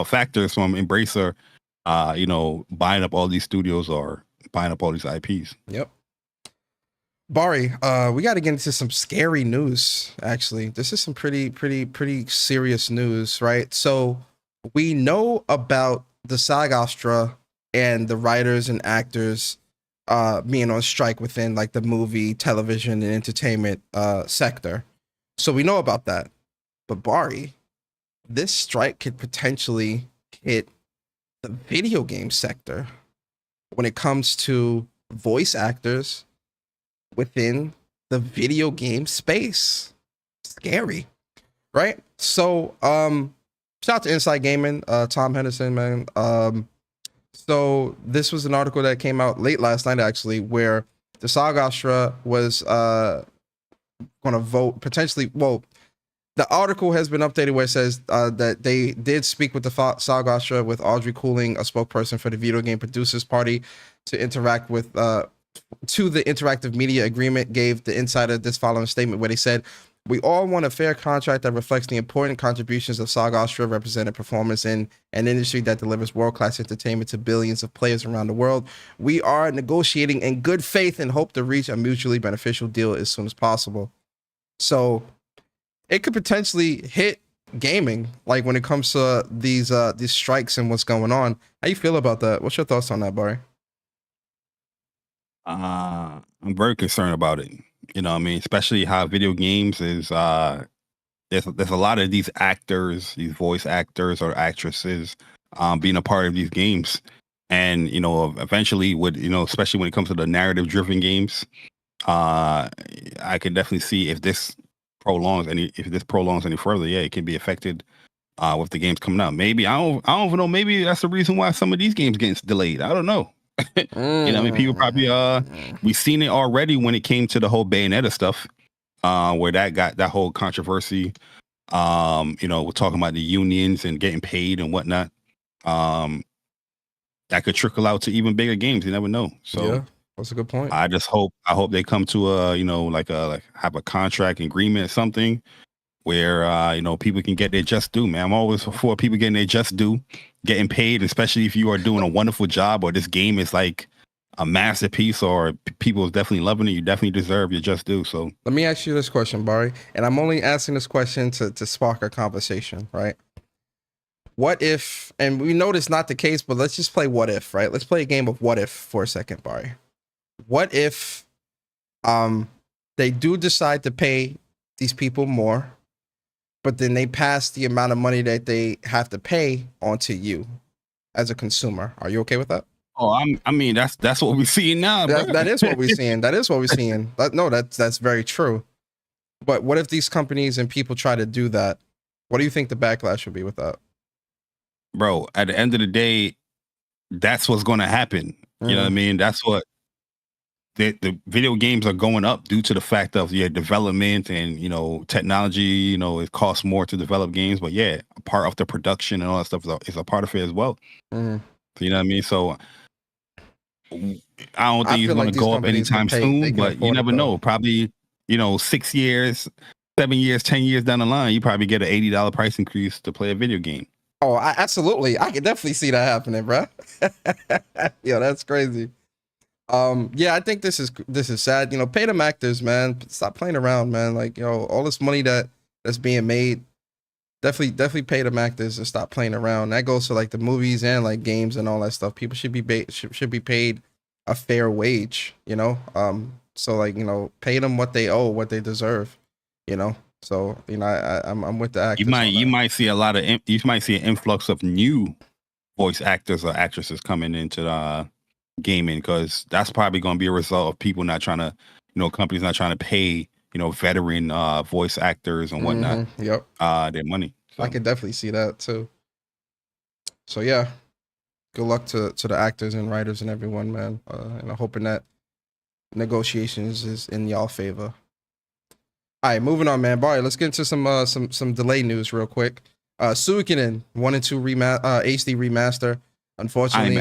factors from Embracer, you know, buying up all these studios or buying up all these IPs. Yep. Bari, we got to get into some scary news. Actually, this is some pretty serious news, right? So we know about the SAG-AFTRA and the writers and actors being on strike within like the movie, television, and entertainment sector. So we know about that. But Bari, this strike could potentially hit the video game sector when it comes to voice actors within the video game space. Scary, right? So shout out to Inside Gaming, Tom Henderson, man. So this was an article that came out late last night, actually, where the SAG-AFTRA was going to vote potentially. Well, the article has been updated where it says that they did speak with the SAG-AFTRA, with Audrey Cooling, a spokesperson for the Video Game Producers Party, to interact with to the interactive media agreement. Gave the Insider this following statement where they said, "We all want a fair contract that reflects the important contributions of SAG-AFTRA represented performance in an industry that delivers world-class entertainment to billions of players around the world. We are negotiating in good faith and hope to reach a mutually beneficial deal as soon as possible." So it could potentially hit gaming, like when it comes to these strikes and what's going on. How you feel about that? What's your thoughts on that, Bari? I'm very concerned about it. You know what I mean? Especially how video games is, there's a lot of these actors, these voice actors or actresses, being a part of these games. And, you know, eventually would, you know, especially when it comes to the narrative driven games, I could definitely see if this prolongs any further, yeah, it can be affected with the games coming out. Maybe I don't even know. Maybe that's the reason why some of these games getting delayed. I don't know. You know what I mean? People probably we've seen it already when it came to the whole Bayonetta stuff, where that got that whole controversy. You know, we're talking about the unions and getting paid and whatnot. That could trickle out to even bigger games. You never know. So yeah, that's a good point. I hope they come to a, you know, like have a contract agreement or something where you know, people can get their just due, man. I'm always for people getting their just due, getting paid, especially if you are doing a wonderful job or this game is like a masterpiece or people is definitely loving it. You definitely deserve your just due. So let me ask you this question, Bari, and I'm only asking this question to spark a conversation, right? What if, and we know this not the case, but let's just play what if, right? Let's play a game of what if for a second, Bari. What if they do decide to pay these people more, but then they pass the amount of money that they have to pay onto you as a consumer? Are you okay with that? Oh, I mean, that's what we're seeing now. That is what we're seeing. That is what we're seeing. That's very true. But what if these companies and people try to do that? What do you think the backlash would be with that? Bro, at the end of the day, that's what's going to happen. You know what I mean? That's what the video games are going up due to the fact of development and, you know, technology. You know, it costs more to develop games, but yeah, a part of the production and all that stuff is a part of it as well. You know what I mean? So I don't think it's going to go up anytime soon, but you never know. Probably, you know, 6 years, 7 years, 10 years down the line, you probably get an $80 price increase to play a video game. Oh, absolutely. I can definitely see that happening, bro. Yeah, that's crazy. Yeah, I think this is sad. You know, pay them actors, man. Stop playing around, man. Like, you know, all this money that's being made, definitely pay them actors and stop playing around. That goes to like the movies and like games and all that stuff. People should be paid a fair wage, you know. So like, you know, pay them what they owe, what they deserve, you know. So, you know, I'm with the actors. You might see an influx of new voice actors or actresses coming into the gaming, because that's probably going to be a result of people not trying to, you know, companies not trying to pay, you know, veteran voice actors and whatnot. Yep. Their money. So. I could definitely see that too. So yeah, good luck to the actors and writers and everyone, man. And I'm hoping that negotiations is in y'all favor. All right, moving on, man. Bari, let's get into some delay news real quick. Suikoden 1 and 2 HD remaster. Unfortunately,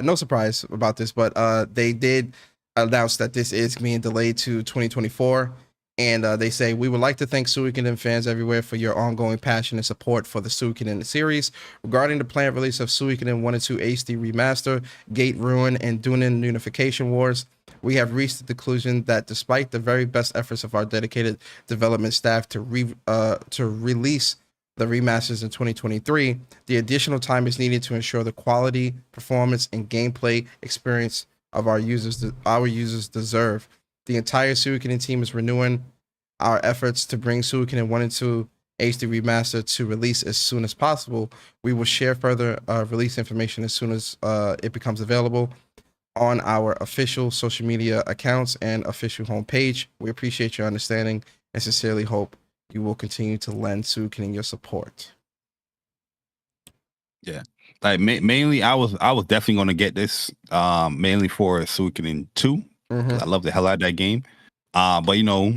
no surprise about this, but they did announce that this is being delayed to 2024. And they say, we would like to thank Suikoden fans everywhere for your ongoing passion and support for the Suikoden series. Regarding the planned release of Suikoden 1 and 2 HD Remaster, Gate Ruin, and Dunin Unification Wars, we have reached the conclusion that despite the very best efforts of our dedicated development staff to release the remasters in 2023, the additional time is needed to ensure the quality, performance, and gameplay experience of our users deserve. The entire Suikoden team is renewing our efforts to bring Suikoden 1 and 2 HD Remaster to release as soon as possible. We will share further release information as soon as it becomes available on our official social media accounts and official homepage. We appreciate your understanding and sincerely hope you will continue to lend Suikoden your support. Yeah, like mainly, I was definitely going to get this mainly for Suikoden 2. I love the hell out of that game. But you know,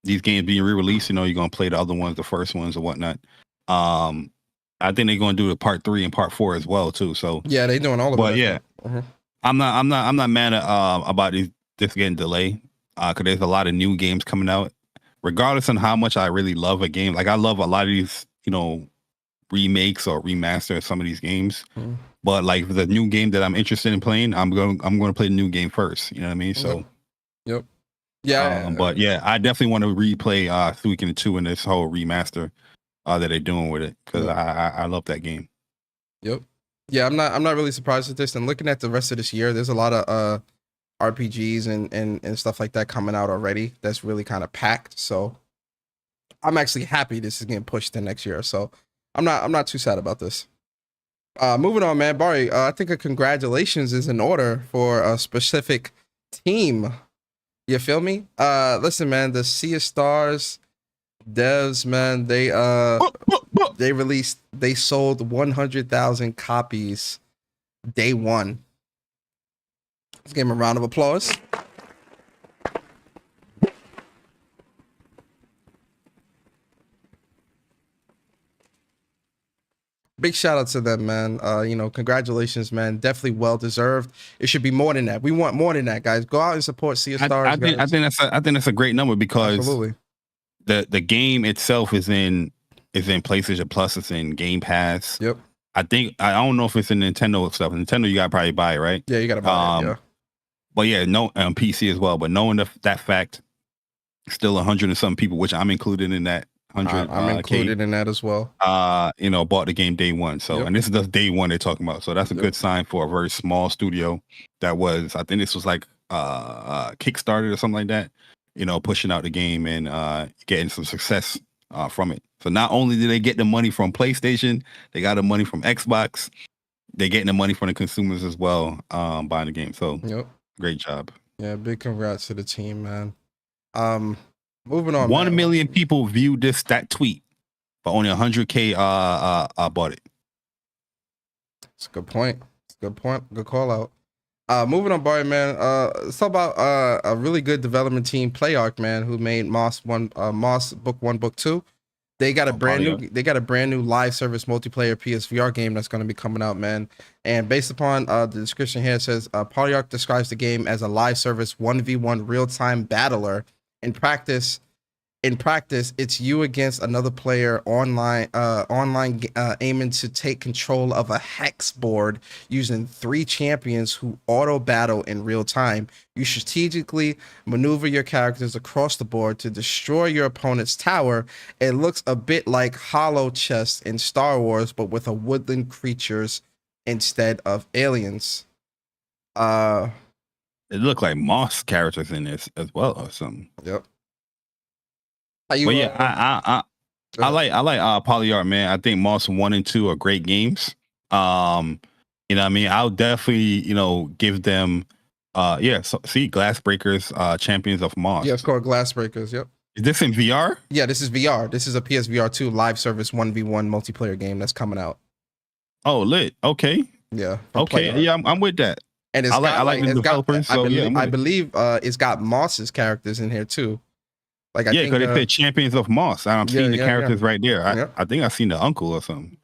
these games being re-released, you know, you're gonna play the other ones, the first ones or whatnot. I think they're gonna do the part 3 and part 4 as well too. So yeah, they're doing all of it. But yeah, I'm not mad at about this getting delayed. Because there's a lot of new games coming out. Regardless on how much I really love a game, like I love a lot of these, you know, remakes or remaster of some of these games. But like the new game that I'm interested in playing, I'm going to play the new game first. You know what I mean? So, yep. Yeah. But yeah, I definitely want to replay Suikoden 2 in this whole remaster that they're doing with it because I love that game. Yep. Yeah, I'm not really surprised at this. And looking at the rest of this year, there's a lot of RPGs and stuff like that coming out already. That's really kind of packed. So I'm actually happy this is getting pushed to next year. So I'm not too sad about this. Moving on, man. Bari, I think a congratulations is in order for a specific team. You feel me? Listen, man, the Sea of Stars devs, man, they sold 100,000 copies day one. Let's give them a round of applause. Big shout out to them, man. You know, congratulations, man. Definitely well deserved. It should be more than that. We want more than that, guys. Go out and support Sea of Stars. I think that's a great number because absolutely the game itself is in PlayStation Plus. It's in Game Pass. Yep. I don't know if it's in Nintendo stuff. Nintendo, you gotta probably buy it, right? Yeah, you gotta buy it. Yeah. But yeah, no, PC as well. But knowing that fact, still 100 and some people, which I'm included in that. 100. I'm included in that as well. You know, bought the game day one. So, and this is just day one they're talking about. So that's a good sign for a very small studio that was, I think this was like Kickstarter or something like that, you know, pushing out the game and getting some success from it. So not only did they get the money from PlayStation, they got the money from Xbox. They're getting the money from the consumers as well, buying the game. So great job. Yeah, big congrats to the team, man. Moving on. 1 million people viewed that tweet, but only 100K bought it. It's a good point. It's a good point. Good call out. Moving on, Bari, man. Let's talk about a really good development team, PlayArc, man, who made Moss Book 1, Book 2. They got a brand new live service multiplayer PSVR game that's going to be coming out, man. And based upon the description here, it says PlayArc describes the game as a live service 1v1 real-time battler. In practice, it's you against another player online aiming to take control of a hex board using 3 champions who auto battle in real time. You strategically maneuver your characters across the board to destroy your opponent's tower. It looks a bit like Hollow Chest in Star Wars, but with a woodland creatures instead of aliens. It looked like Moss characters in this as well or something. Yep. I like PlayArc, man. I think Moss 1 and 2 are great games. You know what I mean? I'll definitely, you know, give them see Glassbreakers, Champions of Moss. Yeah, it's called Glassbreakers, yep. Is this in VR? Yeah, this is VR. This is a PSVR 2 live service 1v1 multiplayer game that's coming out. Oh, lit. Okay. Yeah. Okay. PlayArc. Yeah, I'm with that. And it's I like the developers. I believe it's got Moss's characters in here too. Like because they said Champions of Moss. I'm seeing the characters right there. I think I've seen the uncle or something.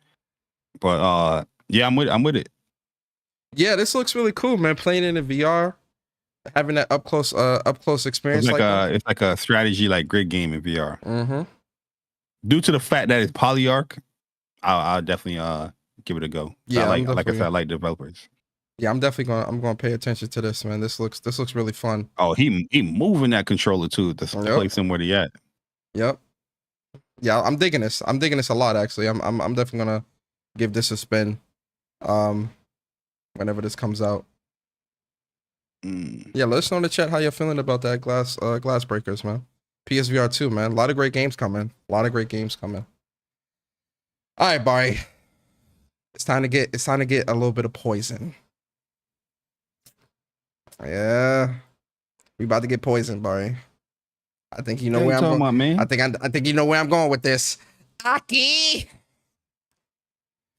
But I'm with it. Yeah, this looks really cool, man. Playing in the VR. having that up close experience It's like a strategy like grid game in VR. Mm-hmm. Due to the fact that it's polyarc, I'll definitely give it a go. Yeah, like I said, I like developers. Yeah, I'm gonna pay attention to this, man. This looks really fun. Oh, he moving that controller too to place him where he at. Yep. Yeah, I'm digging this. I'm digging this a lot, actually. I'm definitely gonna give this a spin. Whenever this comes out. Yeah, let us know in the chat how you're feeling about that Glassbreakers, man. PSVR 2, man. A lot of great games coming. All right, Bari. It's time to get a little bit of poison. Yeah. We about to get poisoned, Bari. I think you know where I'm going. About, man? I think you know where I'm going with this. Aki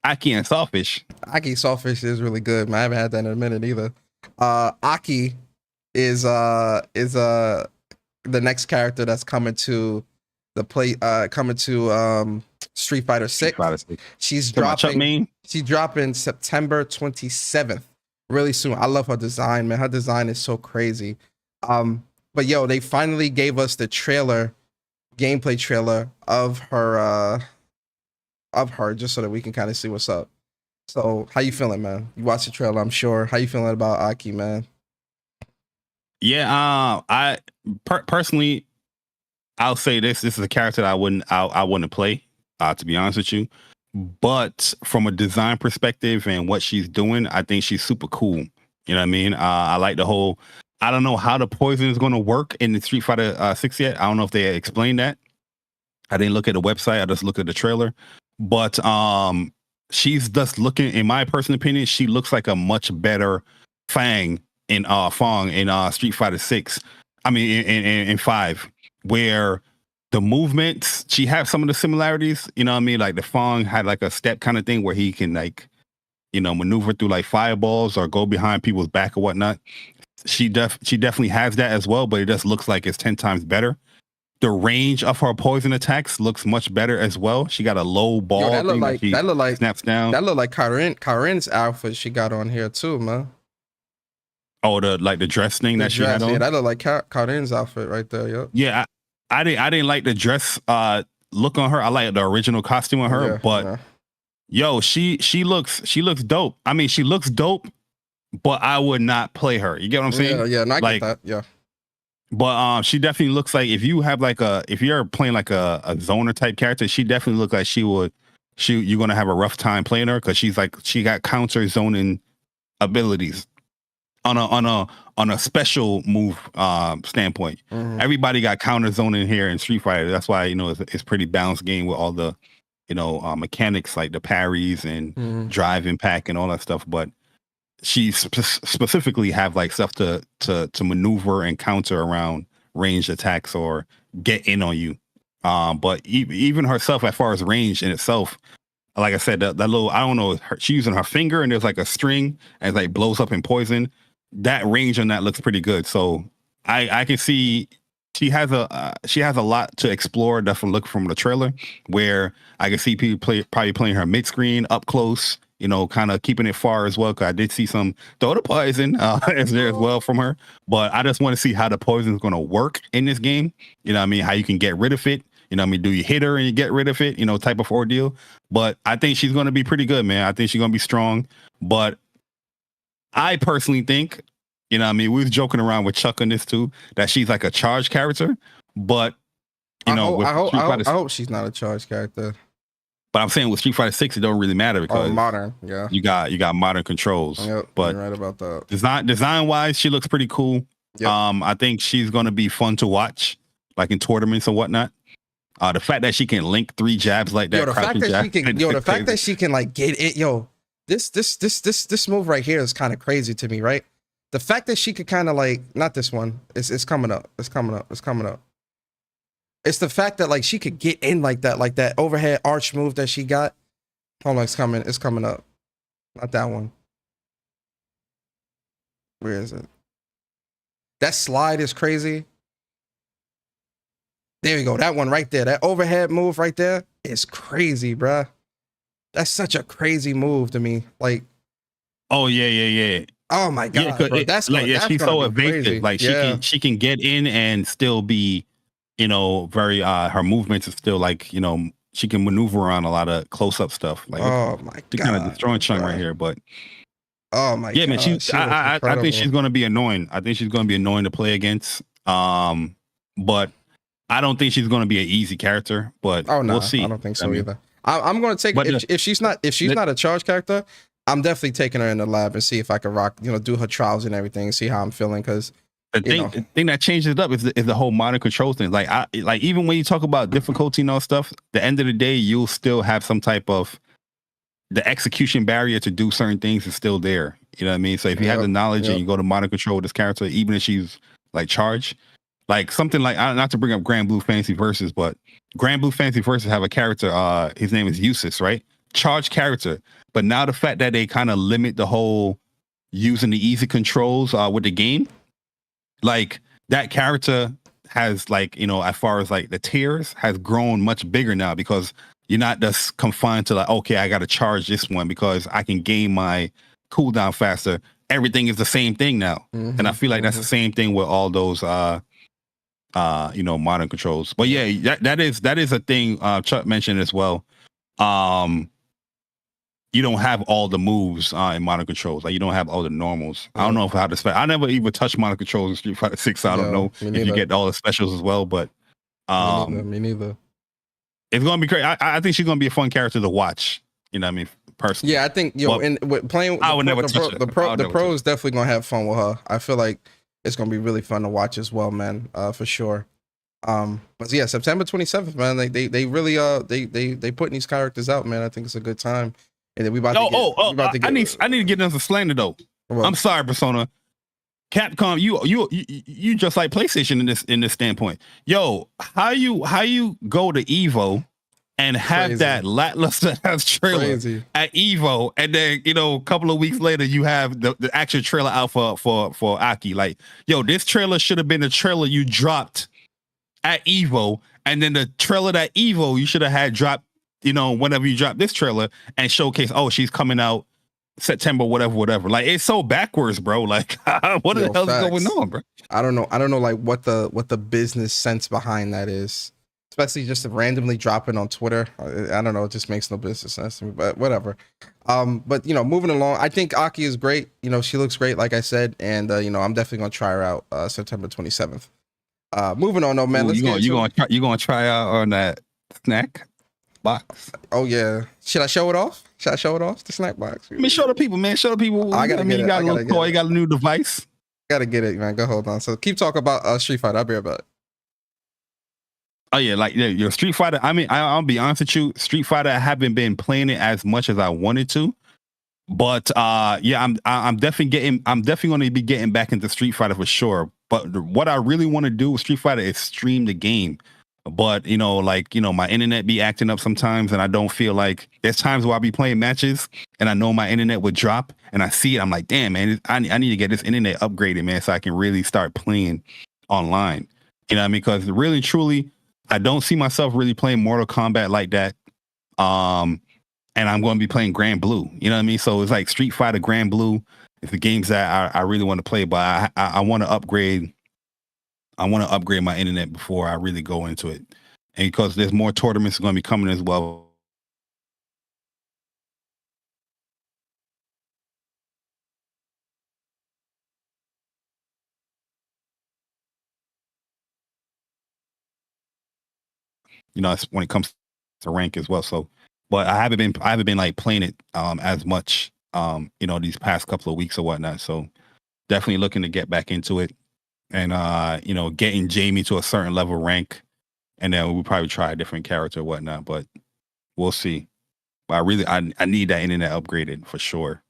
and Sawfish. Aki Sawfish is really good, man. I haven't had that in a minute either. Aki is the next character that's coming to Street Fighter 6. She's dropping September 27th. Really soon. I love her design, man. Her design is so crazy. But yo, they finally gave us the gameplay trailer of her just so that we can kind of see what's up. So how you feeling, man? You watched the trailer, I'm sure. How you feeling about Aki, man? Yeah, I personally, I'll say this is a character that I wouldn't play, to be honest with you. But from a design perspective and what she's doing, I think she's super cool. You know what I mean? I like the whole, I don't know how the poison is going to work in the Street Fighter 6 yet. I don't know if they explained that. I didn't look at the website. I just looked at the trailer. But she's just looking, in my personal opinion, she looks like a much better Fang in Street Fighter 6. I mean, in 5, where the movements, she has some of the similarities, you know what I mean? Like the Fang had like a step kind of thing where he can like, you know, maneuver through like fireballs or go behind people's back or whatnot. She definitely has that as well, but it just looks like it's 10 times better. The range of her poison attacks looks much better as well. She got a low ball. That look like snaps down. That look like Karin's outfit she got on here too, man. Oh, the dress thing that she had on. Yeah, that look like Karin's outfit right there. Yep. Yeah, I didn't like the dress look on her. I like the original costume on her, but yo, she looks dope. I mean, she looks dope, but I would not play her. You get what I'm saying? Yeah, and I get that. Yeah. But she definitely looks like, if you have like if you're playing like a zoner type character, she definitely looks like you're gonna have a rough time playing her, because she got counter zoning abilities on a special move standpoint. Mm-hmm. Everybody got counter zoning here in Street Fighter. That's why, you know, it's pretty balanced game with all the, you know, mechanics like the parries and drive impact and all that stuff. But she specifically have like stuff to maneuver and counter around ranged attacks or get in on you. But even herself, as far as range in itself, like I said, that little, I don't know, she's using her finger and there's like a string and like blows up in poison. That range on that looks pretty good. So I can see she has a lot to explore. Definitely look from the trailer, where I can see people probably playing her mid screen, up close, you know, kind of keeping it far as well. Cause I did see some throw the poison as there as well from her, but I just want to see how the poison is going to work in this game. You know what I mean? How you can get rid of it. You know what I mean? Do you hit her and you get rid of it? You know, type of ordeal. But I think she's going to be pretty good, man. I think she's going to be strong. But I personally think, you know what I mean, we was joking around with Chuck on this too, that she's like a charge character. But, you know, I hope she's not a charge character. But I'm saying with Street Fighter 6, it don't really matter because modern, yeah. You got modern controls. Yep, but you're right about that. Design wise, she looks pretty cool. Yep. I think she's gonna be fun to watch, like in tournaments and whatnot. The fact that she can link 3 jabs like that. The fact that she can like get it, this move right here is kind of crazy to me, right? The fact that she could kind of like, not this one, it's coming up. It's the fact that like she could get in like that overhead arch move that she got. Hold on, it's coming up. Not that one. Where is it? That slide is crazy. There we go. That one right there. That overhead move right there is crazy, bruh. That's such a crazy move to me. Like, oh yeah. Oh my god, bro. That's like that's she's so evasive. crazy. Like she can get in and still be, very her movements is still like, she can maneuver around a lot of close up stuff. Like oh my god, kind of destroying Chung right here, but oh my god, man, I think she's gonna be annoying. I think she's gonna be annoying to play against. But I don't think she's gonna be an easy character. But we'll see. I don't think so either. I'm gonna take if she's not a charge character, I'm definitely taking her in the lab and see if I can rock, do her trials and everything, see how I'm feeling. Because the thing that changes it up is the whole modern control thing. Like even when you talk about difficulty and all stuff, the end of the day, you'll still have some type of the execution barrier to do certain things is still there. You know what I mean? So if you have the knowledge and you go to modern control with this character, even if she's like charged, like something like, not to bring up Grand Blue Fantasy Versus, but Grand Blue Fantasy Versus have a character, his name is Usis, right? Charged character. But now the fact that they kind of limit the whole using the easy controls with the game, like that character has like, as far as like the tiers has grown much bigger now, because you're not just confined to like, okay, I got to charge this one because I can gain my cooldown faster. Everything is the same thing now. And I feel like that's the same thing with all those modern controls. But yeah, that is a thing Chuck mentioned as well. You don't have all the moves in modern controls. Like you don't have all the normals. I don't know how to spell. I never even touched modern controls in Street Fighter 6. So I don't know if you get all the specials as well. But me neither. It's gonna be great. I think she's gonna be a fun character to watch. You know what I mean? Personally. Yeah, I think playing. I would never touch the pro is definitely gonna have fun with her. I feel like it's gonna be really fun to watch as well, man. For sure. But yeah, September 27th, man. They really they putting these characters out, man. I think it's a good time. And then we about to get. I need to get into slander though. Well, I'm sorry, Persona. Capcom, you just like PlayStation in this standpoint. Yo, how you go to Evo and have that lackluster ass trailer at Evo, and then a couple of weeks later you have the actual trailer out for Aki. Like, yo, this trailer should have been the trailer you dropped at Evo, and then the trailer at Evo you should have had dropped, whenever you drop this trailer and showcase, oh, she's coming out September, whatever. Like, it's so backwards, bro. Like, what the hell's going on, bro? I don't know like what the business sense behind that is, especially just randomly dropping on Twitter. I don't know, it just makes no business sense to me, but whatever. But moving along, I think Aki is great. She looks great, like I said, and I'm definitely gonna try her out September 27th. Moving on though, man. You gonna try out on that snack box? Oh yeah. Should I show it off? The snack box. I mean, show the people, man. Show the people. You got a little toy. You got a new device. Gotta get it, man. Go hold on. So keep talking about Street Fighter. I'll be right back. Oh yeah, like your Street Fighter. I mean, I'll be honest with you. Street Fighter, I haven't been playing it as much as I wanted to. But yeah, I'm definitely going to be getting back into Street Fighter for sure. But what I really want to do with Street Fighter is stream the game. But my internet be acting up sometimes, and I don't feel like there's times where I'll be playing matches and I know my internet would drop, and I see it. I'm like, damn, man, I need to get this internet upgraded, man, so I can really start playing online. You know what I mean? Because really, truly, I don't see myself really playing Mortal Kombat like that. And I'm going to be playing Grand Blue. You know what I mean? So it's like Street Fighter, Grand Blue is the games that I really want to play, but I want to upgrade. I want to upgrade my internet before I really go into it. And because there's more tournaments going to be coming as well. It's when it comes to rank as well. So, but I haven't been like playing it as much these past couple of weeks or whatnot. So definitely looking to get back into it. And getting Jamie to a certain level rank, and then we'll probably try a different character or whatnot, but we'll see. But I need that internet upgraded for sure.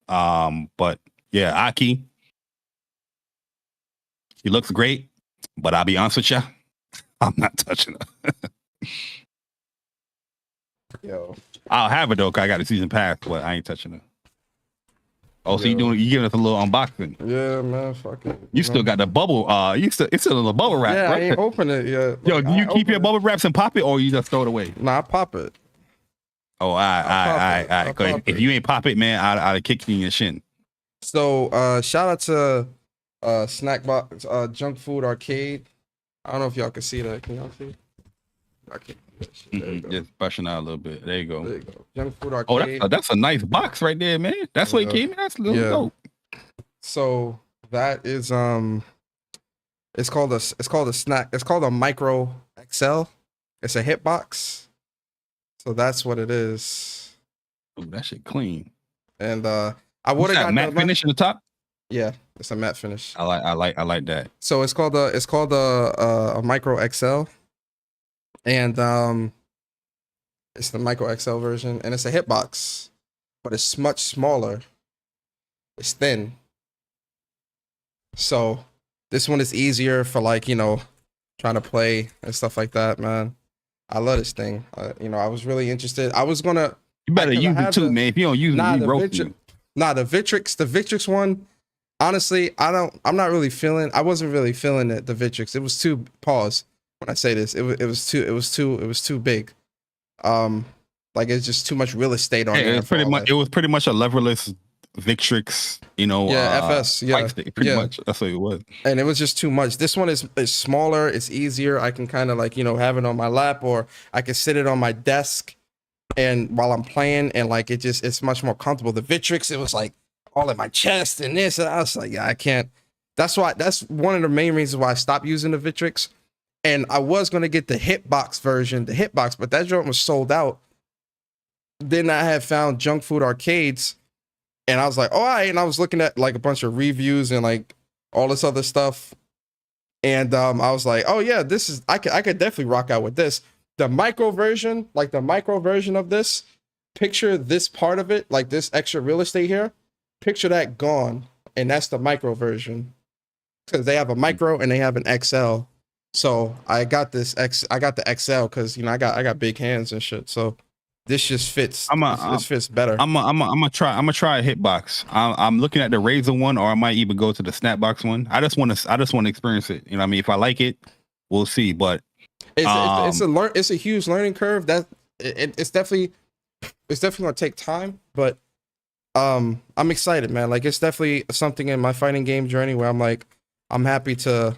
But yeah, Aki, he looks great, but I'll be honest with you, I'm not touching her. Yo, I'll have it though, 'cause I got a season pass, but I ain't touching her. Oh, so you giving us a little unboxing? Yeah, man. Fuck it. You still got the bubble. It's still in the bubble wrap. Yeah, right? I ain't open it yet. Yo, do you keep your bubble wraps and pop it, or you just throw it away? Nah, I pop it. Oh, all right. If you ain't pop it, man, I'll kick you in your shin. So shout out to Snackbox Junk Food Arcade. I don't know if y'all can see that. Can y'all see? I can't. Just brushing out a little bit. There you go. There you go. Junk Food Oh, Arcade. that's a nice box right there, man. That's what it came in. That's a little dope. So that is it's called a Micro XL. It's a hitbox. So that's what it is. Oh, that shit clean. And I would have got matte finish in the top. Yeah, it's a matte finish. I like that. So it's called a Micro XL, and it's the Micro XL version, and it's a hitbox, but it's much smaller. It's thin. So this one is easier for like, you know, trying to play and stuff like that, man. I love this thing. You know, I was really interested. I was gonna. You better use it too, man. If you don't use it, you roast you. The Victrix one. Honestly, I wasn't really feeling it. The Victrix. It was too. Pause. When I say this, it was too big. Like it's just too much real estate on there. It was pretty much a leverless Victrix, you know. FS. Yeah, pretty much. That's what it was. And it was just too much. This one is smaller. It's easier. I can kind of like, you know, have it on my lap, or I can sit it on my desk, and while I'm playing, and like it's much more comfortable. The Victrix, it was like all in my chest and this, and I was like, yeah, I can't. That's one of the main reasons why I stopped using the Victrix. And I was gonna get the hitbox version, but that joint was sold out. Then I had found Junk Food Arcades, and I was like, all right. And I was looking at like a bunch of reviews and like all this other stuff, and I was like, oh yeah, I could definitely rock out with this. The micro version of this. Picture this part of it, like this extra real estate here. Picture that gone, and that's the micro version, because they have a micro and they have an XL. So I got the XL because, you know, I got big hands and shit. So this just fits. This fits better. I'm gonna try a hitbox. I'm looking at the Razer one, or I might even go to the Snapbox one. I just want to experience it. You know what I mean? If I like it, we'll see. But it's a huge learning curve. That it's definitely gonna take time. But I'm excited, man. Like it's definitely something in my fighting game journey where I'm happy to,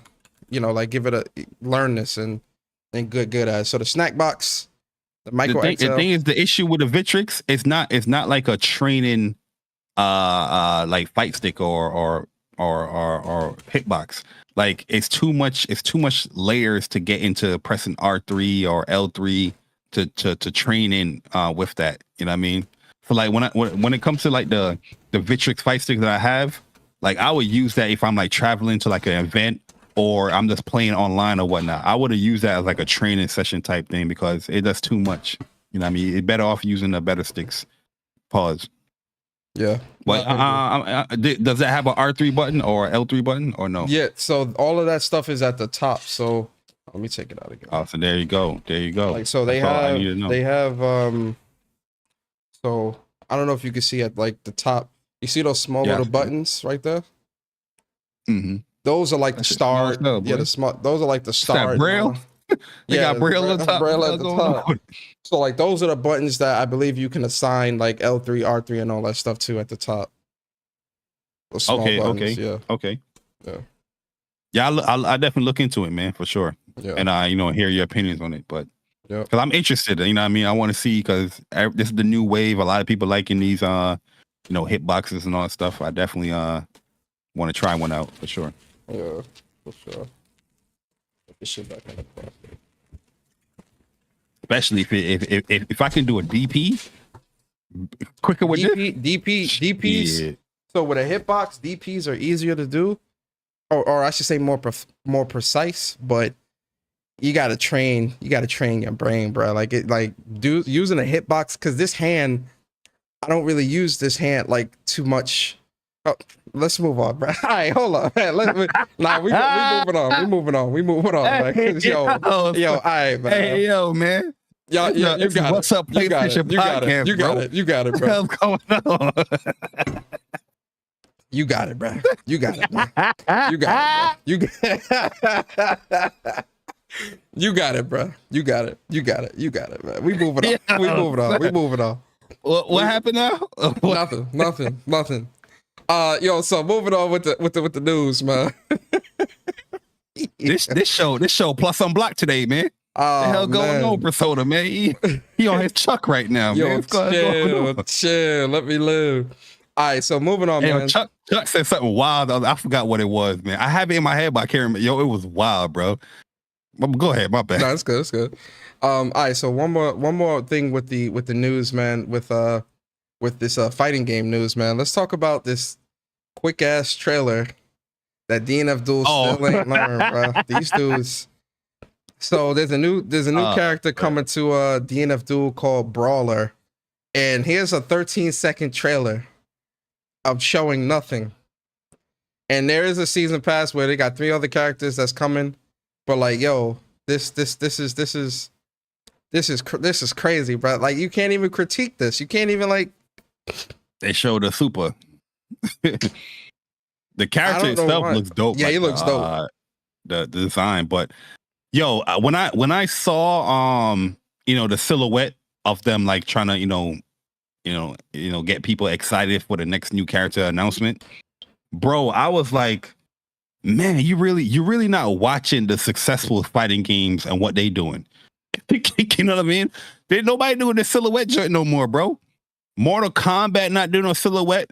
you know, like give it learn this and good at it. So the snack box, the micro XL. The thing is, the issue with the Victrix, it's not like a training like fight stick or hitbox. Like it's too much layers to get into pressing R3 or L3 to train in with that. You know what I mean? For like when it comes to like the Victrix fight stick that I have, like I would use that if I'm like traveling to like an event or I'm just playing online or whatnot. I would have used that as like a training session type thing because it does too much. You know what I mean? It's better off using the better sticks. Pause. Yeah. But does that have an R3 button or L3 button or no? Yeah. So all of that stuff is at the top. So let me take it out again. Oh, so there you go. Like so they have so I don't know if you can see at like the top. You see those small little buttons right there? Mm-hmm. Those are like the star. Those are like the star. That Braille? They got Braille at the top. Braille at the top. So like those are the buttons that I believe you can assign like L3, R3, and all that stuff to at the top. Those small buttons, Okay. Yeah, I definitely look into it, man, for sure. Yeah. And I, you know, hear your opinions on it, but because I'm interested, you know what I mean? I want to see, because this is the new wave. A lot of people liking these, you know, hitboxes and all that stuff. I definitely want to try one out for sure. Yeah, for sure. Put this shit back on the plastic. Especially if I can do a DP quicker with DPs. Yeah. So with a hitbox, DPs are easier to do, or I should say more precise. But you gotta train your brain, bro. Using a hitbox, because this hand, I don't really use this hand like too much. Oh, let's move on, bro. All right, hold on, man. We moving on. Man. Yo, all right, man. Hey, yo, man. You got it. What's up, PlayStation Podcast? You got it, bro. What's going on? You got it, bro. You got it, bro. You got it, bro. Man. We moving on. What happened now? Nothing. Yo, so moving on with the news, man. This show plus I'm blocked today, man. Oh, the hell going on, Persona, man? He on his Chuck right now, Yo, man. chill. Let me live. All right, so moving on, man. Chuck said something wild. I forgot what it was, man. I have it in my head, but I can't remember. Yo, it was wild, bro. Go ahead, my bad. No, it's good. It's good. All right, so one more thing with the news, man. With this fighting game news, man. Let's talk about this quick ass trailer that DNF Duel still ain't learned, bro. These dudes. So there's a new character coming to DNF Duel called Brawler, and here's a 13-second trailer of showing nothing. And there is a season pass where they got 3 other characters that's coming, but like, yo, this is crazy, bro. Like, you can't even critique this. You can't even like. They showed a super. The character itself looks dope. Yeah, he looks dope. The design, but yo, when I saw the silhouette of them like trying to get people excited for the next new character announcement, bro, I was like, man, you're really not watching the successful fighting games and what they doing. You know what I mean? There's nobody doing the silhouette joint no more, bro. Mortal Kombat not doing no silhouette.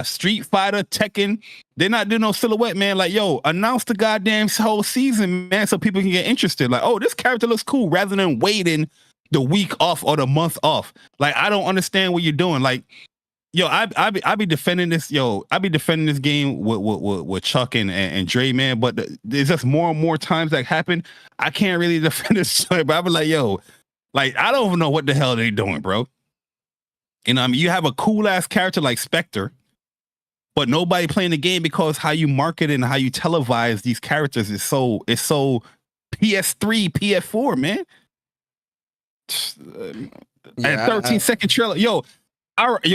Street Fighter, Tekken, they're not doing no silhouette, man. Like, yo, announce the goddamn whole season, man, so people can get interested. Like, oh, this character looks cool, rather than waiting the week off or the month off. Like, I don't understand what you're doing. Like, yo, I be defending this. Yo, I be defending this game with Chuck and Dre, man. But there's just more and more times that happen. I can't really defend this, but I be like, yo, like, I don't even know what the hell they doing, bro. You know, I mean, you have a cool ass character like Spectre, but nobody playing the game because how you market it and how you televise these characters is so PS3, PS4, man. And 13-second trailer,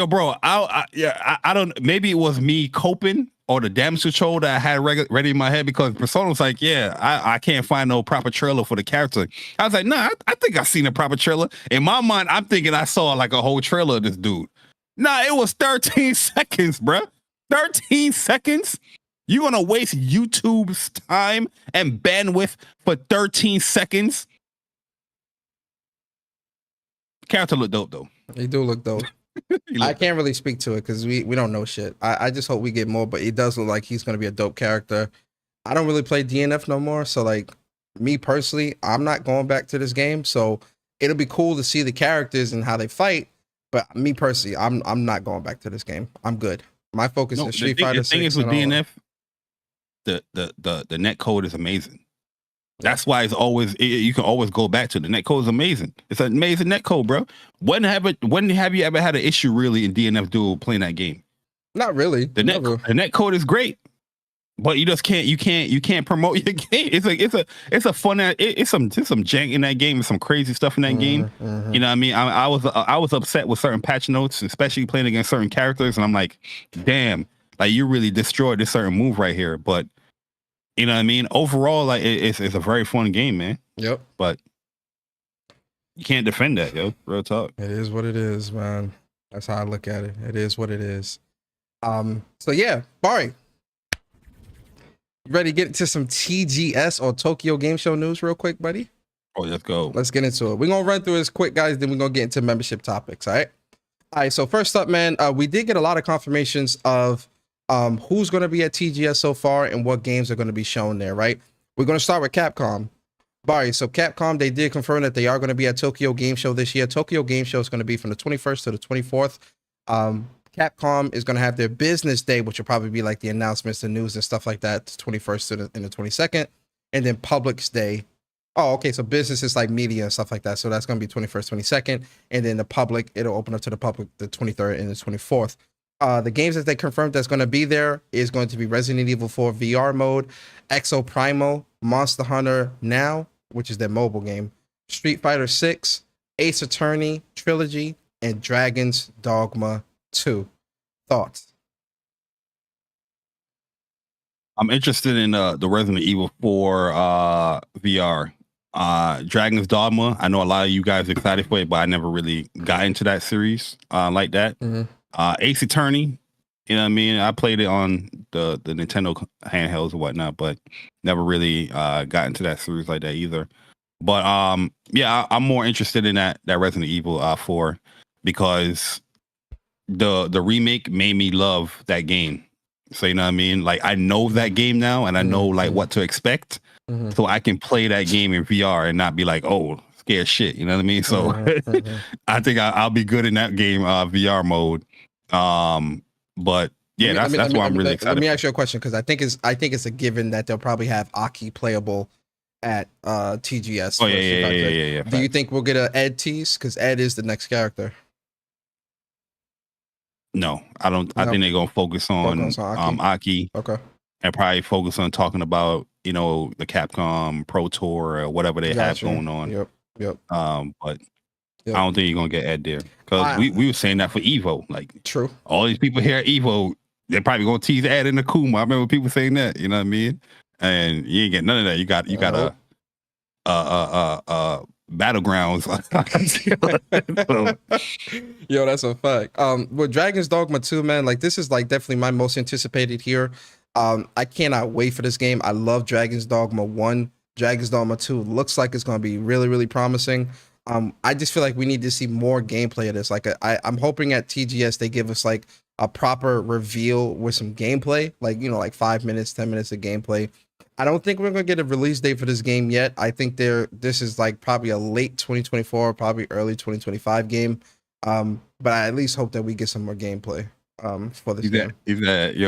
bro. I don't. Maybe it was me coping or the damage control that I had ready in my head, because Persona was like, yeah, I can't find no proper trailer for the character. I was like, nah, I think I seen a proper trailer. In my mind, I'm thinking I saw like a whole trailer of this dude. Nah, it was 13 seconds, bro. 13 seconds? You gonna waste YouTube's time and bandwidth for 13 seconds? Character look dope though. They do look dope. I can't really speak to it because we don't know shit. I just hope we get more, but it does look like he's gonna be a dope character. I don't really play DNF no more, so like me personally, I'm not going back to this game. So it'll be cool to see the characters and how they fight. But me personally, I'm not going back to this game. I'm good. My focus is Street Fighter 6. The thing is with DNF, the net code is amazing. That's why it's always, you can always go back to the net code is amazing. It's an amazing net code, bro. When have you ever had an issue really in DNF Duel playing that game? Not really. The net code is great, but you just can't promote your game. It's a fun, it's some jank in that game and some crazy stuff in that game. Mm-hmm. You know what I mean? I was upset with certain patch notes, especially playing against certain characters, and I'm like, damn, like you really destroyed this certain move right here. But you know what I mean? Overall, like it's a very fun game, man. Yep. But you can't defend that, yo. Real talk. It is what it is, man. That's how I look at it. It is what it is. So yeah, Bari. You ready to get into some TGS or Tokyo Game Show news real quick, buddy? Oh, let's go. Let's get into it. We're gonna run through this quick, guys, then we're gonna get into membership topics, all right? All right, so first up, man, we did get a lot of confirmations of who's going to be at TGS so far and what games are going to be shown there, right? We're going to start with Capcom. Bari, so Capcom, they did confirm that they are going to be at Tokyo Game Show this year. Tokyo Game Show is going to be from the 21st to the 24th. Capcom is going to have their business day, which will probably be like the announcements, the news and stuff like that, the 21st and the 22nd. And then Public's Day. Oh, okay, so business is like media and stuff like that. So that's going to be 21st, 22nd. And then the public, it'll open up to the public the 23rd and the 24th. The games that they confirmed that's going to be there is going to be Resident Evil 4 VR mode, Exo Primal, Monster Hunter Now, which is their mobile game, Street Fighter 6, Ace Attorney Trilogy, and Dragon's Dogma 2. Thoughts? I'm interested in the Resident Evil 4 VR. Dragon's Dogma, I know a lot of you guys are excited for it, but I never really got into that series like that. Mm-hmm. Ace Attorney, You know what I mean? I played it on the Nintendo handhelds and whatnot, but never really got into that series like that either. But yeah, I'm more interested in that Resident Evil 4 because the remake made me love that game. So you know what I mean? Like I know that game now, and I know like what to expect, so I can play that game in VR and not be like, oh, scared shit. You know what I mean? So I think I'll be good in that game VR mode. But yeah, that's why I'm really excited. Let me ask you a question because I think it's a given that they'll probably have Aki playable at TGS. Oh yeah. Do you think we'll get an Ed tease? Because Ed is the next character. No, I don't. I think they're gonna focus on Aki. Okay. And probably focus on talking about the Capcom Pro Tour or whatever they have going on. Yep. But I don't think you're gonna get Ed there because we were saying that for Evo. Like, true. All these people here at Evo, they're probably gonna tease Ed in the Kuma. I remember people saying that. You know what I mean? And you ain't get none of that. You got Battlegrounds. Yo, that's a fact. With Dragon's Dogma 2, man, like this is like definitely my most anticipated here. I cannot wait for this game. I love Dragon's Dogma 1. Dragon's Dogma 2 looks like it's going to be really, really promising. I just feel like we need to see more gameplay of this. Like I'm hoping at TGS they give us like a proper reveal with some gameplay, like like 5 minutes, 10 minutes of gameplay. I don't think we're gonna get a release date for this game yet. I think this is like probably a late 2024, probably early 2025 game. But I at least hope that we get some more gameplay for this game.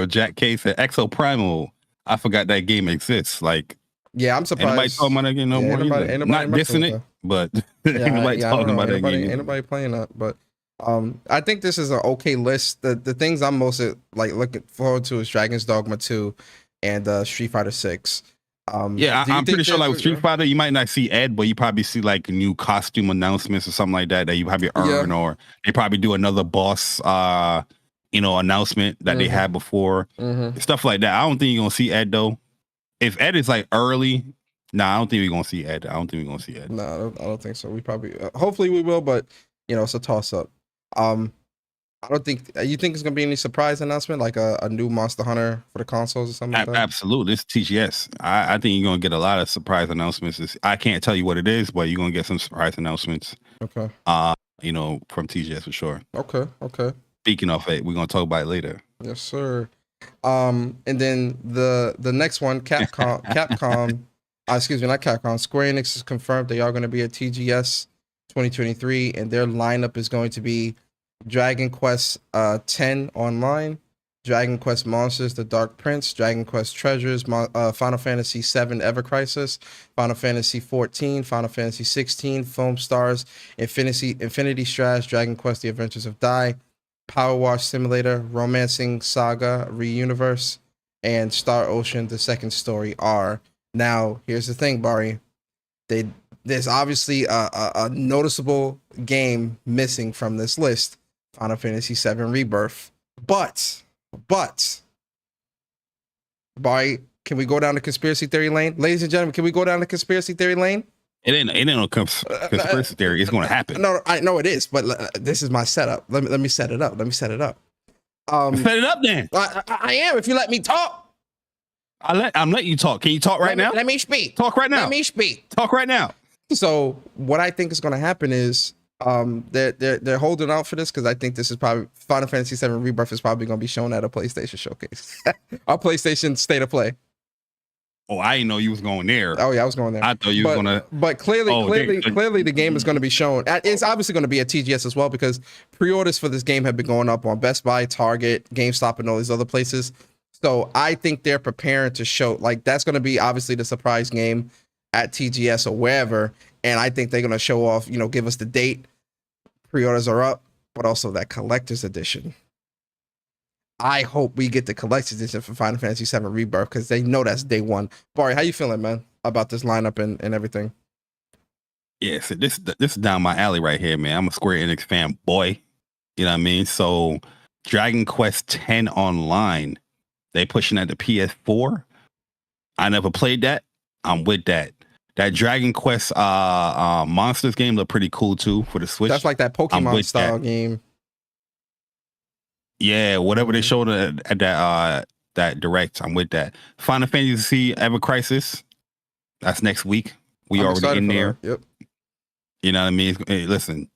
Jack K said Exo Primal. I forgot that game exists. Like, yeah, I'm surprised. Ain't nobody talking about that game no more. Not dissing it, but ain't nobody talking about that game. Ain't nobody playing that, but I think this is an okay list. The things I'm most like looking forward to is Dragon's Dogma 2 and Street Fighter 6. I'm pretty sure like with Street Fighter, you might not see Ed, but you probably see like new costume announcements or something like that you probably earn, or they probably do another boss announcement that they had before. Stuff like that. I don't think you're gonna see Ed though. If Ed is like early, I don't think we're gonna see Ed. No, I don't think so. We probably hopefully we will, but it's a toss up. I don't think you think it's gonna be any surprise announcement like a new Monster Hunter for the consoles or something like that? Absolutely, it's TGS. I think you're gonna get a lot of surprise announcements. I can't tell you what it is, but you're gonna get some surprise announcements. Okay. From TGS for sure. Okay. Speaking of it, we're gonna talk about it later. Yes, sir. And then the next one, Capcom. Excuse me, not Capcom. Square Enix has confirmed they are going to be at TGS 2023, and their lineup is going to be Dragon Quest 10 Online, Dragon Quest Monsters: The Dark Prince, Dragon Quest Treasures, Final Fantasy 7 Ever Crisis, Final Fantasy 14, Final Fantasy 16, Foam Stars, Infinity Strash, Dragon Quest: The Adventures of Dai, Power Wash Simulator, Romancing Saga Reuniverse, and Star Ocean: The Second Story R. Now, here's the thing, Bari. There's obviously a noticeable game missing from this list, Final Fantasy 7 Rebirth. But, Bari, can we go down the conspiracy theory lane? Ladies and gentlemen, can we go down the conspiracy theory lane? It ain't no conspiracy theory. It's going to happen. No, I know it is, but this is my setup. Let me set it up. Set it up then. I am, if you let me talk. I'm letting you talk. Can you talk right now? Let me speak. Talk right now. Let me speak. Talk right now. So what I think is going to happen is they're holding out for this because I think this is probably Final Fantasy 7 Rebirth is probably going to be shown at a PlayStation showcase. Our PlayStation State of Play. Oh, I didn't know you was going there. Oh yeah, I was going there. I thought you was gonna. But clearly, the game is going to be shown. It's obviously going to be at TGS as well because pre-orders for this game have been going up on Best Buy, Target, GameStop, and all these other places. So I think they're preparing to show like that's going to be obviously the surprise game at TGS or wherever, and I think they're going to show off. Give us the date. Pre-orders are up, but also that collector's edition. I hope we get the collector's edition for Final Fantasy 7 Rebirth because they know that's day one. Bari, how you feeling, man, about this lineup and everything? Yeah, so this is down my alley right here, man. I'm a Square Enix fan, boy. You know what I mean? So Dragon Quest 10 Online, they pushing at the PS4. I never played that. I'm with that. That Dragon Quest Monsters game look pretty cool too for the Switch. That's like that Pokemon style game. Yeah, whatever they showed at that direct, I'm with that. Final Fantasy Ever Crisis, that's next week. I'm already in there. That. Yep. You know what I mean? Hey, listen,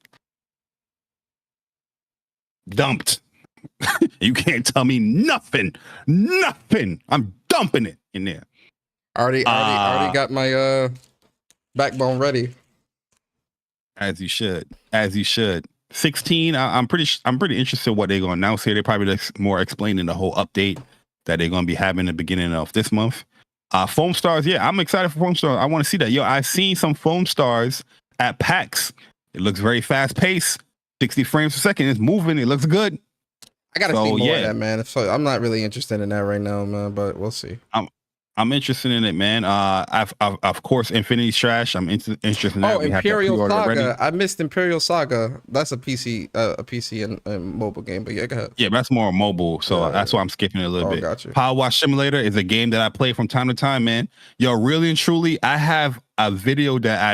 dumped. You can't tell me nothing. I'm dumping it in there. Already got my backbone ready. As you should. 16. I'm pretty interested in what they're going to announce here. They're probably more explaining the whole update that they're going to be having at the beginning of this month. Foam Stars, yeah, I'm excited for Foam Stars. I want to see that. Yo, I've seen some Foam Stars at PAX. It looks very fast paced. 60 frames per second. It's moving. It looks good. I gotta see more of that, man. So I'm not really interested in that right now, man. But we'll see. I'm interested in it, man. I've of course Infinity Strash. I'm interested in that. Oh, Imperial Saga. I missed Imperial Saga. That's a PC and mobile game. But yeah, go ahead. Yeah, that's more mobile. So that's why I'm skipping it a little bit. Gotcha. Power Wash Simulator is a game that I play from time to time, man. Yo, really and truly, I have a video that I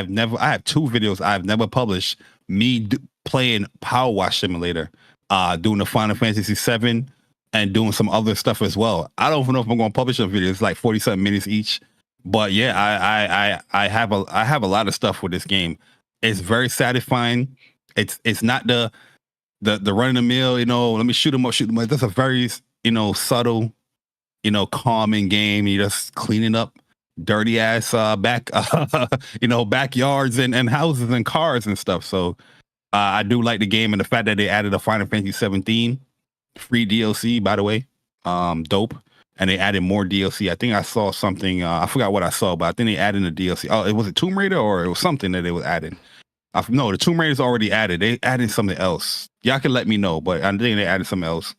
have 2 videos I've never published. Me playing Power Wash Simulator, doing the Final Fantasy 7. And doing some other stuff as well. I don't even know if I'm going to publish a video. It's like 40-something minutes each. But yeah, I have a lot of stuff with this game. It's very satisfying. It's not the run of the mill, let me shoot them up. That's a very, subtle, calming game. You're just cleaning up dirty ass backyards and houses and cars and stuff. So I do like the game, and the fact that they added a Final Fantasy 17 free DLC, by the way, dope. And they added more DLC. I think I saw something. I forgot what I saw, but I think they added a DLC. Oh, it was a Tomb Raider, or it was something that they was adding. No, the Tomb Raider's already added. They added something else. Y'all can let me know, but I think they added something else.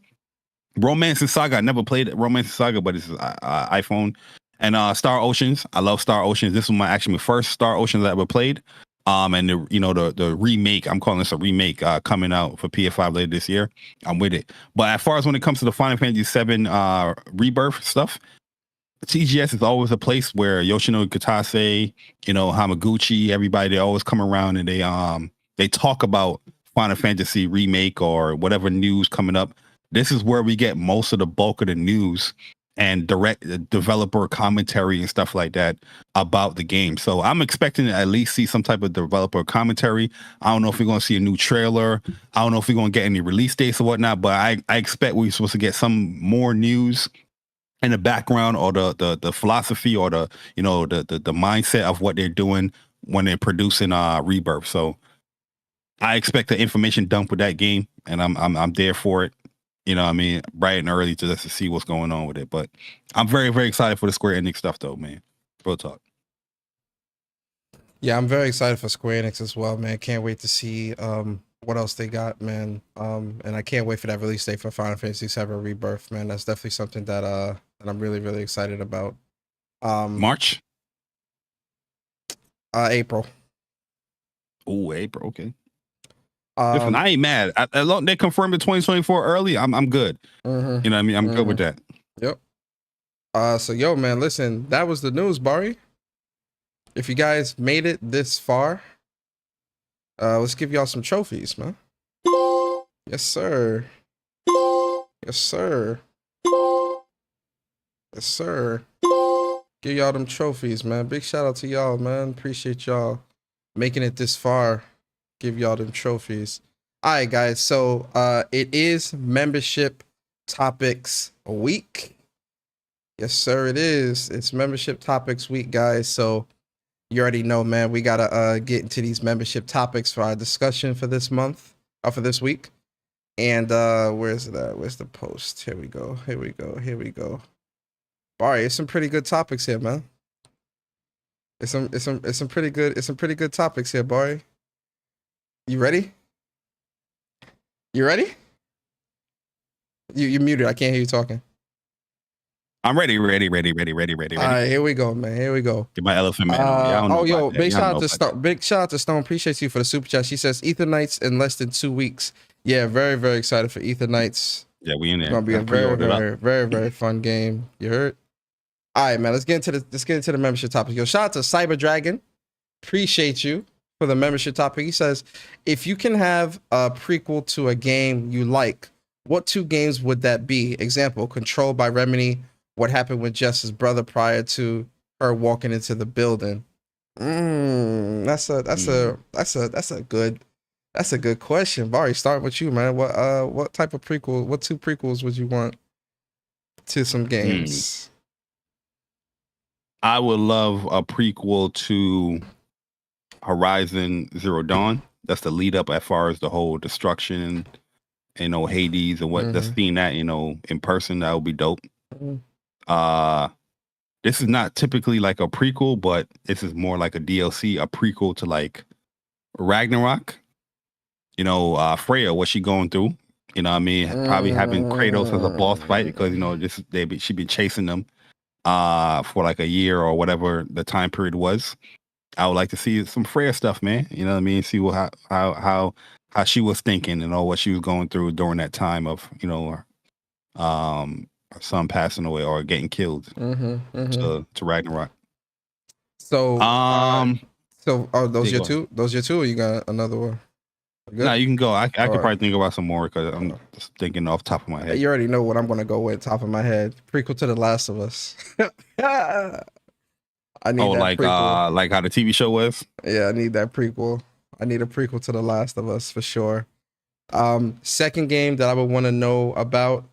Romance and Saga. I never played Romance and Saga, but it's iPhone. And Star Oceans. I love Star Oceans. This was my first Star Oceans I ever played. And the remake, I'm calling this a remake, coming out for PS5 later this year. I'm with it. But as far as when it comes to the Final Fantasy 7 rebirth stuff, TGS is always a place where Yoshino Kitase, Hamaguchi, everybody, they always come around and they talk about Final Fantasy remake or whatever news coming up. This is where we get most of the bulk of the news and direct developer commentary and stuff like that about the game. So I'm expecting to at least see some type of developer commentary. I don't know if we're going to see a new trailer. I don't know if we're going to get any release dates or whatnot, but I expect we're supposed to get some more news in the background, or the philosophy, or the mindset of what they're doing when they're producing Rebirth. So I expect the information dump with that game, and I'm there for it. Bright and early to see what's going on with it. But I'm very, very excited for the Square Enix stuff, though, man. Real talk. Yeah, I'm very excited for Square Enix as well, man. Can't wait to see what else they got, man. And I can't wait for that release date for Final Fantasy VII Rebirth, man. That's definitely something that I'm really, really excited about. March? April. Oh, April. Okay. Listen, I ain't mad. They confirmed the 2024 early. I'm good. Mm-hmm. You know what I mean? I'm good with that. Yep. So yo, man, listen, that was the news, Bari. If you guys made it this far, let's give y'all some trophies, man. Yes, sir. Yes, sir. Yes, sir. Give y'all them trophies, man. Big shout out to y'all, man. Appreciate y'all making it this far. Give y'all them trophies. All right, guys. So it is membership topics week. Yes, sir, it is. It's membership topics week, guys. So you already know, man, we gotta get into these membership topics for our discussion for this month, or for this week. And where's it at? Where's the post? Here we go. Here we go. Here we go. Bari, it's some pretty good topics here, man. It's some pretty good topics here, Bari. You ready? You ready? You muted. I can't hear you talking. I'm ready. All right, here we go, man. Here we go. Get my elephant man. Big shout out to Stone. Big shout out to Stone. Appreciate you for the super chat. She says Ether Nights in less than 2 weeks. Yeah, very, very excited for Ether Nights. Yeah, we in there. It's gonna be a very fun game. You heard? All right, man. Let's get into the membership topic. Yo, shout out to CyberDragon. Appreciate you for the membership topic. He says, if you can have a prequel to a game you like, What 2 games would that be? Example: Control by Remedy. What happened with Jess's brother prior to her walking into the building? That's a good question. Bari, start with you, man. What type of prequel? What 2 prequels would you want to some games? I would love a prequel to Horizon Zero Dawn. That's the lead up as far as the whole destruction, Hades and what just seeing that, in person, that would be dope. This is not typically like a prequel, but this is more like a DLC, a prequel to like Ragnarok. Freya, what she going through? Probably having Kratos as a boss fight because she'd been chasing them for like a year or whatever the time period was. I would like to see some Freya stuff, man. See how she was thinking and what she was going through during that time of her son passing away or getting killed to Ragnarok. So those your two? Those your two, or you got another one? No, you can go. I could probably think about some more because I'm just thinking off the top of my head. You already know what I'm going to go with, top of my head. Prequel to The Last of Us. I need that prequel. Like how the TV show was? Yeah, I need that prequel. I need a prequel to The Last of Us for sure. Second game that I would want to know about.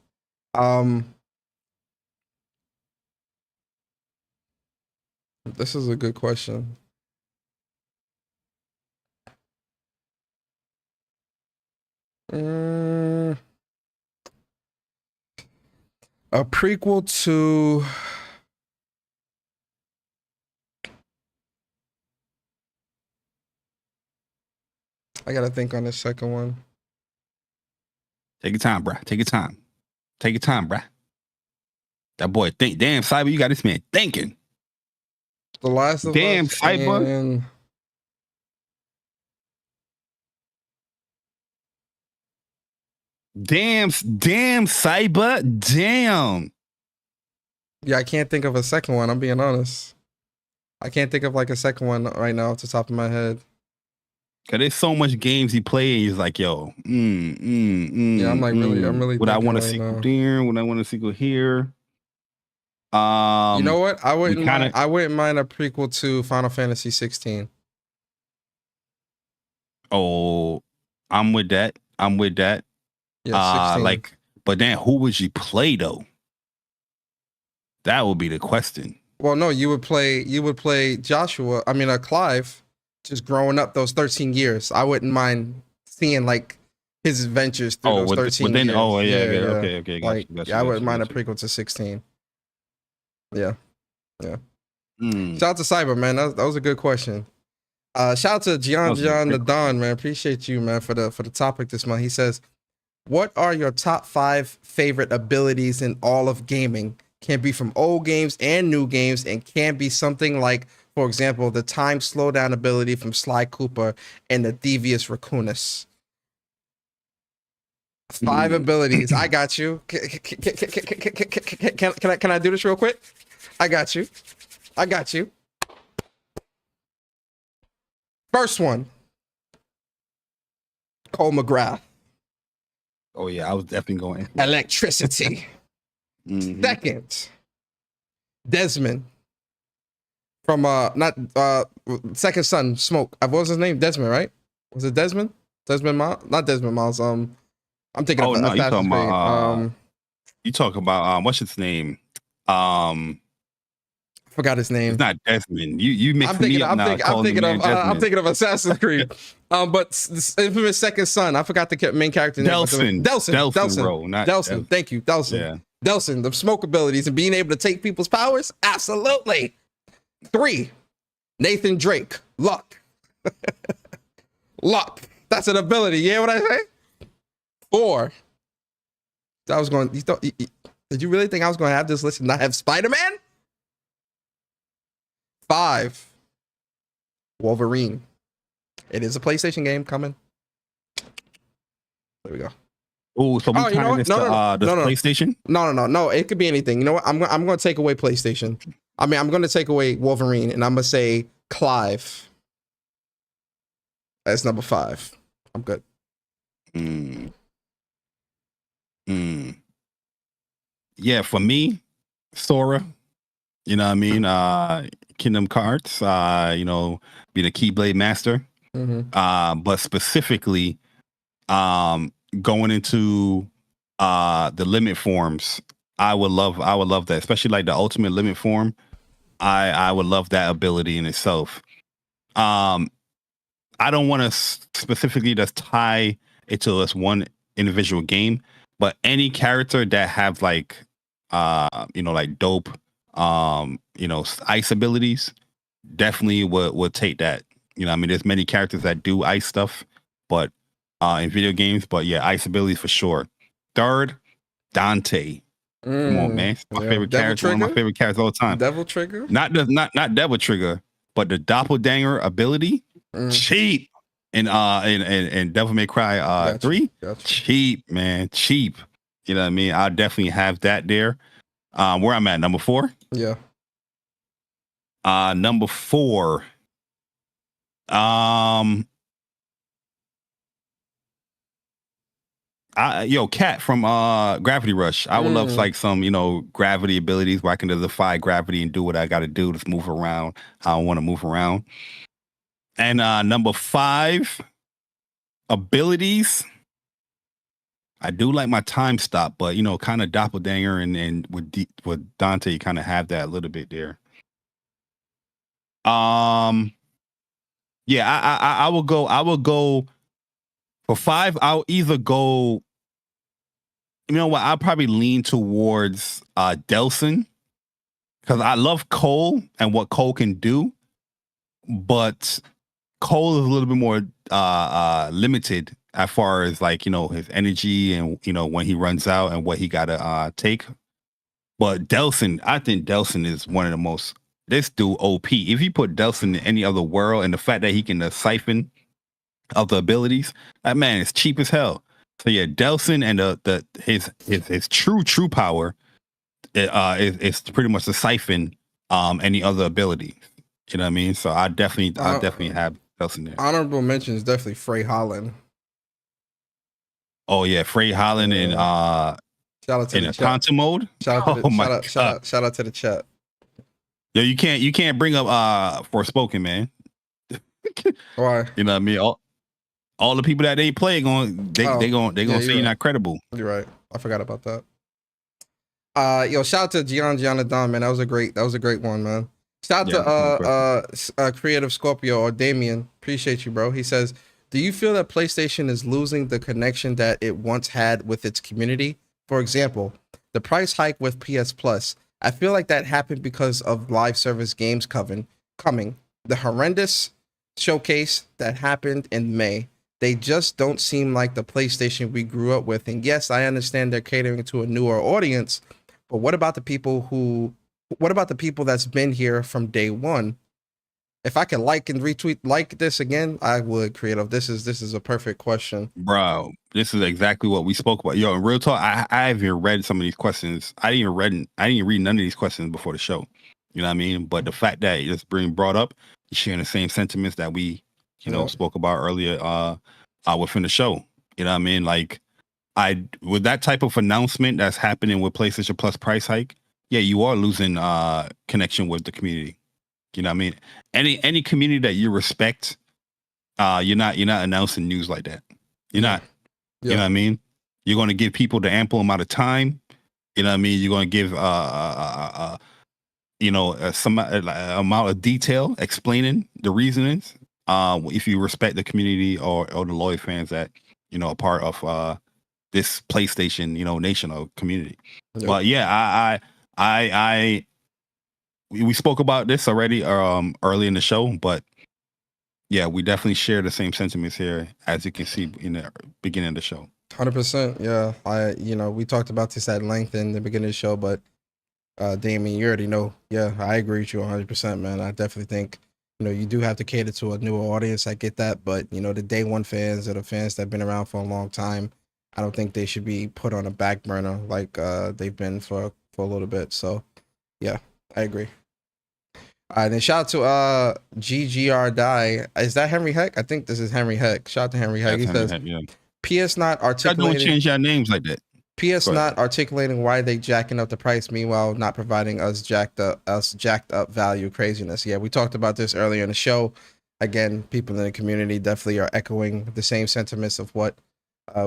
This is a good question. A prequel to I gotta think on this second one. Take your time, bruh. Take your time. Take your time, bruh. That boy think. Damn, Cyber, you got this man thinking. The Last of Damn, Us. Cyber. And... Damn, Cyber. Damn. Yeah, I can't think of a second one. I'm being honest. I can't think of like a second one right now off the top of my head. Cause there's so much games he plays. He's like, yo, yeah, I'm really. Would I want a sequel there? Would I want a sequel here? You know what? I wouldn't mind a prequel to Final Fantasy 16. Oh, I'm with that. Yeah, 16. But then who would you play though? That would be the question. Well, no, you would play Joshua. I mean, Clive, just growing up those 13 years. I wouldn't mind seeing like his adventures through those 13 years. Oh, yeah. Okay. Gotcha, I wouldn't mind a prequel to 16. Yeah. Shout out to Cyber, man. That was a good question. Shout out to Gian Gian Tha Don, man. Appreciate you, man, for the topic this month. He says, "What are your top 5 favorite abilities in all of gaming? Can be from old games and new games, and can be something like, for example, the time slowdown ability from Sly Cooper and the Devious Raccoonus." 5 abilities. I got you. Can I do this real quick? I got you. First one, Cole McGrath. Oh yeah, I was definitely going Electricity. Second, Desmond from Second Son, Smoke. What was his name? Desmond, right? Was it Desmond? Not Desmond Miles. I'm thinking of you talking about you talk about what's his name? I forgot his name. It's not Desmond. You mixing me up now. I'm thinking of Assassin's Creed. But this infamous Second Son. I forgot the main character name. Delsin, bro. Not Delsin. Thank you, Delsin. Yeah. Delsin, the smoke abilities and being able to take people's powers. Absolutely. 3, Nathan Drake. Luck. Luck. That's an ability. You hear what I say? 4. Did you really think I was going to have this list and not have Spider-Man? 5, Wolverine. It is a PlayStation game coming. There we go. Oh, so we tying this to PlayStation? No. It could be anything. You know what? I'm going to take away PlayStation. I mean, I'm going to take away Wolverine, and I'm going to say Clive. That's number 5. I'm good. yeah, for me, Sora, you know what I mean? Kingdom Hearts, you know, being a Keyblade master. But specifically, going into the limit forms, I would love that, especially like the ultimate limit form. I would love that ability in itself. I don't want to specifically just tie it to this one individual game, but any character that have like you know, like dope you know, ice abilities, definitely would take that. You know, I mean, there's many characters that do ice stuff, but in video games, but yeah, ice abilities for sure. Third, Dante. Come on, man. It's my favorite character. One of my favorite characters all the time. Devil Trigger? Not Devil Trigger, but the doppelganger ability. Cheap. In Devil May Cry 3. Cheap, man. Cheap. You know what I mean? I'll definitely have that there. Where I'm at, number 4? Yeah. Number 4. Cat from Gravity Rush. I would love like some, you know, gravity abilities where I can defy gravity and do what I got to do, just move around how I want to move around. And number 5, abilities. I do like my time stop, but you know, kind of doppelganger and with Dante, you kind of have that a little bit there. Yeah, I will go for 5. I'll either go. You know what? I'll probably lean towards Delsin, because I love Cole and what Cole can do, but Cole is a little bit more limited as far as like, you know, his energy and, you know, when he runs out and what he gotta take. But Delsin, I think Delsin is one of the most. This dude OP. If you put Delsin in any other world, and the fact that he can siphon of the abilities, that man is cheap as hell. So yeah, Delsin and his true power is pretty much the siphon any other ability. You know what I mean? So I definitely have Delsin there. Honorable mention is definitely Frey Holland. Oh yeah, Frey Holland and shout out to in a Tonto mode. Shout out to the chat. Yo, you can't bring up Forspoken, man. Why? You know what I mean? All the people that they play they gonna say you're not credible. You're right. I forgot about that. Yo, shout out to Gian Gian Tha Don, man. That was a great one, man. Shout out to Creative Scorpio or Damion. Appreciate you, bro. He says, do you feel that PlayStation is losing the connection that it once had with its community? For example, the price hike with PS Plus. I feel like that happened because of live service games coming. The horrendous showcase that happened in May. They just don't seem like the PlayStation we grew up with. And yes, I understand they're catering to a newer audience, but what about the people that's been here from day one? If I could like and retweet this again, I would. Creative. This is a perfect question, bro. This is exactly what we spoke about. Yo, in real talk, I haven't even read some of these questions. I didn't read none of these questions before the show. You know what I mean? But the fact that it's being brought up, sharing the same sentiments that we, spoke about earlier within the show. You know what I mean? Like, with that type of announcement that's happening with PlayStation Plus price hike, yeah, you are losing connection with the community. You know what I mean? Any community that you respect, you're not announcing news like that. You're not. You know what I mean? You're going to give people the ample amount of time. You know what I mean? You're going to give some amount of detail explaining the reasonings. If you respect the community or the loyal fans that are part of this PlayStation nation or community. Yep. But yeah, we spoke about this already early in the show, but yeah, we definitely share the same sentiments here, as you can see in the beginning of the show. 100%. Yeah, we talked about this at length in the beginning of the show, but Damien, you already know. Yeah, I agree with you 100%, man. I definitely think you do have to cater to a newer audience. I get that, but the day one fans or the fans that have been around for a long time, I don't think they should be put on a back burner like they've been for a little bit. So yeah, I agree. All right, then shout out to GGR Die. Is that Henry Heck? I think this is Henry Heck. Shout out to Henry Heck. He says, PS not articulating. Don't change your names like that. PS Go ahead. not articulating why they jacking up the price, meanwhile not providing us jacked up value craziness. Yeah, we talked about this earlier in the show. Again, people in the community definitely are echoing the same sentiments of what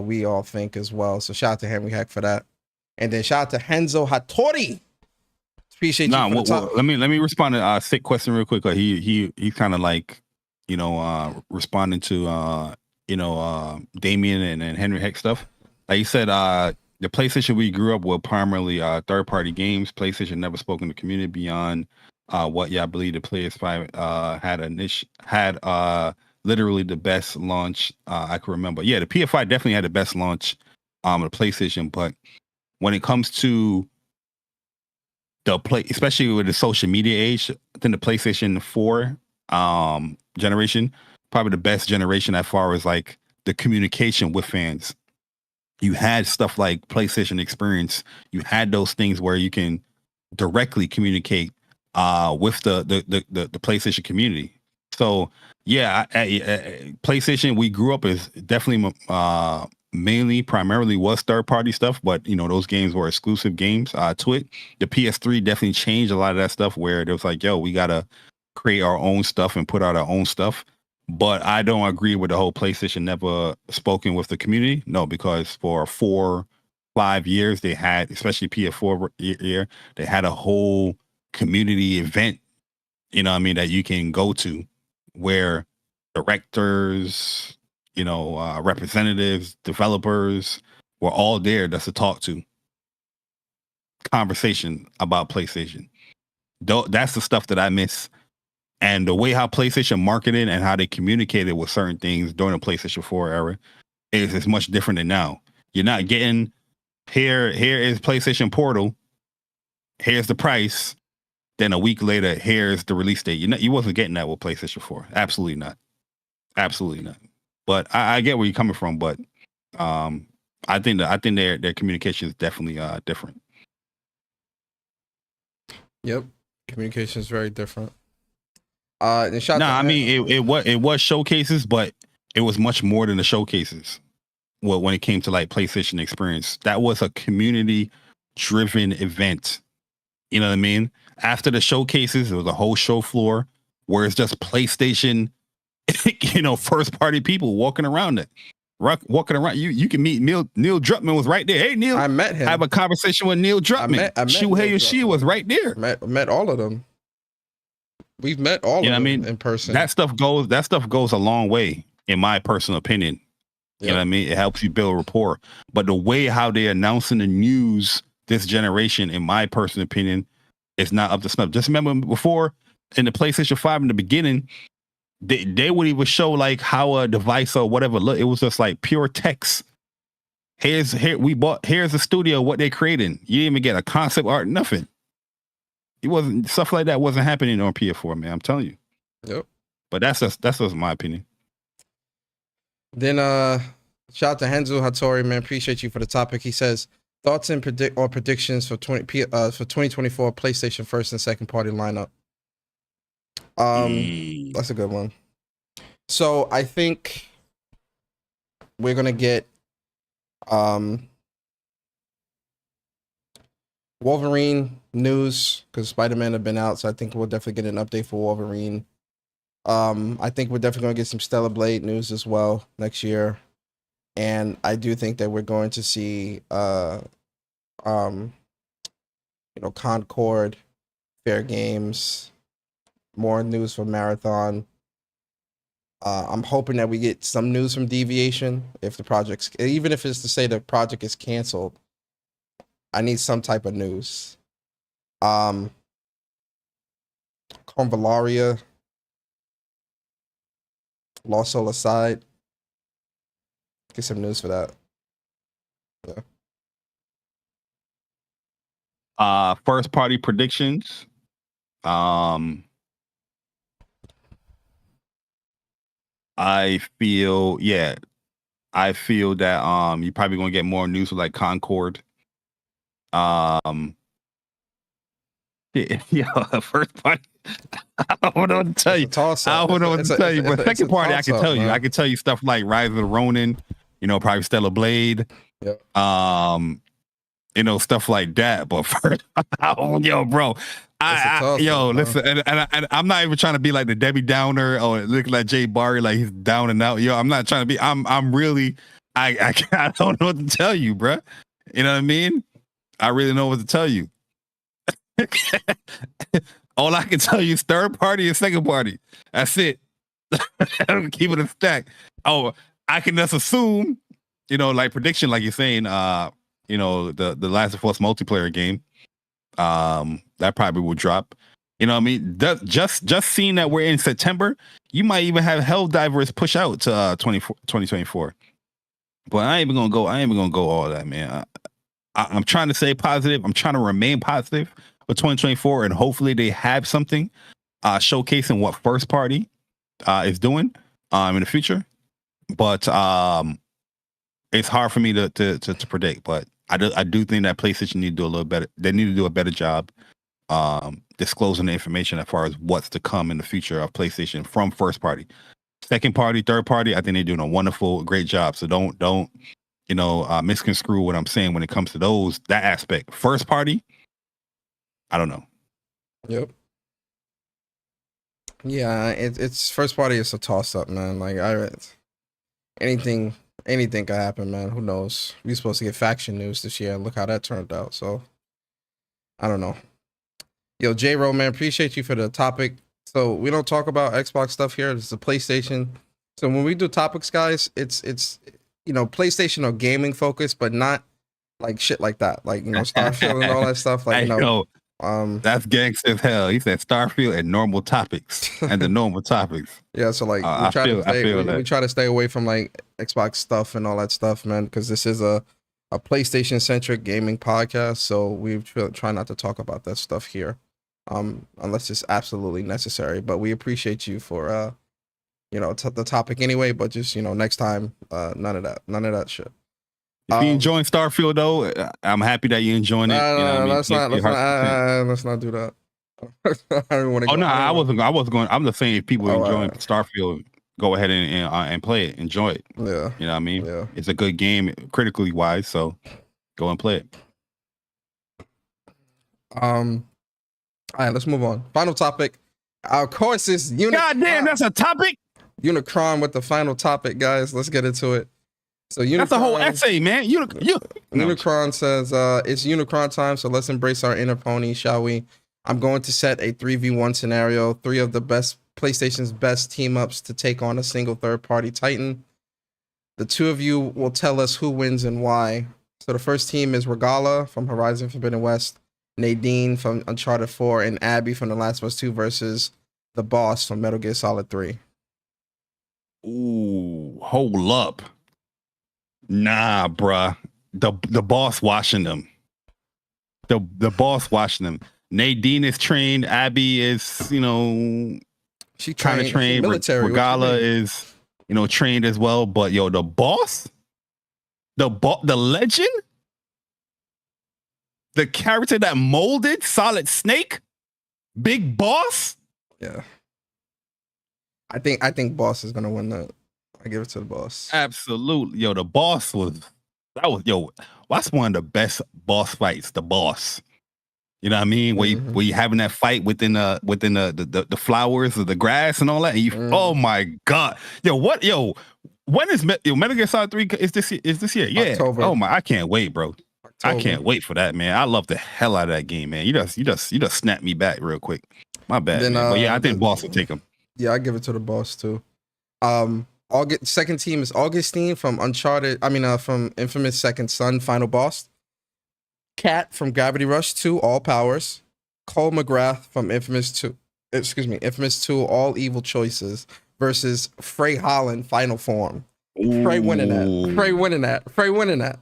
we all think as well. So shout out to Henry Heck for that. And then shout out to Henzu Haturi. Appreciate you for the top. let me respond to sick question real quick. He's kind of like, responding to Damion and Henry Heck stuff. Like he said, the PlayStation we grew up with primarily third-party games. PlayStation never spoken to the community beyond what I believe the PS5 had literally the best launch I can remember. Yeah, the PS5 definitely had the best launch of the PlayStation, but when it comes to especially with the social media age, I think the PlayStation 4 generation, probably the best generation as far as like the communication with fans. You had stuff like PlayStation Experience. You had those things where you can directly communicate with the PlayStation community. So yeah, PlayStation we grew up as definitely primarily was third party stuff, but those games were exclusive games to it. The PS3 definitely changed a lot of that stuff where it was like, yo, we gotta create our own stuff and put out our own stuff. But I don't agree with the whole PlayStation never spoken with the community. No, because for 4-5 years they had, especially PS4 year, they had a whole community event, that you can go to where directors, representatives, developers were all there just to talk to. Conversation about PlayStation. That's the stuff that I miss. And the way how PlayStation marketed and how they communicated with certain things during the PlayStation 4 era is much different than now. You're not getting here is PlayStation Portal. Here's the price. Then a week later, here's the release date. You wasn't getting that with PlayStation 4. Absolutely not. Absolutely not. But I get where you're coming from. But I think their communication is definitely different. Yep, communication is very different. It was showcases, but it was much more than the showcases. Well, when it came to like PlayStation Experience, that was a community-driven event. You know what I mean? After the showcases, it was a whole show floor where it's just PlayStation, first-party people walking around it. Walking around, you can meet Neil Druckmann was right there. Hey Neil, I met him. Have a conversation with Neil Druckmann. Shuhei Yoshida was right there. Met all of them. We've met all of them in person. That stuff goes a long way, in my personal opinion. Yep. You know what I mean? It helps you build rapport. But the way how they're announcing the news this generation, in my personal opinion, is not up to snuff. Just remember before in the PlayStation 5 in the beginning, they would even show like how a device or whatever look. It was just like pure text. Here's a studio, what they're creating. You didn't even get a concept art, nothing. It wasn't stuff like that wasn't happening on PS4, man. I'm telling you. Yep. But that's just my opinion. Then shout out to Henzu Haturi, man. Appreciate you for the topic. He says thoughts and predictions for 2024 PlayStation first and second party lineup. That's a good one. So I think we're gonna get Wolverine news because Spider-Man have been out, so I think we'll definitely get an update for Wolverine. I think we're definitely gonna get some Stellar Blade news as well next year, and I do think that we're going to see Concord, Fair Games, more news from Marathon. I'm hoping that we get some news from Deviation if the project's, even if it's to say the project is canceled. I need some type of news. Convallaria, Lost Soul aside, get some news for that. Yeah. First party predictions. I feel that you're probably gonna get more news with like Concord. Yeah, first party. I don't know what to tell you. But second party, I can tell you. I can tell you stuff like Rise of the Ronin. Probably Stellar Blade. Yep. stuff like that. But first, yo, bro, listen, and I'm not even trying to be like the Debbie Downer or look like Jay Bari, like he's down and out. Yo, I'm not trying to be. I'm really. I don't know what to tell you, bro. You know what I mean? I really know what to tell you. All I can tell you is third party and second party. That's it. Keep it a stack. Oh, I can just assume, like prediction, like you're saying, the Last of Us multiplayer game, that probably will drop. You know what I mean? Just seeing that we're in September, you might even have Helldivers push out to 2024. But I ain't even gonna go all that, man. I'm trying to stay positive. I'm trying to remain positive for 2024, and hopefully they have something showcasing what first party is doing in the future. But it's hard for me to predict. But I do think that PlayStation need to do a little better. They need to do a better job disclosing the information as far as what's to come in the future of PlayStation from first party. Second party, third party, I think they're doing a great job. So don't misconstrue what I'm saying when it comes to that aspect. First party, I don't know. Yep. Yeah, it's first party. It's a toss up, man. Like anything could happen, man. Who knows? We supposed to get faction news this year, and look how that turned out. So I don't know. Yo, J-Ro, man, appreciate you for the topic. So we don't talk about Xbox stuff here. It's a PlayStation. So when we do topics, guys, it's PlayStation or gaming focused, but not like shit like that. Like, Starfield and all that stuff. Like, that's gangster as hell. He said Starfield and normal topics and the normal topics. Yeah, so like we try to stay away from like Xbox stuff and all that stuff, man, because this is a PlayStation centric gaming podcast. So we try not to talk about that stuff here. Unless it's absolutely necessary, but we appreciate you for the topic anyway, but just next time, none of that shit. If you're enjoying Starfield though, I'm happy that you're enjoying it. Let's not do that. I don't want to. Oh no, I wasn't going. I'm just saying if people are enjoying Starfield, go ahead and play it, enjoy it. Yeah, you know what I mean. Yeah, it's a good game critically wise, so go and play it. All right, let's move on. Final topic. Of course, is Unikronn. God damn, that's a topic. Unikronn with the final topic, guys. Let's get into it. So Unikronn, that's a whole essay, man. Unikronn says it's Unikronn time, so let's embrace our inner pony, shall we? I'm going to set a 3v1 scenario. 3 of the best PlayStation's best team ups to take on a single third-party Titan. The 2 of you will tell us who wins and why. So the first team is Regala from Horizon Forbidden West, Nadine from Uncharted 4, and Abby from The Last of Us 2 versus the boss from Metal Gear Solid 3. Ooh, hold up. Nah, bruh. The boss watching them. The boss watching them. Nadine is trained. Abby is, she kind of trained. Military. Regala is, trained as well. But the boss, the legend, the character that molded Solid Snake, Big Boss. Yeah. I think Boss is gonna win that. I give it to the boss. Absolutely. The boss that's one of the best boss fights, the boss. You know what I mean? Where you having that fight within the flowers or the grass and all that. And oh my God. When is Metal Gear Solid 3 is this year? Yeah. October. Oh my, I can't wait, bro. October. I can't wait for that, man. I love the hell out of that game, man. You just snapped me back real quick. My bad. Then, but yeah, I think boss will take him. Yeah, I give it to the boss too. Second team is Augustine from from Infamous Second Son Final Boss. Cat from Gravity Rush 2 All Powers. Cole McGrath from Infamous 2 All Evil Choices versus Frey Holland Final Form. Frey winning that.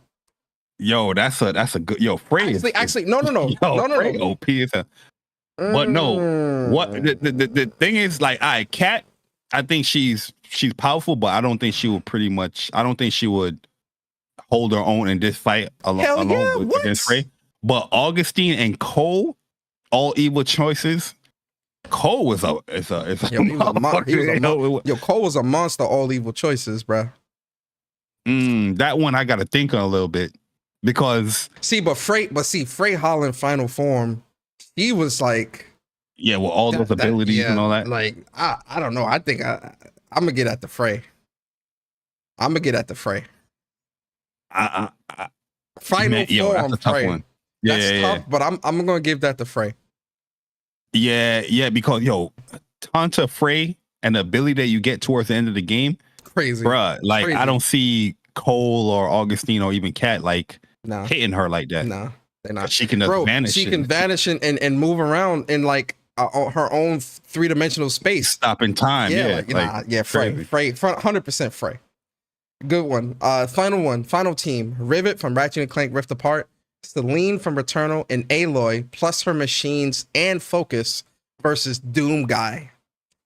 Yo, that's a good Frey. Actually, no. Frey OP is a. But no, what the thing is, like, Cat, I think she's powerful, but I don't think she would hold her own in this fight against Frey. But Augustine and Cole, All Evil Choices. Cole was Cole was a monster. All Evil Choices, bruh. That one I gotta think on a little bit. because Frey Holland final form, he was like, yeah, with all those abilities and all that. Like I don't know. I think I'm gonna get at the Frey. Final form, that's a tough Frey. one. That's tough, but I'm gonna give that to Frey. Yeah, because Tanta Frey and the ability that you get towards the end of the game, crazy, bruh. Like crazy. I don't see Cole or Augustine or even Kat hitting her like that. No, they're not. She can just vanish. She can vanish and move around in like her own 3-dimensional space. Stop in time. Frey, 100% Frey. Good one. Final team. Rivet from Ratchet and Clank Rift Apart, Celine from Returnal, and Aloy plus her machines and focus versus Doom Guy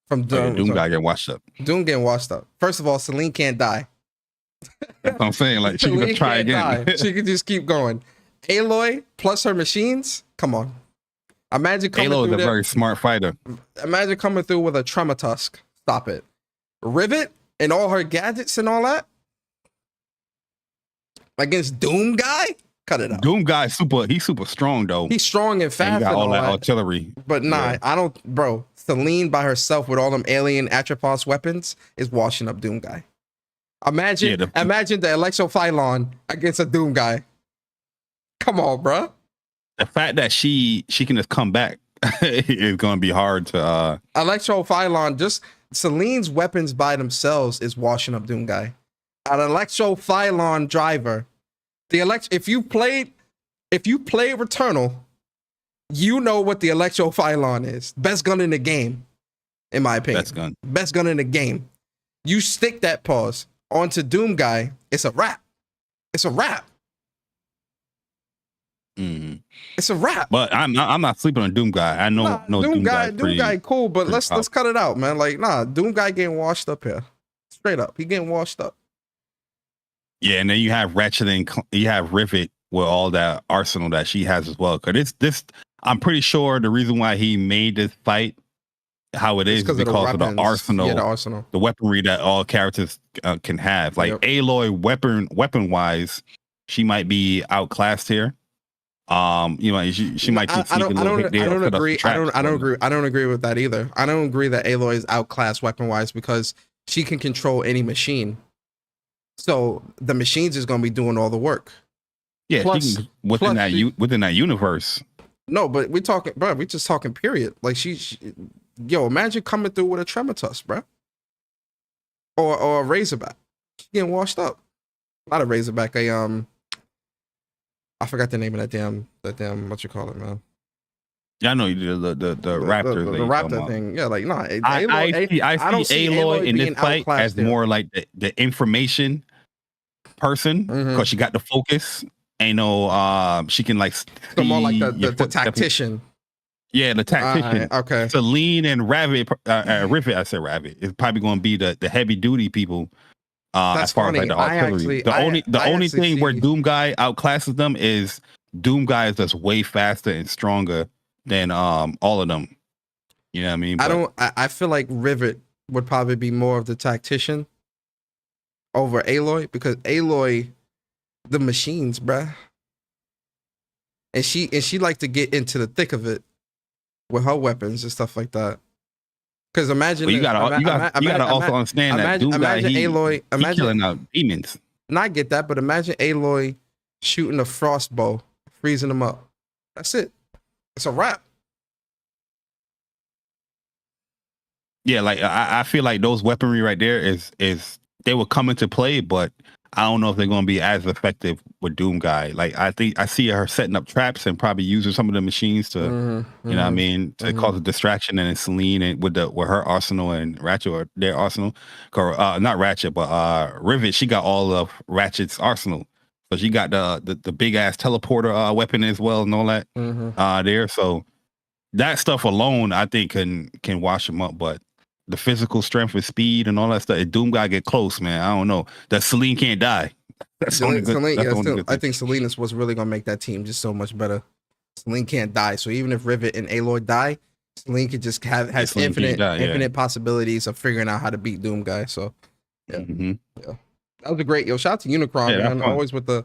from Doom. Doom Guy getting washed up. Doom getting washed up. First of all, Celine can't die. That's what I'm saying. Like she can try again. She can just keep going. Aloy plus her machines. Come on. Imagine coming Aloy through is a very smart fighter. Imagine coming through with a Tremor Tusk. Stop it. Rivet and all her gadgets and all that against Doom Guy. Cut it out. Doom Guy he's super strong though. He's strong and fast. And he got all that artillery. But I don't, bro. Celine by herself with all them alien Atropos weapons is washing up Doom Guy. Imagine the Electrophylon against a Doom Guy. Come on, bro. The fact that she can just come back is going to be hard to. Electrophylon, just Celine's weapons by themselves is washing up Doom Guy. An Electrophylon driver. If you played Returnal, you know what the Electrophylon is. Best gun in the game, in my opinion. Best gun in the game. You stick that pause onto Doom Guy, it's a wrap. It's a wrap. Mm-hmm. It's a wrap. But I'm not sleeping on Doom Guy. I know Doom Guy cool, but let's cut it out, man. Like, Doom Guy getting washed up here. Straight up. He getting washed up. Yeah, and then you have Ratchet and you have Rivet with all that arsenal that she has as well. Because I'm pretty sure the reason why he made this fight how it is because of the arsenal, the weaponry that all characters can have. Like Aloy, weapon wise, she might be outclassed here. She might. I don't agree. I don't agree with that either. I don't agree that Aloy is outclassed weapon wise because she can control any machine. So the machines is going to be doing all the work. Yeah, within that universe. No, but we're just talking period. Like imagine coming through with a Tremor Tusk, bro. Or a Razorback. She getting washed up. Not a Razorback, I forgot the name of that damn what you call it, man. Yeah, I know you did the Raptor thing. The Raptor thing. Yeah, like I see Aloy in this fight as more like the information person because she got the focus. She can like so more like the tactician. Yeah, the tactician. Okay. Celine and Rivet, I said Rivet, is probably going to be the heavy duty people. As far as like the artillery. The only thing where Doom Guy outclasses them is Doom Guy is just way faster and stronger than all of them. You know what I mean? I feel like Rivet would probably be more of the tactician over Aloy because Aloy, the machines, bruh. And she like to get into the thick of it with her weapons and stuff like that. Because imagine you gotta also understand that Doom Guy, Aloy, he killing out demons. And I get that, but imagine Aloy shooting a frostbow, freezing them up. That's it. It's a wrap. Yeah, like I feel like those weaponry right there is they will come into play, but I don't know if they're going to be as effective with Doom Guy. Like I think I see her setting up traps and probably using some of the machines to, you know what I mean, to cause a distraction. And then Celine and with her arsenal and Ratchet or their arsenal, not Ratchet, but Rivet. She got all of Ratchet's arsenal, so she got the big ass teleporter weapon as well and all that there. So that stuff alone, I think can wash them up, but. The physical strength and speed and all that stuff. If Doom Guy get close, man, I don't know. That Celine can't die. I think Celine is what's really gonna make that team just so much better. Celine can't die, so even if Rivet and Aloy die, Celine could just has infinite possibilities of figuring out how to beat Doom Guy. So yeah, That was a great shout out to Unikronn, Yeah, man. Always with the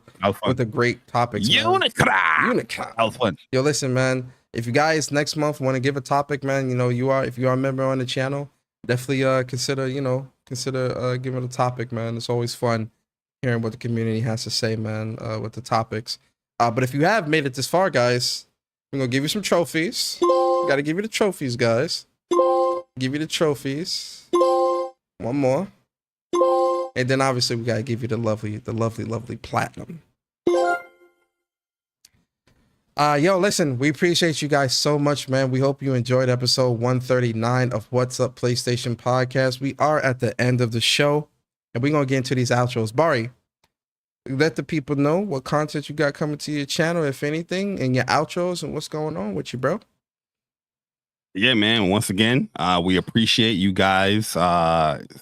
great topics. Unikronn. That was fun. Yo, listen, man. If you guys next month want to give a topic, man, if you are a member on the channel, definitely consider giving a topic, man. It's always fun hearing what the community has to say, man, with the topics. But if you have made it this far, guys, we're gonna give you some trophies. Gotta give you the trophies, guys. Give you the trophies. One more. And then obviously we gotta give you the lovely platinum. Yo, listen, we appreciate you guys so much, man. We hope you enjoyed episode 139 of What's Up PlayStation Podcast. We are at the end of the show, and we're gonna get into these outros. Bari, let the people know what content you got coming to your channel, if anything, and your outros and what's going on with you, bro. Yeah, man. Once again, we appreciate you guys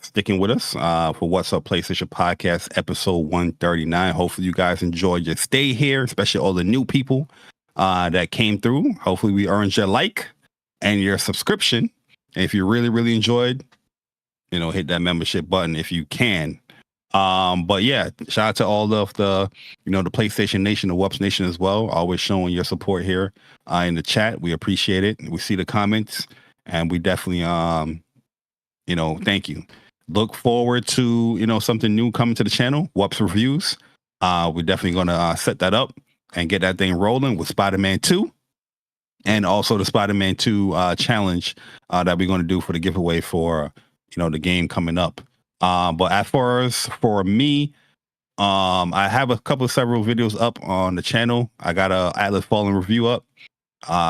sticking with us for What's Up PlayStation Podcast, episode 139. Hopefully you guys enjoyed your stay here, especially all the new people that came through. Hopefully we earned your like and your subscription. And if you really, really enjoyed, hit that membership button if you can. But yeah, shout out to all of the PlayStation Nation, the WUPS Nation as well, always showing your support here in the chat. We appreciate it. We see the comments, and we definitely thank you. Look forward to something new coming to the channel, WUPS reviews. We're definitely gonna set that up and get that thing rolling with Spider-Man 2, and also the Spider-Man 2 challenge that we're going to do for the giveaway for the game coming up. But as far as for me, I have several videos up on the channel. I got a Atlas Fallen review up.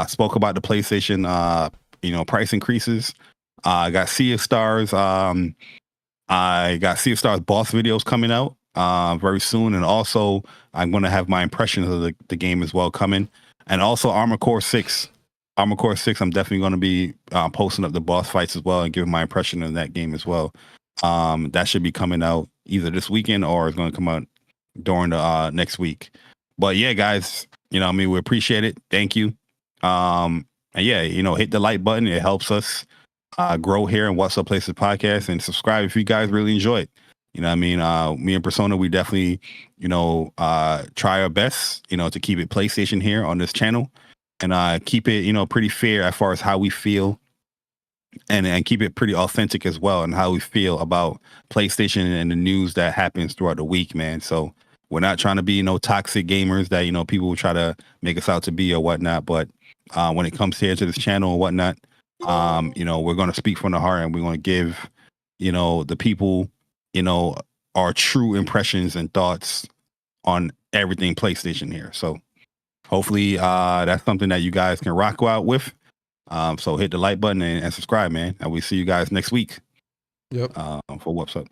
Spoke about the PlayStation price increases. I got Sea of Stars. I got Sea of Stars boss videos coming out very soon, and also I'm going to have my impressions of the game as well coming, and also Armored Core 6. Armored Core 6, I'm definitely going to be posting up the boss fights as well and giving my impression of that game as well. That should be coming out either this weekend or it's going to come out during the next week. But yeah, guys, we appreciate it. Thank you. And yeah, hit the like button. It helps us grow here in What's Up Places Podcast, and subscribe if you guys really enjoy it. Me and Persona, we definitely, try our best, to keep it PlayStation here on this channel, and keep it, pretty fair as far as how we feel, and keep it pretty authentic as well, and how we feel about PlayStation and the news that happens throughout the week, man. So we're not trying to be toxic gamers that people will try to make us out to be or whatnot. But when it comes here to this channel and whatnot, we're going to speak from the heart, and we're going to give the people our true impressions and thoughts on everything PlayStation here. So hopefully that's something that you guys can rock out with. So hit the like button and subscribe, man. And we see you guys next week. Yep. For What's Up.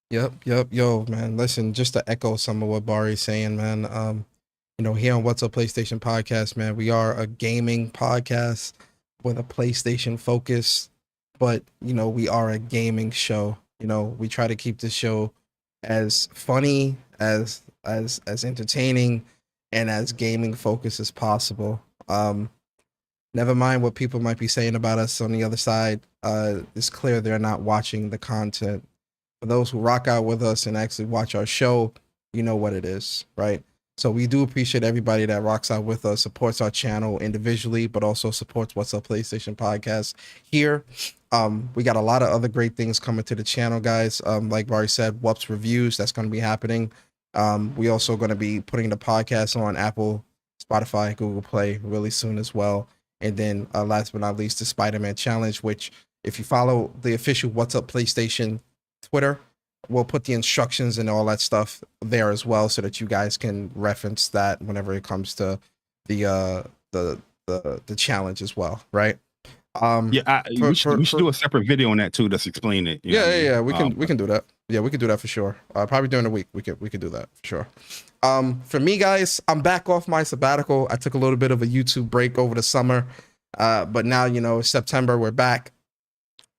Yep. Yo, man, listen, just to echo some of what Bari's saying, man. Here on What's Up PlayStation Podcast, man, we are a gaming podcast with a PlayStation focus, but we are a gaming show. We try to keep this show as funny, as entertaining, and as gaming focused as possible. Never mind what people might be saying about us on the other side. It's clear they're not watching the content. For those who rock out with us and actually watch our show, you know what it is, right? So we do appreciate everybody that rocks out with us, supports our channel individually, but also supports What's Up PlayStation Podcast here. We got a lot of other great things coming to the channel, guys. Like Bari said, WUPS reviews, that's going to be happening. We also going to be putting the podcast on Apple, Spotify, Google Play really soon as well. And then last but not least, the Spider-Man challenge, which if you follow the official What's Up PlayStation Twitter, we'll put the instructions and all that stuff there as well, so that you guys can reference that whenever it comes to the challenge as well, right? We should do a separate video on that too. That's explain it. Yeah. We can do that. Yeah, we can do that for sure. Probably during the week we could do that for sure. For me, guys, I'm back off my sabbatical. I took a little bit of a YouTube break over the summer, but now September we're back.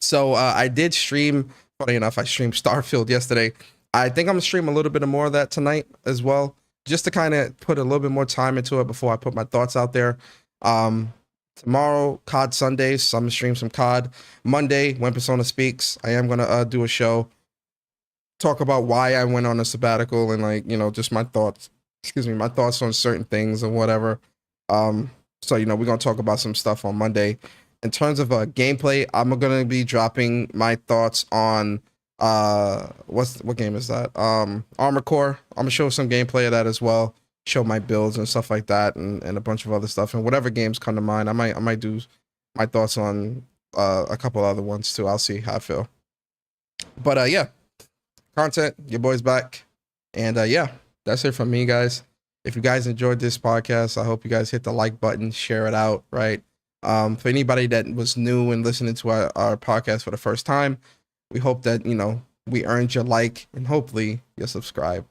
So I did stream. Funny enough, I streamed Starfield yesterday. I think I'm gonna stream a little bit more of that tonight as well, just to kind of put a little bit more time into it before I put my thoughts out there. Tomorrow, COD Sundays, so I'm gonna stream some COD. Monday, when Persona Speaks, I am gonna do a show. talk about why I went on a sabbatical and like, you know, just my thoughts, my thoughts on certain things and whatever. So, you know, we're going to talk about some stuff on Monday. In terms of gameplay, I'm going to be dropping my thoughts on what game is that? Armored Core. I'm going to show some gameplay of that as well. Show my builds and stuff like that, and a bunch of other stuff, and whatever games come to mind. I might do my thoughts on a couple other ones too. I'll see how I feel. But yeah, content, your boy's back, and yeah, that's it from me, guys. If you guys enjoyed this podcast, I hope you guys hit the like button, share it out, right? For anybody that was new and listening to our podcast for the first time, we hope that, you know, we earned your like and hopefully you'll subscribe.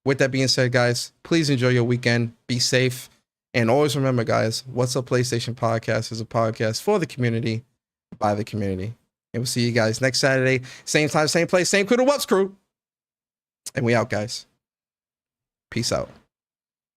With that being said, guys, please enjoy your weekend. Be safe. And always remember, guys, What's Up PlayStation Podcast is a podcast for the community, by the community. And we'll see you guys next Saturday. Same time, same place, same crew, the WUPS crew. And we out, guys. Peace out.